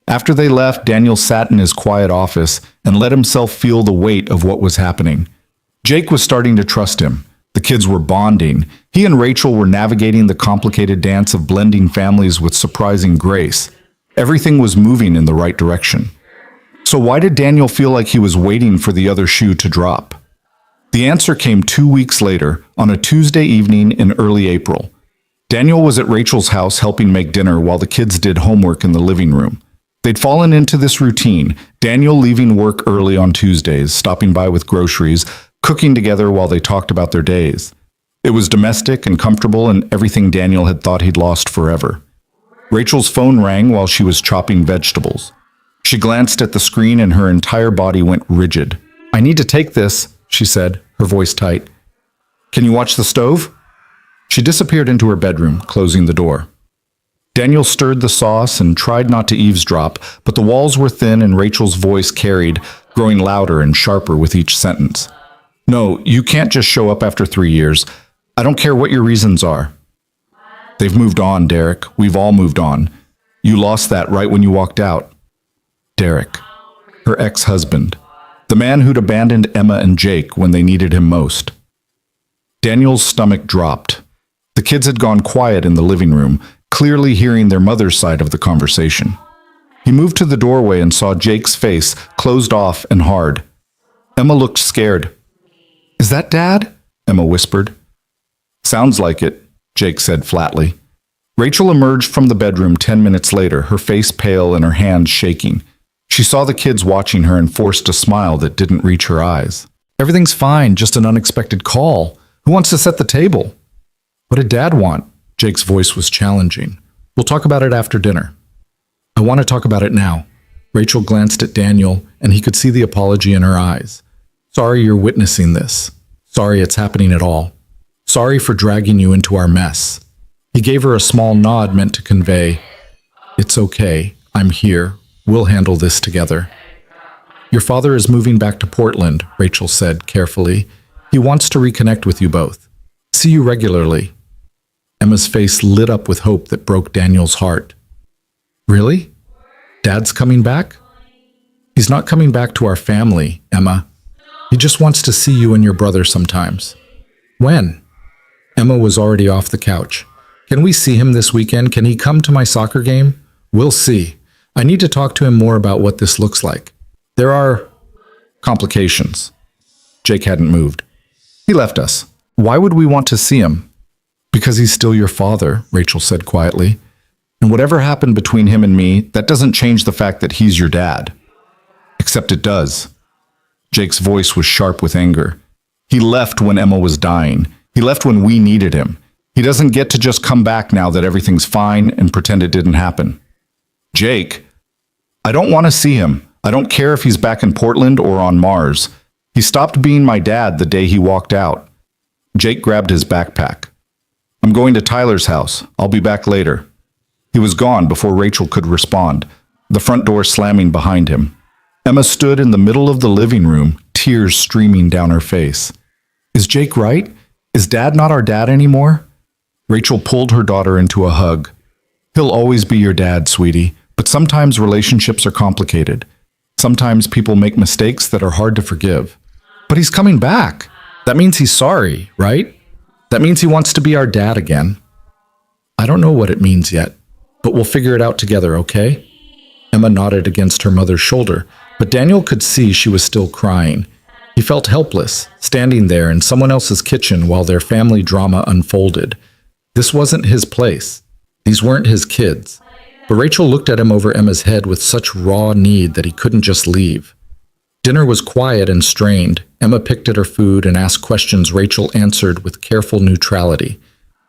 After they left, Daniel sat in his quiet office and let himself feel the weight of what was happening. Jake was starting to trust him. The kids were bonding. He and Rachel were navigating the complicated dance of blending families with surprising grace. Everything was moving in the right direction. So why did Daniel feel like he was waiting for the other shoe to drop? The answer came 2 weeks later, on a Tuesday evening in early April. Daniel was at Rachel's house helping make dinner while the kids did homework in the living room. They'd fallen into this routine, Daniel leaving work early on Tuesdays, stopping by with groceries, cooking together while they talked about their days. It was domestic and comfortable and everything Daniel had thought he'd lost forever. Rachel's phone rang while she was chopping vegetables. She glanced at the screen and her entire body went rigid. I need to take this, she said, her voice tight. Can you watch the stove? She disappeared into her bedroom, closing the door. Daniel stirred the sauce and tried not to eavesdrop, but the walls were thin and Rachel's voice carried, growing louder and sharper with each sentence. No, you can't just show up after 3 years. I don't care what your reasons are. They've moved on, Derek. We've all moved on. You lost that right when you walked out. Derek, her ex-husband, the man who'd abandoned Emma and Jake when they needed him most. Daniel's stomach dropped. The kids had gone quiet in the living room, clearly hearing their mother's side of the conversation. He moved to the doorway and saw Jake's face, closed off and hard. Emma looked scared. Is that Dad? Emma whispered. Sounds like it, Jake said flatly. Rachel emerged from the bedroom 10 minutes later, her face pale and her hands shaking. She saw the kids watching her and forced a smile that didn't reach her eyes. Everything's fine, just an unexpected call. Who wants to set the table? What did Dad want? Jake's voice was challenging. We'll talk about it after dinner. I want to talk about it now. Rachel glanced at Daniel, and he could see the apology in her eyes. Sorry you're witnessing this. Sorry it's happening at all. Sorry for dragging you into our mess. He gave her a small nod meant to convey, it's okay, I'm here. We'll handle this together. Your father is moving back to Portland, Rachel said carefully. He wants to reconnect with you both. See you regularly. Emma's face lit up with hope that broke Daniel's heart. Really? Dad's coming back? He's not coming back to our family, Emma. He just wants to see you and your brother sometimes. When? Emma was already off the couch. Can we see him this weekend? Can he come to my soccer game? We'll see. I need to talk to him more about what this looks like. There are complications. Jake hadn't moved. He left us. Why would we want to see him? Because he's still your father, Rachel said quietly. And whatever happened between him and me, that doesn't change the fact that he's your dad. Except it does. Jake's voice was sharp with anger. He left when Emma was dying. He left when we needed him. He doesn't get to just come back now that everything's fine and pretend it didn't happen. Jake, I don't want to see him. I don't care if he's back in Portland or on Mars. He stopped being my dad the day he walked out. Jake grabbed his backpack. I'm going to Tyler's house. I'll be back later. He was gone before Rachel could respond, the front door slamming behind him. Emma stood in the middle of the living room, tears streaming down her face. Is Jake right? Is Dad not our dad anymore? Rachel pulled her daughter into a hug. He'll always be your dad, sweetie, but sometimes relationships are complicated. Sometimes people make mistakes that are hard to forgive. But he's coming back. That means he's sorry, right? That means he wants to be our dad again. I don't know what it means yet, but we'll figure it out together, okay? Emma nodded against her mother's shoulder, but Daniel could see she was still crying. He felt helpless, standing there in someone else's kitchen while their family drama unfolded. This wasn't his place. These weren't his kids. But Rachel looked at him over Emma's head with such raw need that he couldn't just leave. Dinner was quiet and strained. Emma picked at her food and asked questions Rachel answered with careful neutrality.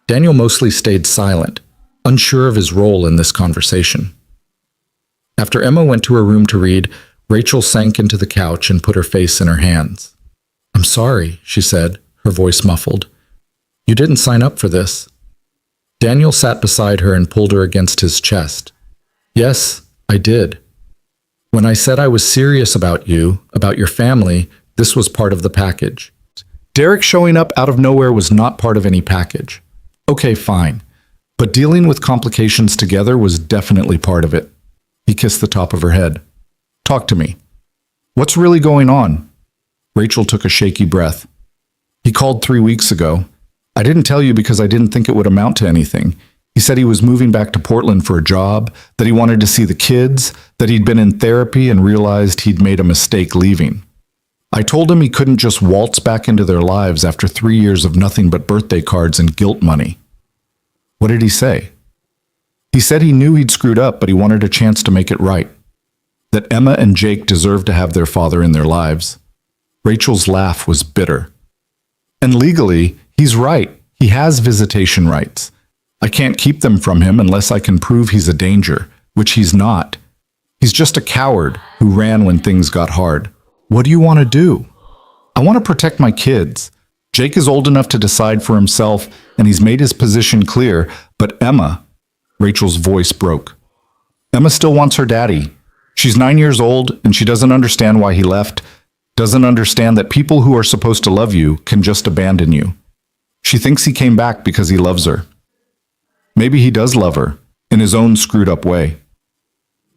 Daniel mostly stayed silent, unsure of his role in this conversation. After Emma went to her room to read, Rachel sank into the couch and put her face in her hands. I'm sorry, she said, her voice muffled. You didn't sign up for this. Daniel sat beside her and pulled her against his chest. Yes, I did. When I said I was serious about you, about your family, this was part of the package. Derek showing up out of nowhere was not part of any package. Okay, fine. But dealing with complications together was definitely part of it. He kissed the top of her head. Talk to me. What's really going on? Rachel took a shaky breath. He called 3 weeks ago. I didn't tell you because I didn't think it would amount to anything. He said he was moving back to Portland for a job, that he wanted to see the kids, that he'd been in therapy and realized he'd made a mistake leaving. I told him he couldn't just waltz back into their lives after 3 years of nothing but birthday cards and guilt money. What did he say? He said he knew he'd screwed up, but he wanted a chance to make it right. That Emma and Jake deserved to have their father in their lives. Rachel's laugh was bitter. And legally, he's right. He has visitation rights. I can't keep them from him unless I can prove he's a danger, which he's not. He's just a coward who ran when things got hard. What do you want to do? I want to protect my kids. Jake is old enough to decide for himself, and he's made his position clear, but Emma, Rachel's voice broke. Emma still wants her daddy. She's 9 years old, and she doesn't understand why he left, doesn't understand that people who are supposed to love you can just abandon you. She thinks he came back because he loves her. Maybe he does love her, in his own screwed up way.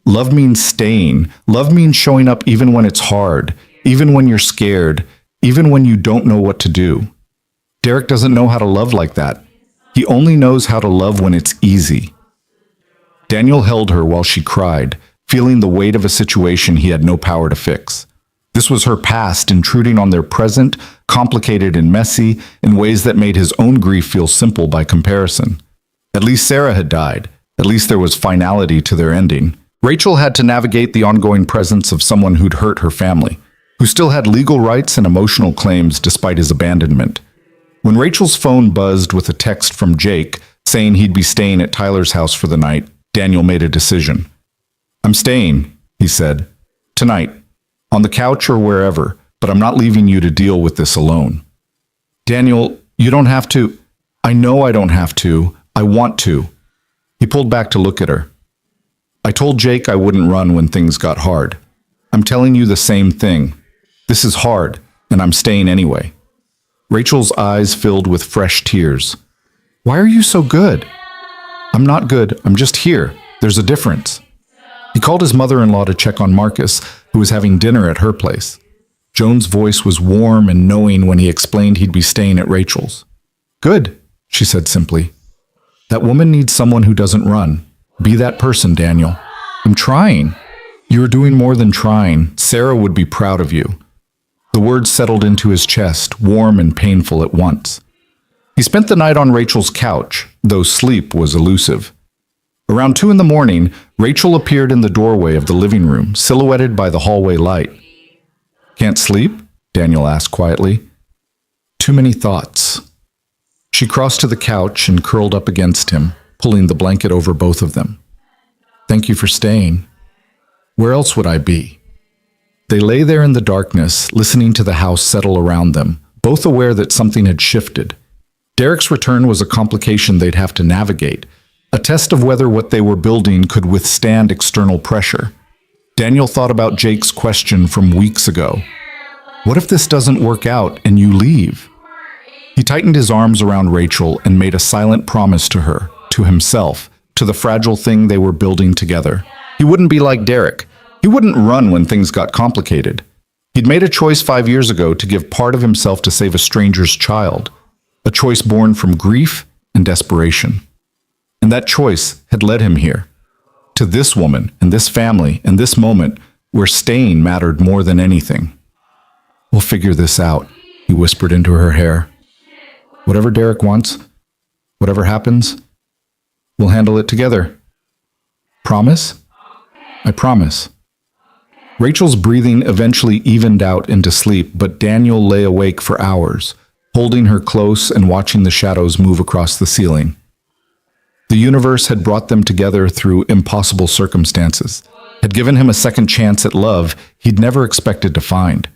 Love means staying. Love means showing up even when it's hard, even when you're scared, even when you don't know what to do. Derek doesn't know how to love like that. He only knows how to love when it's easy. Daniel held her while she cried, feeling the weight of a situation he had no power to fix. This was her past intruding on their present, complicated and messy, in ways that made his own grief feel simple by comparison. At least Sarah had died. At least there was finality to their ending. Rachel had to navigate the ongoing presence of someone who'd hurt her family, who still had legal rights and emotional claims despite his abandonment. When Rachel's phone buzzed with a text from Jake saying he'd be staying at Tyler's house for the night, Daniel made a decision. "I'm staying," he said. "Tonight. On the couch or wherever, but I'm not leaving you to deal with this alone." "Daniel, you don't have to." "I know I don't have to. I want to." He pulled back to look at her. "I told Jake I wouldn't run when things got hard. I'm telling you the same thing. This is hard, and I'm staying anyway." Rachel's eyes filled with fresh tears. "Why are you so good?" "I'm not good. I'm just here. There's a difference." He called his mother-in-law to check on Marcus, who was having dinner at her place. Joan's voice was warm and knowing when he explained he'd be staying at Rachel's. "Good," she said simply. "That woman needs someone who doesn't run. Be that person, Daniel." "I'm trying." "You're doing more than trying. Sarah would be proud of you." The words settled into his chest, warm and painful at once. He spent the night on Rachel's couch, though sleep was elusive. Around 2 a.m, Rachel appeared in the doorway of the living room, silhouetted by the hallway light. "Can't sleep?" Daniel asked quietly. "Too many thoughts." She crossed to the couch and curled up against him, pulling the blanket over both of them. "Thank you for staying. Where else would I be?" They lay there in the darkness, listening to the house settle around them, both aware that something had shifted. Derek's return was a complication they'd have to navigate, a test of whether what they were building could withstand external pressure. Daniel thought about Jake's question from weeks ago. What if this doesn't work out and you leave? He tightened his arms around Rachel and made a silent promise to her, to himself, to the fragile thing they were building together. He wouldn't be like Derek. He wouldn't run when things got complicated. He'd made a choice 5 years ago to give part of himself to save a stranger's child, a choice born from grief and desperation. And that choice had led him here, to this woman and this family and this moment where staying mattered more than anything. "We'll figure this out," he whispered into her hair. "Whatever Derek wants, whatever happens, we'll handle it together. Promise?" "I promise." Rachel's breathing eventually evened out into sleep, but Daniel lay awake for hours, holding her close and watching the shadows move across the ceiling. The universe had brought them together through impossible circumstances, had given him a second chance at love he'd never expected to find.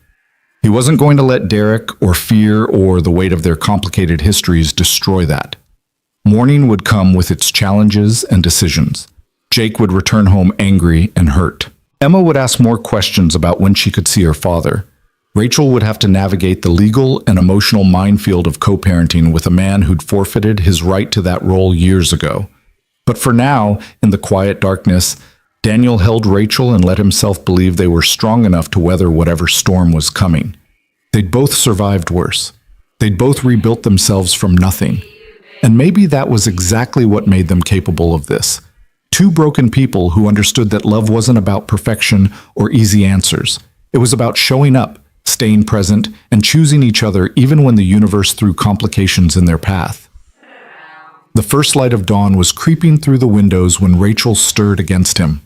He wasn't going to let Derek or fear or the weight of their complicated histories destroy that. Morning would come with its challenges and decisions. Jake would return home angry and hurt. Emma would ask more questions about when she could see her father. Rachel would have to navigate the legal and emotional minefield of co-parenting with a man who'd forfeited his right to that role years ago. But for now, in the quiet darkness, Daniel held Rachel and let himself believe they were strong enough to weather whatever storm was coming. They'd both survived worse. They'd both rebuilt themselves from nothing. And maybe that was exactly what made them capable of this. Two broken people who understood that love wasn't about perfection or easy answers. It was about showing up, staying present, and choosing each other even when the universe threw complications in their path. The first light of dawn was creeping through the windows when Rachel stirred against him.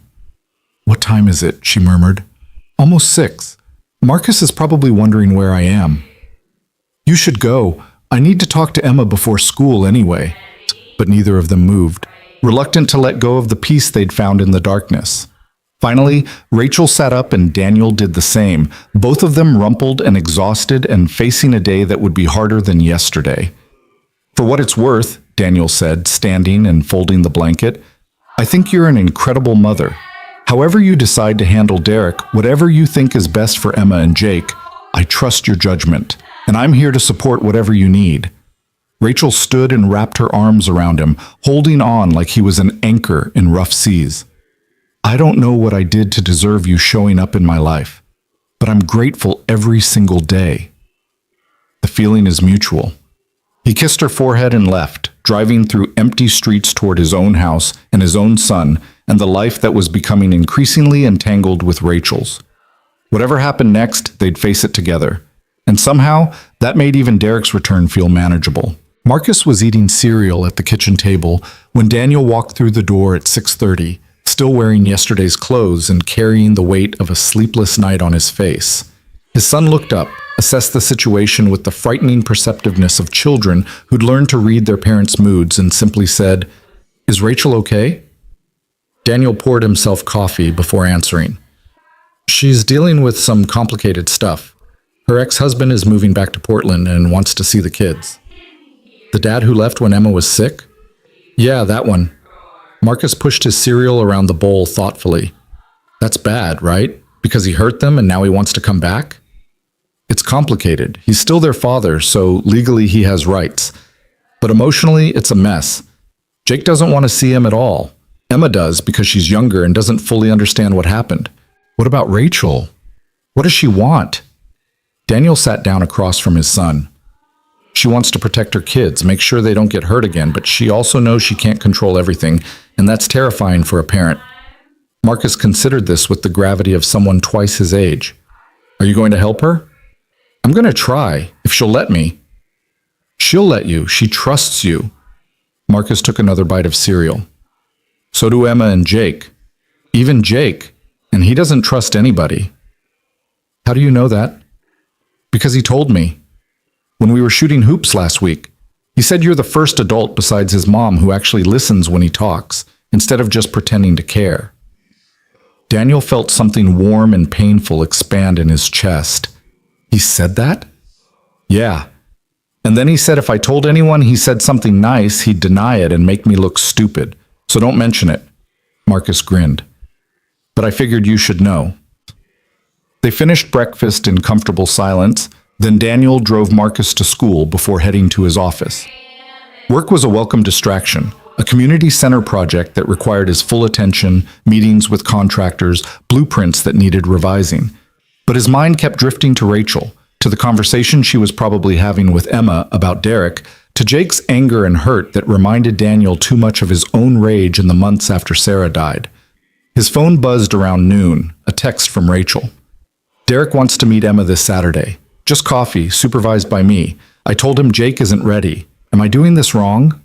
"What time is it?" she murmured. "Almost 6. Marcus is probably wondering where I am." "You should go. I need to talk to Emma before school anyway." But neither of them moved, reluctant to let go of the peace they'd found in the darkness. Finally, Rachel sat up and Daniel did the same, both of them rumpled and exhausted and facing a day that would be harder than yesterday. "For what it's worth," Daniel said, standing and folding the blanket, "I think you're an incredible mother. However you decide to handle Derek, whatever you think is best for Emma and Jake, I trust your judgment, and I'm here to support whatever you need." Rachel stood and wrapped her arms around him, holding on like he was an anchor in rough seas. "I don't know what I did to deserve you showing up in my life, but I'm grateful every single day." The feeling is mutual. He kissed her forehead and left, driving through empty streets toward his own house and his own son and the life that was becoming increasingly entangled with Rachel's. Whatever happened next, they'd face it together. And somehow, that made even Derek's return feel manageable. Marcus was eating cereal at the kitchen table when Daniel walked through the door at 6:30, still wearing yesterday's clothes and carrying the weight of a sleepless night on his face. His son looked up, assessed the situation with the frightening perceptiveness of children who'd learned to read their parents' moods, and simply said, "Is Rachel okay?" Daniel poured himself coffee before answering. "She's dealing with some complicated stuff. Her ex-husband is moving back to Portland and wants to see the kids." "The dad who left when Emma was sick?" "Yeah, that one." Marcus pushed his cereal around the bowl thoughtfully. "That's bad, right? Because he hurt them and now he wants to come back?" "It's complicated. He's still their father, so legally he has rights. But emotionally, it's a mess. Jake doesn't want to see him at all. Emma does because she's younger and doesn't fully understand what happened. What about Rachel? What does she want?" Daniel sat down across from his son. "She wants to protect her kids, make sure they don't get hurt again, but she also knows she can't control everything, and that's terrifying for a parent." Marcus considered this with the gravity of someone twice his age. "Are you going to help her?" "I'm going to try, if she'll let me." "She'll let you. She trusts you." Marcus took another bite of cereal. "So do Emma and Jake. Even Jake, and he doesn't trust anybody." "How do you know that?" "Because he told me. When we were shooting hoops last week, he said you're the first adult besides his mom who actually listens when he talks, instead of just pretending to care." Daniel felt something warm and painful expand in his chest. "He said that?" "Yeah. And then he said if I told anyone he said something nice, he'd deny it and make me look stupid. So don't mention it." Marcus grinned. "But I figured you should know." They finished breakfast in comfortable silence. Then Daniel drove Marcus to school before heading to his office. Work was a welcome distraction, a community center project that required his full attention, meetings with contractors, blueprints that needed revising. But his mind kept drifting to Rachel, to the conversation she was probably having with Emma about Derek, to Jake's anger and hurt that reminded Daniel too much of his own rage in the months after Sarah died. His phone buzzed around noon, a text from Rachel. "Derek wants to meet Emma this Saturday. Just coffee, supervised by me. I told him Jake isn't ready. Am I doing this wrong?"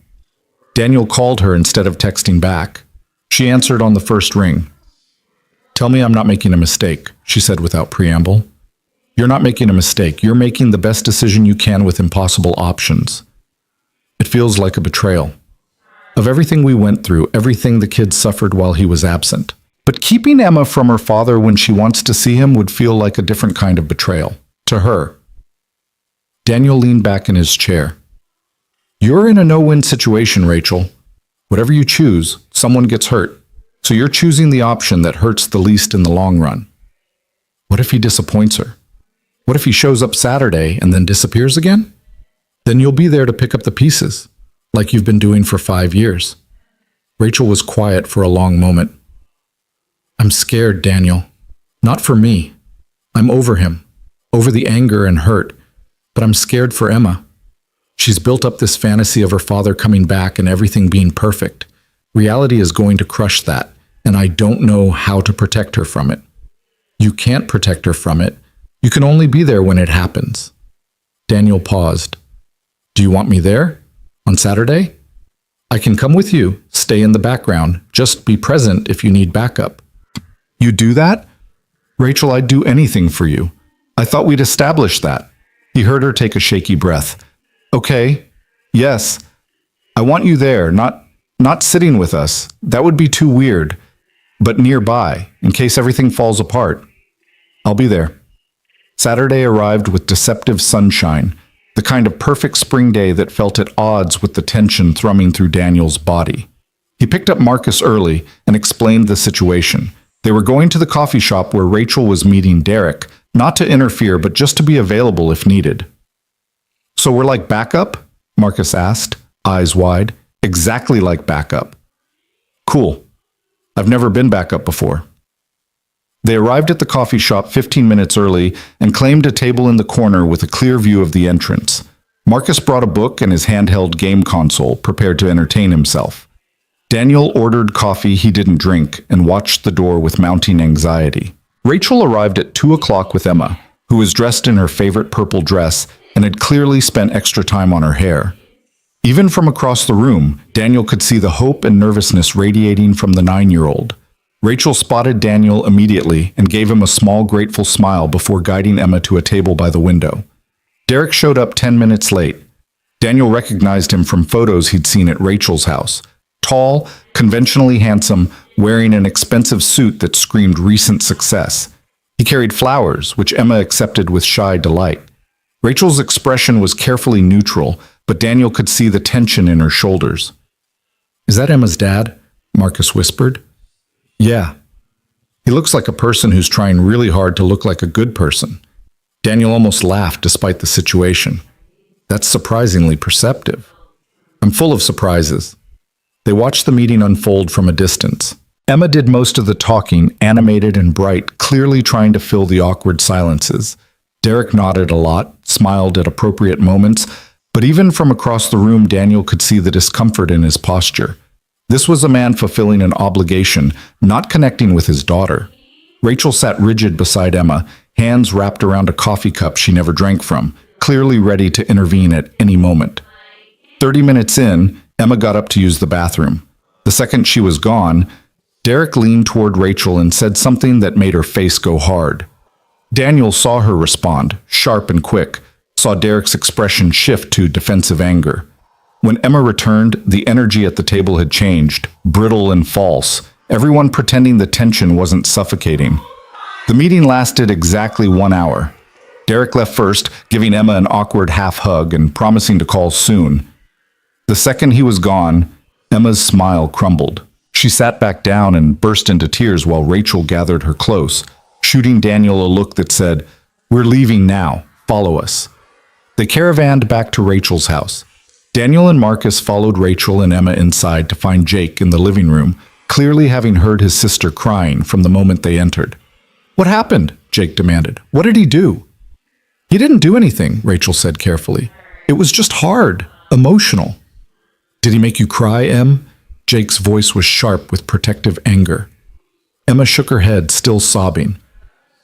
Daniel called her instead of texting back. She answered on the first ring. "Tell me I'm not making a mistake," she said without preamble. "You're not making a mistake. You're making the best decision you can with impossible options." "It feels like a betrayal. Of everything we went through, everything the kids suffered while he was absent. But keeping Emma from her father when she wants to see him would feel like a different kind of betrayal. To her." Daniel leaned back in his chair. "You're in a no-win situation, Rachel. Whatever you choose, someone gets hurt. So you're choosing the option that hurts the least in the long run." "What if he disappoints her? What if he shows up Saturday and then disappears again? Then you'll be there to pick up the pieces, like you've been doing for 5 years." Rachel was quiet for a long moment. "I'm scared, Daniel. Not for me. I'm over him. Over the anger and hurt, but I'm scared for Emma. She's built up this fantasy of her father coming back and everything being perfect. Reality is going to crush that, and I don't know how to protect her from it." "You can't protect her from it. You can only be there when it happens." Daniel paused. "Do you want me there? On Saturday?" "I can come with you, stay in the background, just be present if you need backup." "You do that?" "Rachel, I'd do anything for you. I thought we'd established that." He heard her take a shaky breath. "Okay, yes. I want you there, not sitting with us. That would be too weird. But nearby, in case everything falls apart. I'll be there." Saturday arrived with deceptive sunshine, the kind of perfect spring day that felt at odds with the tension thrumming through Daniel's body. He picked up Marcus early and explained the situation. They were going to the coffee shop where Rachel was meeting Derek, not to interfere, but just to be available if needed. "So we're like backup?" Marcus asked, eyes wide. "Exactly like backup." "Cool. I've never been backup before." They arrived at the coffee shop 15 minutes early and claimed a table in the corner with a clear view of the entrance. Marcus brought a book and his handheld game console, prepared to entertain himself. Daniel ordered coffee he didn't drink and watched the door with mounting anxiety. Rachel arrived at 2 o'clock with Emma, who was dressed in her favorite purple dress and had clearly spent extra time on her hair. Even from across the room, Daniel could see the hope and nervousness radiating from the 9-year-old. Rachel spotted Daniel immediately and gave him a small, grateful smile before guiding Emma to a table by the window. Derek showed up 10 minutes late. Daniel recognized him from photos he'd seen at Rachel's house. Tall, conventionally handsome, wearing an expensive suit that screamed recent success. He carried flowers, which Emma accepted with shy delight. Rachel's expression was carefully neutral, but Daniel could see the tension in her shoulders. "Is that Emma's dad?" Marcus whispered. "Yeah. He looks like a person who's trying really hard to look like a good person." Daniel almost laughed despite the situation. "That's surprisingly perceptive." "I'm full of surprises." They watched the meeting unfold from a distance. Emma did most of the talking, animated and bright, clearly trying to fill the awkward silences. Derek nodded a lot, smiled at appropriate moments, but even from across the room, Daniel could see the discomfort in his posture. This was a man fulfilling an obligation, not connecting with his daughter. Rachel sat rigid beside Emma, hands wrapped around a coffee cup she never drank from, clearly ready to intervene at any moment. 30 minutes in, Emma got up to use the bathroom. The second she was gone, Derek leaned toward Rachel and said something that made her face go hard. Daniel saw her respond, sharp and quick, saw Derek's expression shift to defensive anger. When Emma returned, the energy at the table had changed, brittle and false, everyone pretending the tension wasn't suffocating. The meeting lasted exactly 1 hour. Derek left first, giving Emma an awkward half-hug and promising to call soon. The second he was gone, Emma's smile crumbled. She sat back down and burst into tears while Rachel gathered her close, shooting Daniel a look that said, "We're leaving now. Follow us." They caravanned back to Rachel's house. Daniel and Marcus followed Rachel and Emma inside to find Jake in the living room, clearly having heard his sister crying from the moment they entered. "What happened?" Jake demanded. "What did he do?" "He didn't do anything," Rachel said carefully. "It was just hard, emotional." "Did he make you cry, Em?" Jake's voice was sharp with protective anger. Emma shook her head, still sobbing.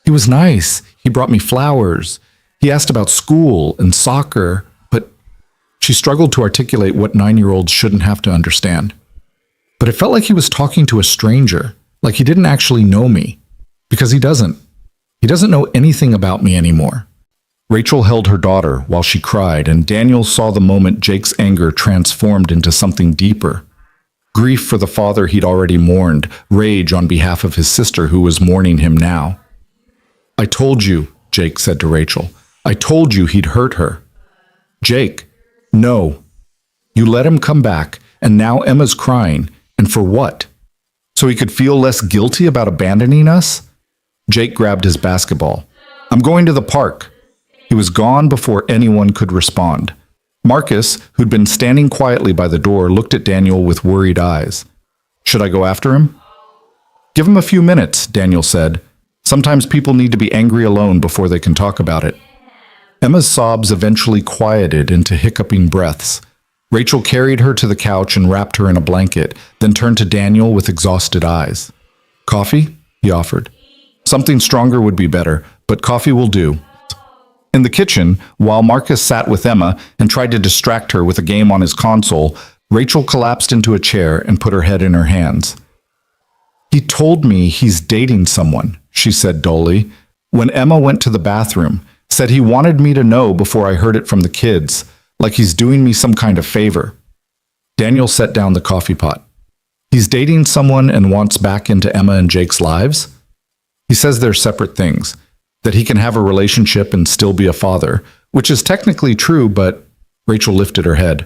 "He was nice. He brought me flowers. He asked about school and soccer, but..." She struggled to articulate what 9-year-olds shouldn't have to understand. "But it felt like he was talking to a stranger, like he didn't actually know me. Because he doesn't. He doesn't know anything about me anymore." Rachel held her daughter while she cried, and Daniel saw the moment Jake's anger transformed into something deeper. Grief for the father he'd already mourned, rage on behalf of his sister who was mourning him now. "I told you," Jake said to Rachel. "I told you he'd hurt her." "Jake, no. You let him come back, and now Emma's crying. And for what? So he could feel less guilty about abandoning us?" Jake grabbed his basketball. "I'm going to the park." He was gone before anyone could respond. Marcus, who'd been standing quietly by the door, looked at Daniel with worried eyes. "Should I go after him?" "Give him a few minutes," Daniel said. "Sometimes people need to be angry alone before they can talk about it." Emma's sobs eventually quieted into hiccuping breaths. Rachel carried her to the couch and wrapped her in a blanket, then turned to Daniel with exhausted eyes. "Coffee?" he offered. "Something stronger would be better, but coffee will do." In the kitchen, while Marcus sat with Emma and tried to distract her with a game on his console, Rachel collapsed into a chair and put her head in her hands. "He told me he's dating someone," she said dully. "When Emma went to the bathroom, said he wanted me to know before I heard it from the kids, like he's doing me some kind of favor." Daniel set down the coffee pot. "He's dating someone and wants back into Emma and Jake's lives?" "He says they're separate things, that he can have a relationship and still be a father, which is technically true, but..." Rachel lifted her head.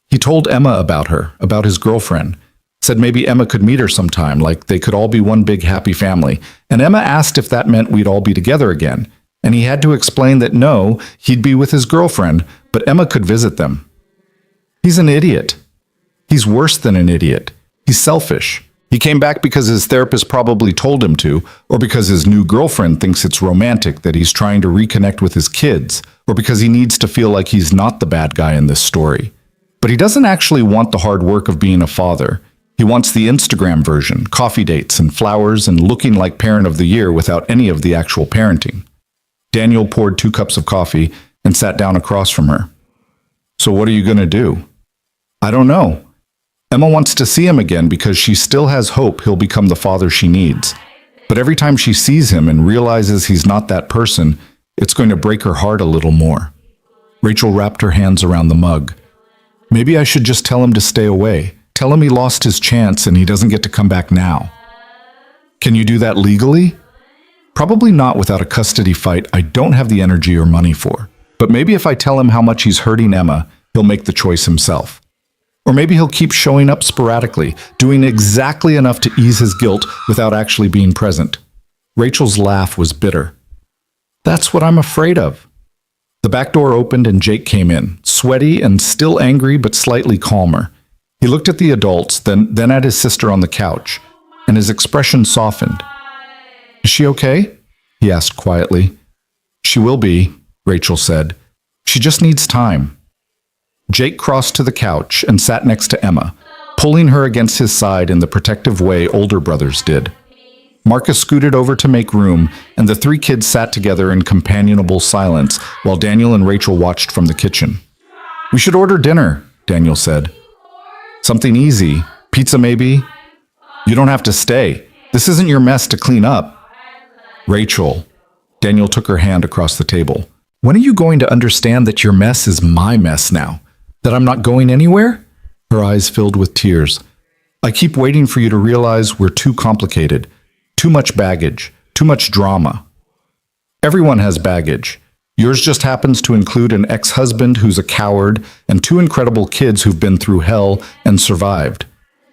"He told Emma about her, about his girlfriend. Said maybe Emma could meet her sometime, like they could all be one big happy family. And Emma asked if that meant we'd all be together again. And he had to explain that no, he'd be with his girlfriend, but Emma could visit them. He's an idiot. He's worse than an idiot. He's selfish. He came back because his therapist probably told him to, or because his new girlfriend thinks it's romantic that he's trying to reconnect with his kids, or because he needs to feel like he's not the bad guy in this story. But he doesn't actually want the hard work of being a father. He wants the Instagram version, coffee dates and flowers and looking like parent of the year without any of the actual parenting. Daniel poured 2 cups of coffee and sat down across from her. "So what are you going to do?" I don't know. Emma wants to see him again because she still has hope he'll become the father she needs. But every time she sees him and realizes he's not that person, it's going to break her heart a little more. Rachel wrapped her hands around the mug. Maybe I should just tell him to stay away. Tell him he lost his chance and he doesn't get to come back now. Can you do that legally? Probably not without a custody fight I don't have the energy or money for. But maybe if I tell him how much he's hurting Emma, he'll make the choice himself. Or maybe he'll keep showing up sporadically, doing exactly enough to ease his guilt without actually being present. Rachel's laugh was bitter. That's what I'm afraid of. The back door opened and Jake came in, sweaty and still angry but slightly calmer. He looked at the adults, then at his sister on the couch, and his expression softened. Is she okay? He asked quietly. She will be, Rachel said. She just needs time. Jake crossed to the couch and sat next to Emma, pulling her against his side in the protective way older brothers did. Marcus scooted over to make room, and the three kids sat together in companionable silence while Daniel and Rachel watched from the kitchen. We should order dinner, Daniel said. Something easy. Pizza maybe? You don't have to stay. This isn't your mess to clean up. Rachel. Daniel took her hand across the table. When are you going to understand that your mess is my mess now? That I'm not going anywhere? Her eyes filled with tears. I keep waiting for you to realize we're too complicated. Too much baggage. Too much drama. Everyone has baggage. Yours just happens to include an ex-husband who's a coward and two incredible kids who've been through hell and survived.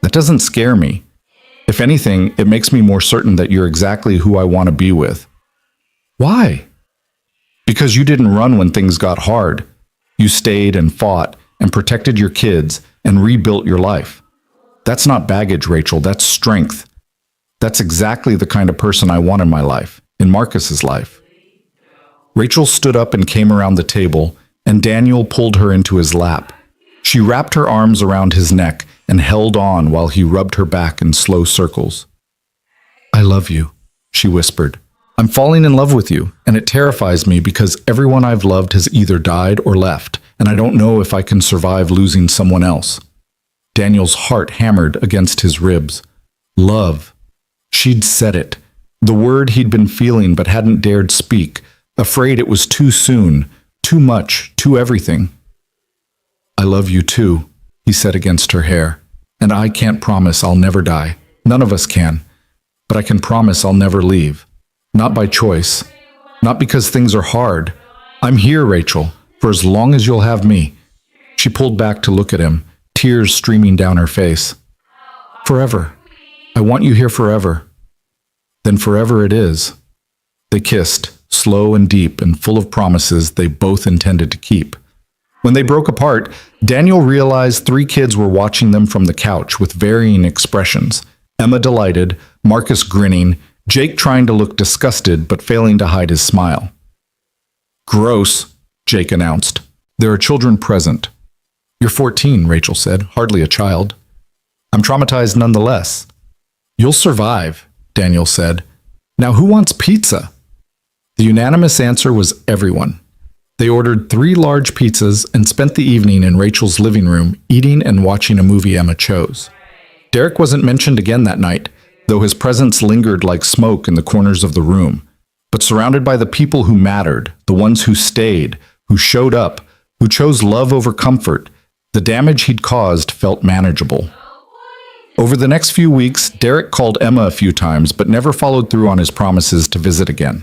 That doesn't scare me. If anything, it makes me more certain that you're exactly who I want to be with. Why? Because you didn't run when things got hard. You stayed and fought and protected your kids and rebuilt your life. That's not baggage, Rachel. That's strength. That's exactly the kind of person I want in my life, in Marcus's life. Rachel stood up and came around the table, and Daniel pulled her into his lap. She wrapped her arms around his neck and held on while he rubbed her back in slow circles. I love you, she whispered. I'm falling in love with you, and it terrifies me because everyone I've loved has either died or left, and I don't know if I can survive losing someone else. Daniel's heart hammered against his ribs. Love. She'd said it. The word he'd been feeling but hadn't dared speak, afraid it was too soon, too much, too everything. I love you too, he said against her hair, and I can't promise I'll never die. None of us can. But I can promise I'll never leave. Not by choice. Not because things are hard. I'm here, Rachel, for as long as you'll have me. She pulled back to look at him, tears streaming down her face. Forever. I want you here forever. Then forever it is. They kissed, slow and deep and full of promises they both intended to keep. When they broke apart, Daniel realized three kids were watching them from the couch with varying expressions. Emma delighted, Marcus grinning, Jake trying to look disgusted but failing to hide his smile. Gross, Jake announced. There are children present. You're 14, Rachel said, hardly a child. I'm traumatized nonetheless. You'll survive, Daniel said. Now who wants pizza? The unanimous answer was everyone. They ordered 3 large pizzas and spent the evening in Rachel's living room eating and watching a movie Emma chose. Derek wasn't mentioned again that night, though his presence lingered like smoke in the corners of the room. But surrounded by the people who mattered, the ones who stayed, who showed up, who chose love over comfort, the damage he'd caused felt manageable. Over the next few weeks, Derek called Emma a few times but never followed through on his promises to visit again.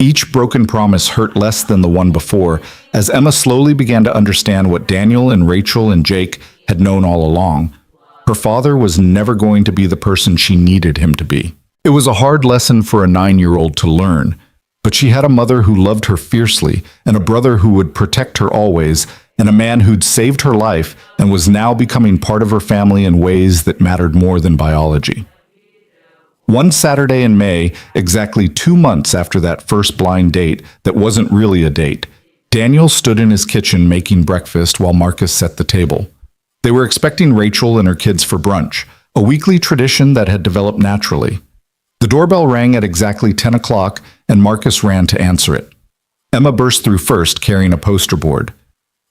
Each broken promise hurt less than the one before, as Emma slowly began to understand what Daniel and Rachel and Jake had known all along. Her father was never going to be the person she needed him to be. It was a hard lesson for a 9-year-old to learn, but she had a mother who loved her fiercely, and a brother who would protect her always, and a man who'd saved her life and was now becoming part of her family in ways that mattered more than biology. One Saturday in May, exactly 2 months after that first blind date that wasn't really a date, Daniel stood in his kitchen making breakfast while Marcus set the table. They were expecting Rachel and her kids for brunch, a weekly tradition that had developed naturally. The doorbell rang at exactly 10 o'clock, and Marcus ran to answer it. Emma burst through first, carrying a poster board.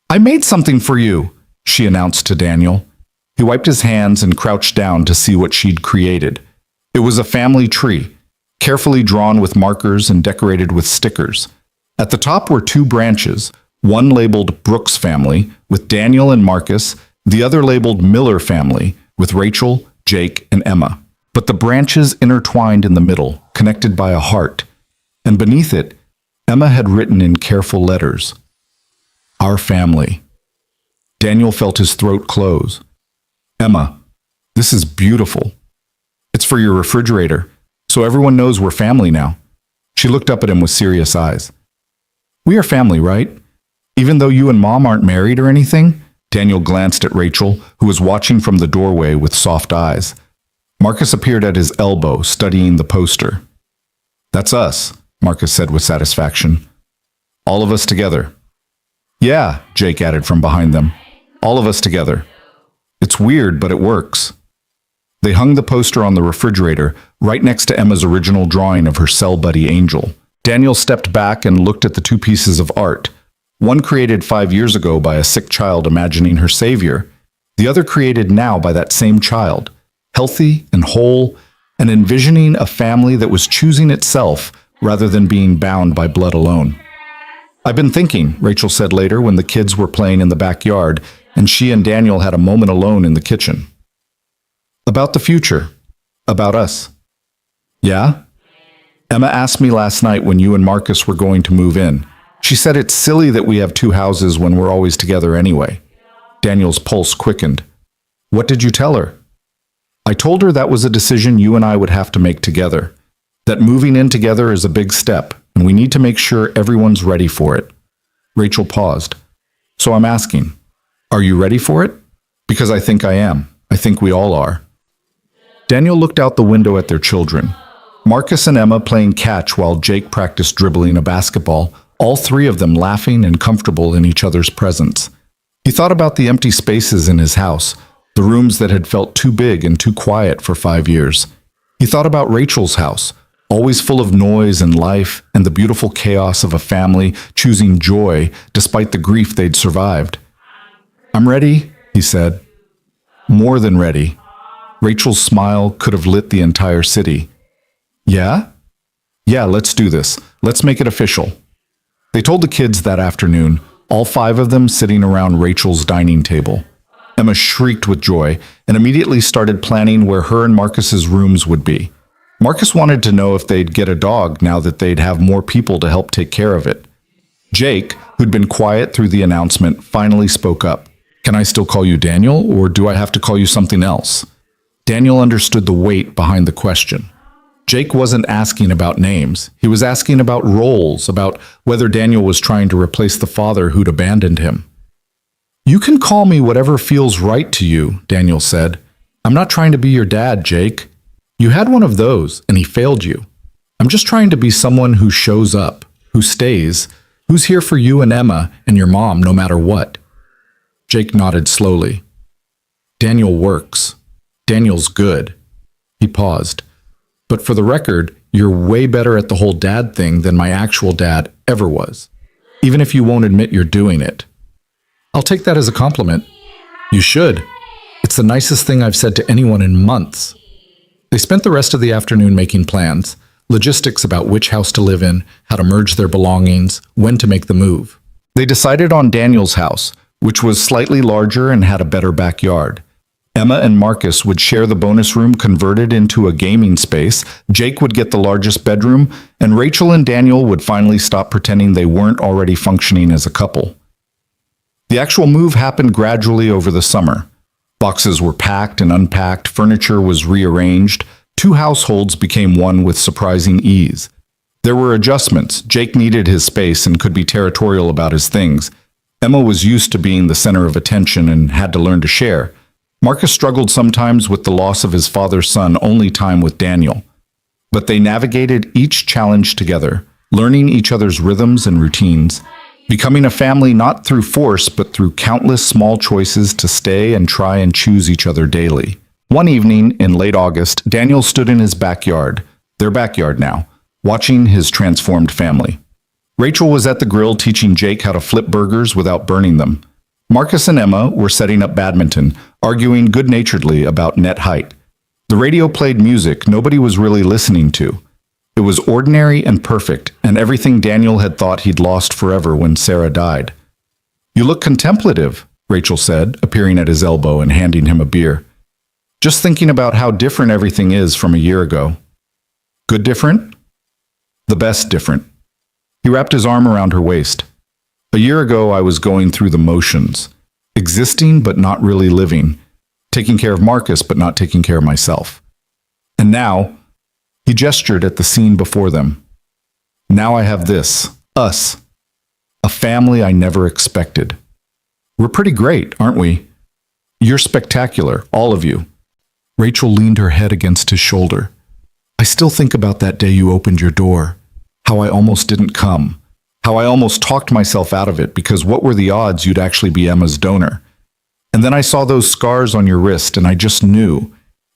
I made something for you, she announced to Daniel. He wiped his hands and crouched down to see what she'd created. It was a family tree, carefully drawn with markers and decorated with stickers. At the top were two branches, one labeled Brooks family, with Daniel and Marcus, the other labeled Miller family, with Rachel, Jake, and Emma. But the branches intertwined in the middle, connected by a heart. And beneath it, Emma had written in careful letters, "Our family." Daniel felt his throat close. "Emma, this is beautiful. It's for your refrigerator, so everyone knows we're family now." She looked up at him with serious eyes. "We are family, right? Even though you and Mom aren't married or anything?" Daniel glanced at Rachel, who was watching from the doorway with soft eyes. Marcus appeared at his elbow, studying the poster. "That's us," Marcus said with satisfaction. "All of us together." "Yeah," Jake added from behind them. "All of us together. It's weird, but it works." They hung the poster on the refrigerator, right next to Emma's original drawing of her cell buddy Angel. Daniel stepped back and looked at the two pieces of art, one created 5 years ago by a sick child imagining her savior, the other created now by that same child, healthy and whole, and envisioning a family that was choosing itself rather than being bound by blood alone. "I've been thinking," Rachel said later when the kids were playing in the backyard and she and Daniel had a moment alone in the kitchen. "About the future. About us." "Yeah?" "Emma asked me last night when you and Marcus were going to move in. She said it's silly that we have two houses when we're always together anyway." Daniel's pulse quickened. "What did you tell her?" "I told her that was a decision you and I would have to make together. That moving in together is a big step, and we need to make sure everyone's ready for it." Rachel paused. "So I'm asking, are you ready for it? Because I think I am. I think we all are." Daniel looked out the window at their children. Marcus and Emma playing catch while Jake practiced dribbling a basketball, all three of them laughing and comfortable in each other's presence. He thought about the empty spaces in his house, the rooms that had felt too big and too quiet for 5 years. He thought about Rachel's house, always full of noise and life, and the beautiful chaos of a family choosing joy despite the grief they'd survived. "I'm ready," he said. "More than ready." Rachel's smile could have lit the entire city. "Yeah? Yeah, let's do this. Let's make it official." They told the kids that afternoon, all 5 of them sitting around Rachel's dining table. Emma shrieked with joy and immediately started planning where her and Marcus's rooms would be. Marcus wanted to know if they'd get a dog now that they'd have more people to help take care of it. Jake, who'd been quiet through the announcement, finally spoke up. "Can I still call you Daniel, or do I have to call you something else?" Daniel understood the weight behind the question. Jake wasn't asking about names. He was asking about roles, about whether Daniel was trying to replace the father who'd abandoned him. "You can call me whatever feels right to you," Daniel said. "I'm not trying to be your dad, Jake. You had one of those, and he failed you. I'm just trying to be someone who shows up, who stays, who's here for you and Emma and your mom no matter what." Jake nodded slowly. "Daniel works. Daniel's good." He paused. "But for the record, you're way better at the whole dad thing than my actual dad ever was, even if you won't admit you're doing it." "I'll take that as a compliment." "You should. It's the nicest thing I've said to anyone in months." They spent the rest of the afternoon making plans, logistics about which house to live in, how to merge their belongings, when to make the move. They decided on Daniel's house, which was slightly larger and had a better backyard. Emma and Marcus would share the bonus room converted into a gaming space, Jake would get the largest bedroom, and Rachel and Daniel would finally stop pretending they weren't already functioning as a couple. The actual move happened gradually over the summer. Boxes were packed and unpacked, furniture was rearranged, 2 households became one with surprising ease. There were adjustments. Jake needed his space and could be territorial about his things. Emma was used to being the center of attention and had to learn to share. Marcus struggled sometimes with the loss of his father's son, only time with Daniel. But they navigated each challenge together, learning each other's rhythms and routines, becoming a family not through force but through countless small choices to stay and try and choose each other daily. One evening in late August, Daniel stood in his backyard, their backyard now, watching his transformed family. Rachel was at the grill teaching Jake how to flip burgers without burning them. Marcus and Emma were setting up badminton, arguing good-naturedly about net height. The radio played music nobody was really listening to. It was ordinary and perfect, and everything Daniel had thought he'd lost forever when Sarah died. "You look contemplative," Rachel said, appearing at his elbow and handing him a beer. "Just thinking about how different everything is from a year ago." "Good different?" "The best different." He wrapped his arm around her waist. "A year ago I was going through the motions, existing but not really living, taking care of Marcus but not taking care of myself. And now," he gestured at the scene before them, "now I have this, us, a family I never expected. We're pretty great, aren't we? You're spectacular, all of you." Rachel leaned her head against his shoulder. "I still think about that day you opened your door, how I almost didn't come, how I almost talked myself out of it because what were the odds you'd actually be Emma's donor? And then I saw those scars on your wrist and I just knew.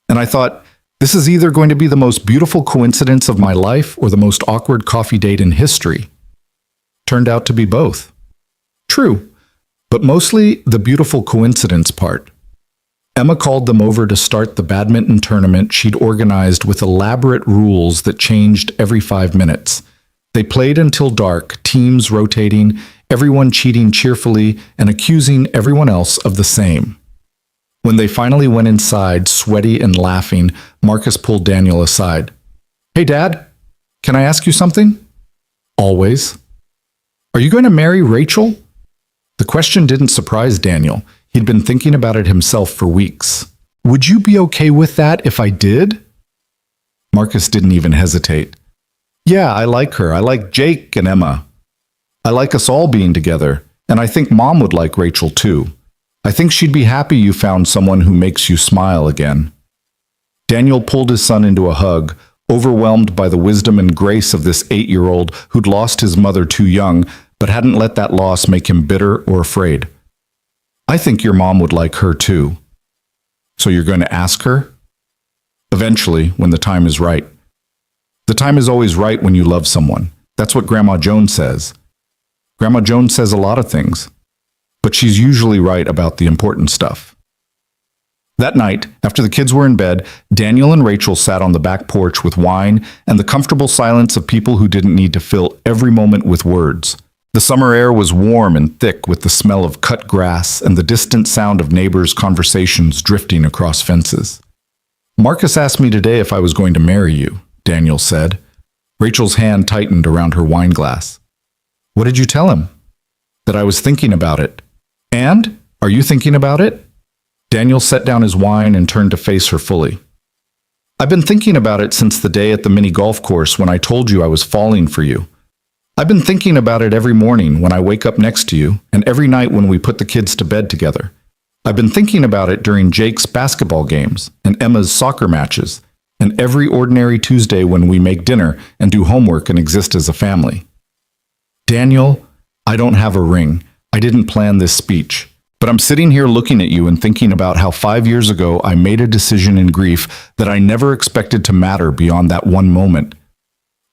And I thought, this is either going to be the most beautiful coincidence of my life or the most awkward coffee date in history. Turned out to be both. True, but mostly the beautiful coincidence part. Emma called them over to start the badminton tournament she'd organized with elaborate rules that changed every 5 minutes. They played until dark, teams rotating, everyone cheating cheerfully and accusing everyone else of the same. When they finally went inside, sweaty and laughing, Marcus pulled Daniel aside. "Hey, Dad, can I ask you something?" "Always." "Are you going to marry Rachel?" The question didn't surprise Daniel. He'd been thinking about it himself for weeks. "Would you be okay with that if I did?" Marcus didn't even hesitate. "Yeah, I like her. I like Jake and Emma. I like us all being together, and I think Mom would like Rachel too. I think she'd be happy you found someone who makes you smile again." Daniel pulled his son into a hug, overwhelmed by the wisdom and grace of this 8-year-old who'd lost his mother too young, but hadn't let that loss make him bitter or afraid. "I think your mom would like her too." "So you're going to ask her?" "Eventually, when the time is right." "The time is always right when you love someone. That's what Grandma Joan says." Grandma Joan says a lot of things, but she's usually right about the important stuff. That night, after the kids were in bed, Daniel and Rachel sat on the back porch with wine and the comfortable silence of people who didn't need to fill every moment with words. The summer air was warm and thick with the smell of cut grass and the distant sound of neighbors' conversations drifting across fences. "Marcus asked me today if I was going to marry you," Daniel said. Rachel's hand tightened around her wine glass. "What did you tell him?" "That I was thinking about it." "And? Are you thinking about it?" Daniel set down his wine and turned to face her fully. "I've been thinking about it since the day at the mini golf course when I told you I was falling for you. I've been thinking about it every morning when I wake up next to you and every night when we put the kids to bed together. I've been thinking about it during Jake's basketball games and Emma's soccer matches and every ordinary Tuesday when we make dinner and do homework and exist as a family. Daniel, I don't have a ring. I didn't plan this speech. But I'm sitting here looking at you and thinking about how 5 years ago I made a decision in grief that I never expected to matter beyond that one moment.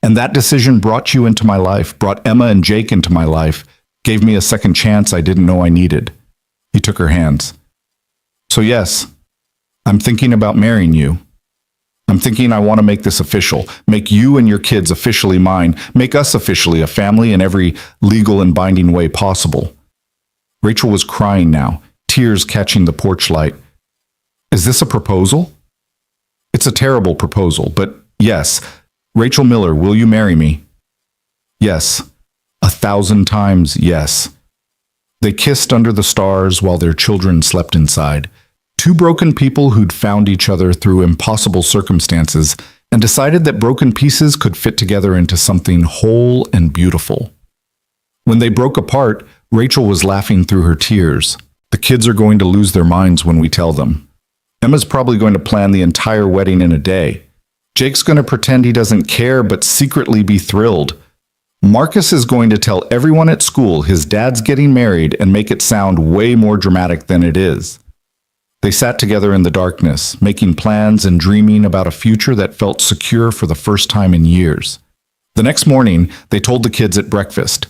And that decision brought you into my life, brought Emma and Jake into my life, gave me a second chance I didn't know I needed." He took her hands. "So yes, I'm thinking about marrying you. I'm thinking I want to make this official, make you and your kids officially mine, make us officially a family in every legal and binding way possible." Rachel was crying now, tears catching the porch light. "Is this a proposal?" "It's a terrible proposal, but yes. Rachel Miller, will you marry me?" "Yes. 1,000 times yes." They kissed under the stars while their children slept inside. Two broken people who'd found each other through impossible circumstances and decided that broken pieces could fit together into something whole and beautiful. When they broke apart, Rachel was laughing through her tears. "The kids are going to lose their minds when we tell them. Emma's probably going to plan the entire wedding in a day. Jake's going to pretend he doesn't care but secretly be thrilled. Marcus is going to tell everyone at school his dad's getting married and make it sound way more dramatic than it is." They sat together in the darkness, making plans and dreaming about a future that felt secure for the first time in years. The next morning, they told the kids at breakfast.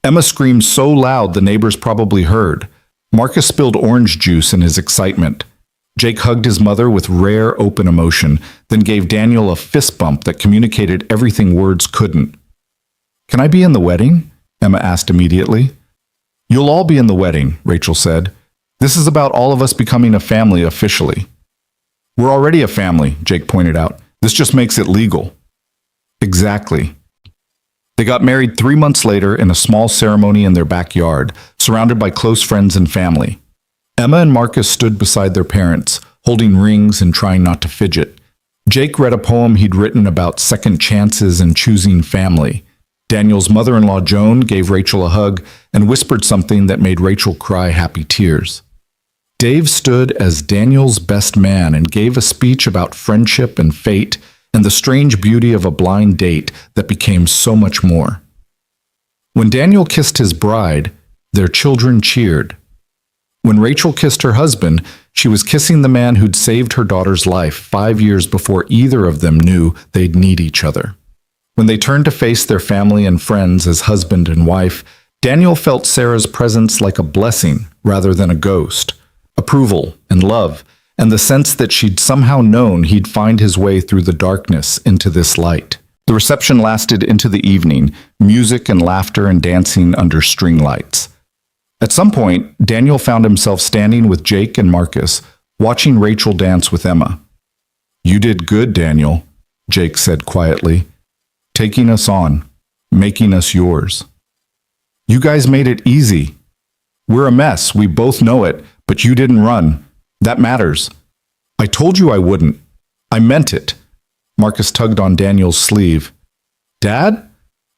Emma screamed so loud the neighbors probably heard. Marcus spilled orange juice in his excitement. Jake hugged his mother with rare open emotion, then gave Daniel a fist bump that communicated everything words couldn't. "Can I be in the wedding?" Emma asked immediately. "You'll all be in the wedding," Rachel said. "This is about all of us becoming a family officially." "We're already a family," Jake pointed out. "This just makes it legal." Exactly. They got married 3 months later in a small ceremony in their backyard, surrounded by close friends and family. Emma and Marcus stood beside their parents, holding rings and trying not to fidget. Jake read a poem he'd written about second chances and choosing family. Daniel's mother-in-law Joan gave Rachel a hug and whispered something that made Rachel cry happy tears. Dave stood as Daniel's best man and gave a speech about friendship and fate and the strange beauty of a blind date that became so much more. When Daniel kissed his bride, their children cheered. When Rachel kissed her husband, she was kissing the man who'd saved her daughter's life 5 years before either of them knew they'd need each other. When they turned to face their family and friends as husband and wife, Daniel felt Sarah's presence like a blessing rather than a ghost, approval and love, and the sense that she'd somehow known he'd find his way through the darkness into this light. The reception lasted into the evening, music and laughter and dancing under string lights. At some point, Daniel found himself standing with Jake and Marcus, watching Rachel dance with Emma. "You did good, Daniel," Jake said quietly. "Taking us on, making us yours. You guys made it easy. We're a mess, we both know it, but you didn't run. That matters. I told you I wouldn't. I meant it." Marcus tugged on Daniel's sleeve. "Dad,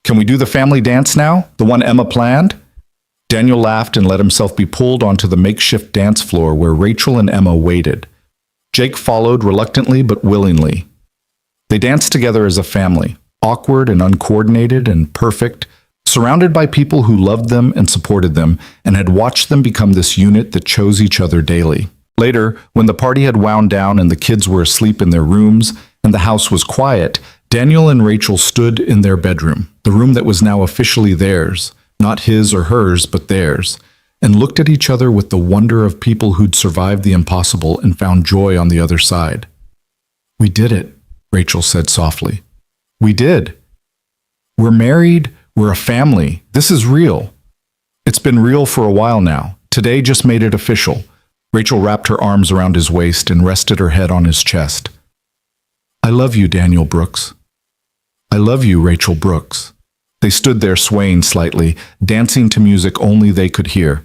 can we do the family dance now, the one Emma planned?" Daniel laughed and let himself be pulled onto the makeshift dance floor where Rachel and Emma waited. Jake followed reluctantly but willingly. They danced together as a family, awkward and uncoordinated and perfect, surrounded by people who loved them and supported them and had watched them become this unit that chose each other daily. Later, when the party had wound down and the kids were asleep in their rooms and the house was quiet, Daniel and Rachel stood in their bedroom, the room that was now officially theirs, not his or hers, but theirs, and looked at each other with the wonder of people who'd survived the impossible and found joy on the other side. "We did it," Rachel said softly. "We did. We're married, we're a family. This is real. It's been real for a while now. Today just made it official." Rachel wrapped her arms around his waist and rested her head on his chest. "I love you, Daniel Brooks. I love you, Rachel Brooks." They stood there swaying slightly, dancing to music only they could hear.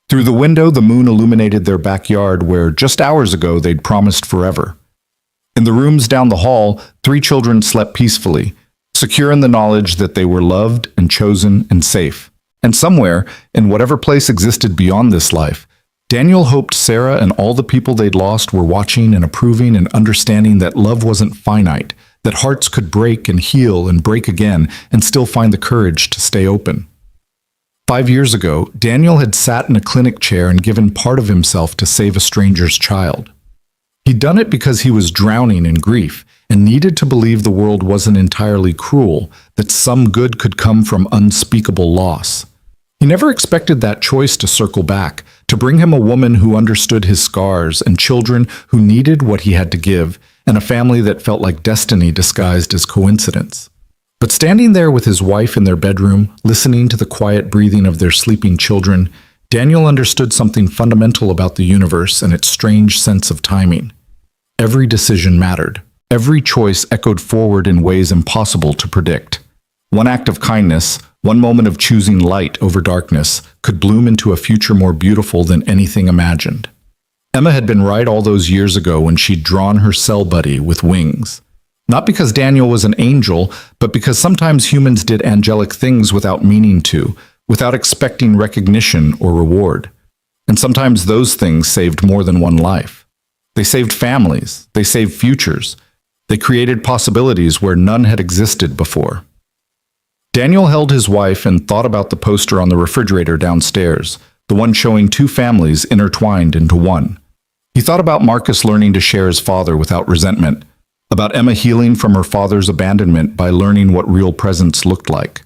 Through the window, the moon illuminated their backyard where, just hours ago, they'd promised forever. In the rooms down the hall, 3 children slept peacefully, secure in the knowledge that they were loved and chosen and safe. And somewhere, in whatever place existed beyond this life, Daniel hoped Sarah and all the people they'd lost were watching and approving and understanding that love wasn't finite, that hearts could break and heal and break again and still find the courage to stay open. 5 years ago, Daniel had sat in a clinic chair and given part of himself to save a stranger's child. He'd done it because he was drowning in grief and needed to believe the world wasn't entirely cruel, that some good could come from unspeakable loss. He never expected that choice to circle back, to bring him a woman who understood his scars and children who needed what he had to give, and a family that felt like destiny disguised as coincidence. But standing there with his wife in their bedroom, listening to the quiet breathing of their sleeping children, Daniel understood something fundamental about the universe and its strange sense of timing. Every decision mattered. Every choice echoed forward in ways impossible to predict. One act of kindness, one moment of choosing light over darkness, could bloom into a future more beautiful than anything imagined. Emma had been right all those years ago when she'd drawn her cell buddy with wings. Not because Daniel was an angel, but because sometimes humans did angelic things without meaning to, without expecting recognition or reward. And sometimes those things saved more than one life. They saved families, they saved futures, they created possibilities where none had existed before. Daniel held his wife and thought about the poster on the refrigerator downstairs, the one showing 2 families intertwined into one. He thought about Marcus learning to share his father without resentment, about Emma healing from her father's abandonment by learning what real presence looked like,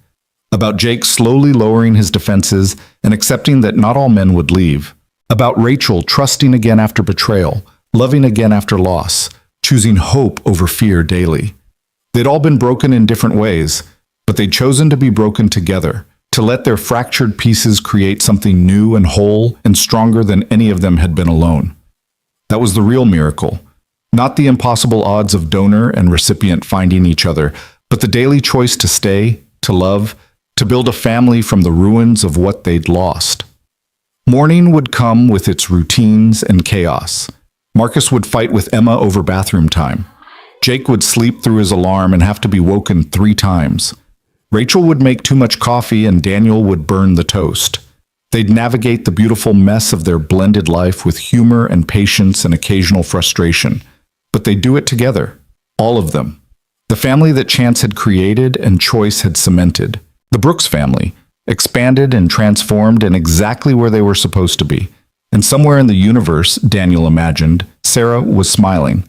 about Jake slowly lowering his defenses and accepting that not all men would leave, About Rachel trusting again after betrayal, loving again after loss, choosing hope over fear daily. They'd all been broken in different ways, but they'd chosen to be broken together, to let their fractured pieces create something new and whole and stronger than any of them had been alone. That was the real miracle, not the impossible odds of donor and recipient finding each other, but the daily choice to stay, to love, to build a family from the ruins of what they'd lost. Morning would come with its routines and chaos. Marcus would fight with Emma over bathroom time. Jake would sleep through his alarm and have to be woken 3 times. Rachel would make too much coffee and Daniel would burn the toast. They'd navigate the beautiful mess of their blended life with humor and patience and occasional frustration. But they'd do it together, all of them. The family that chance had created and choice had cemented. The Brooks family, expanded and transformed in exactly where they were supposed to be. And somewhere in the universe, Daniel imagined, Sarah was smiling.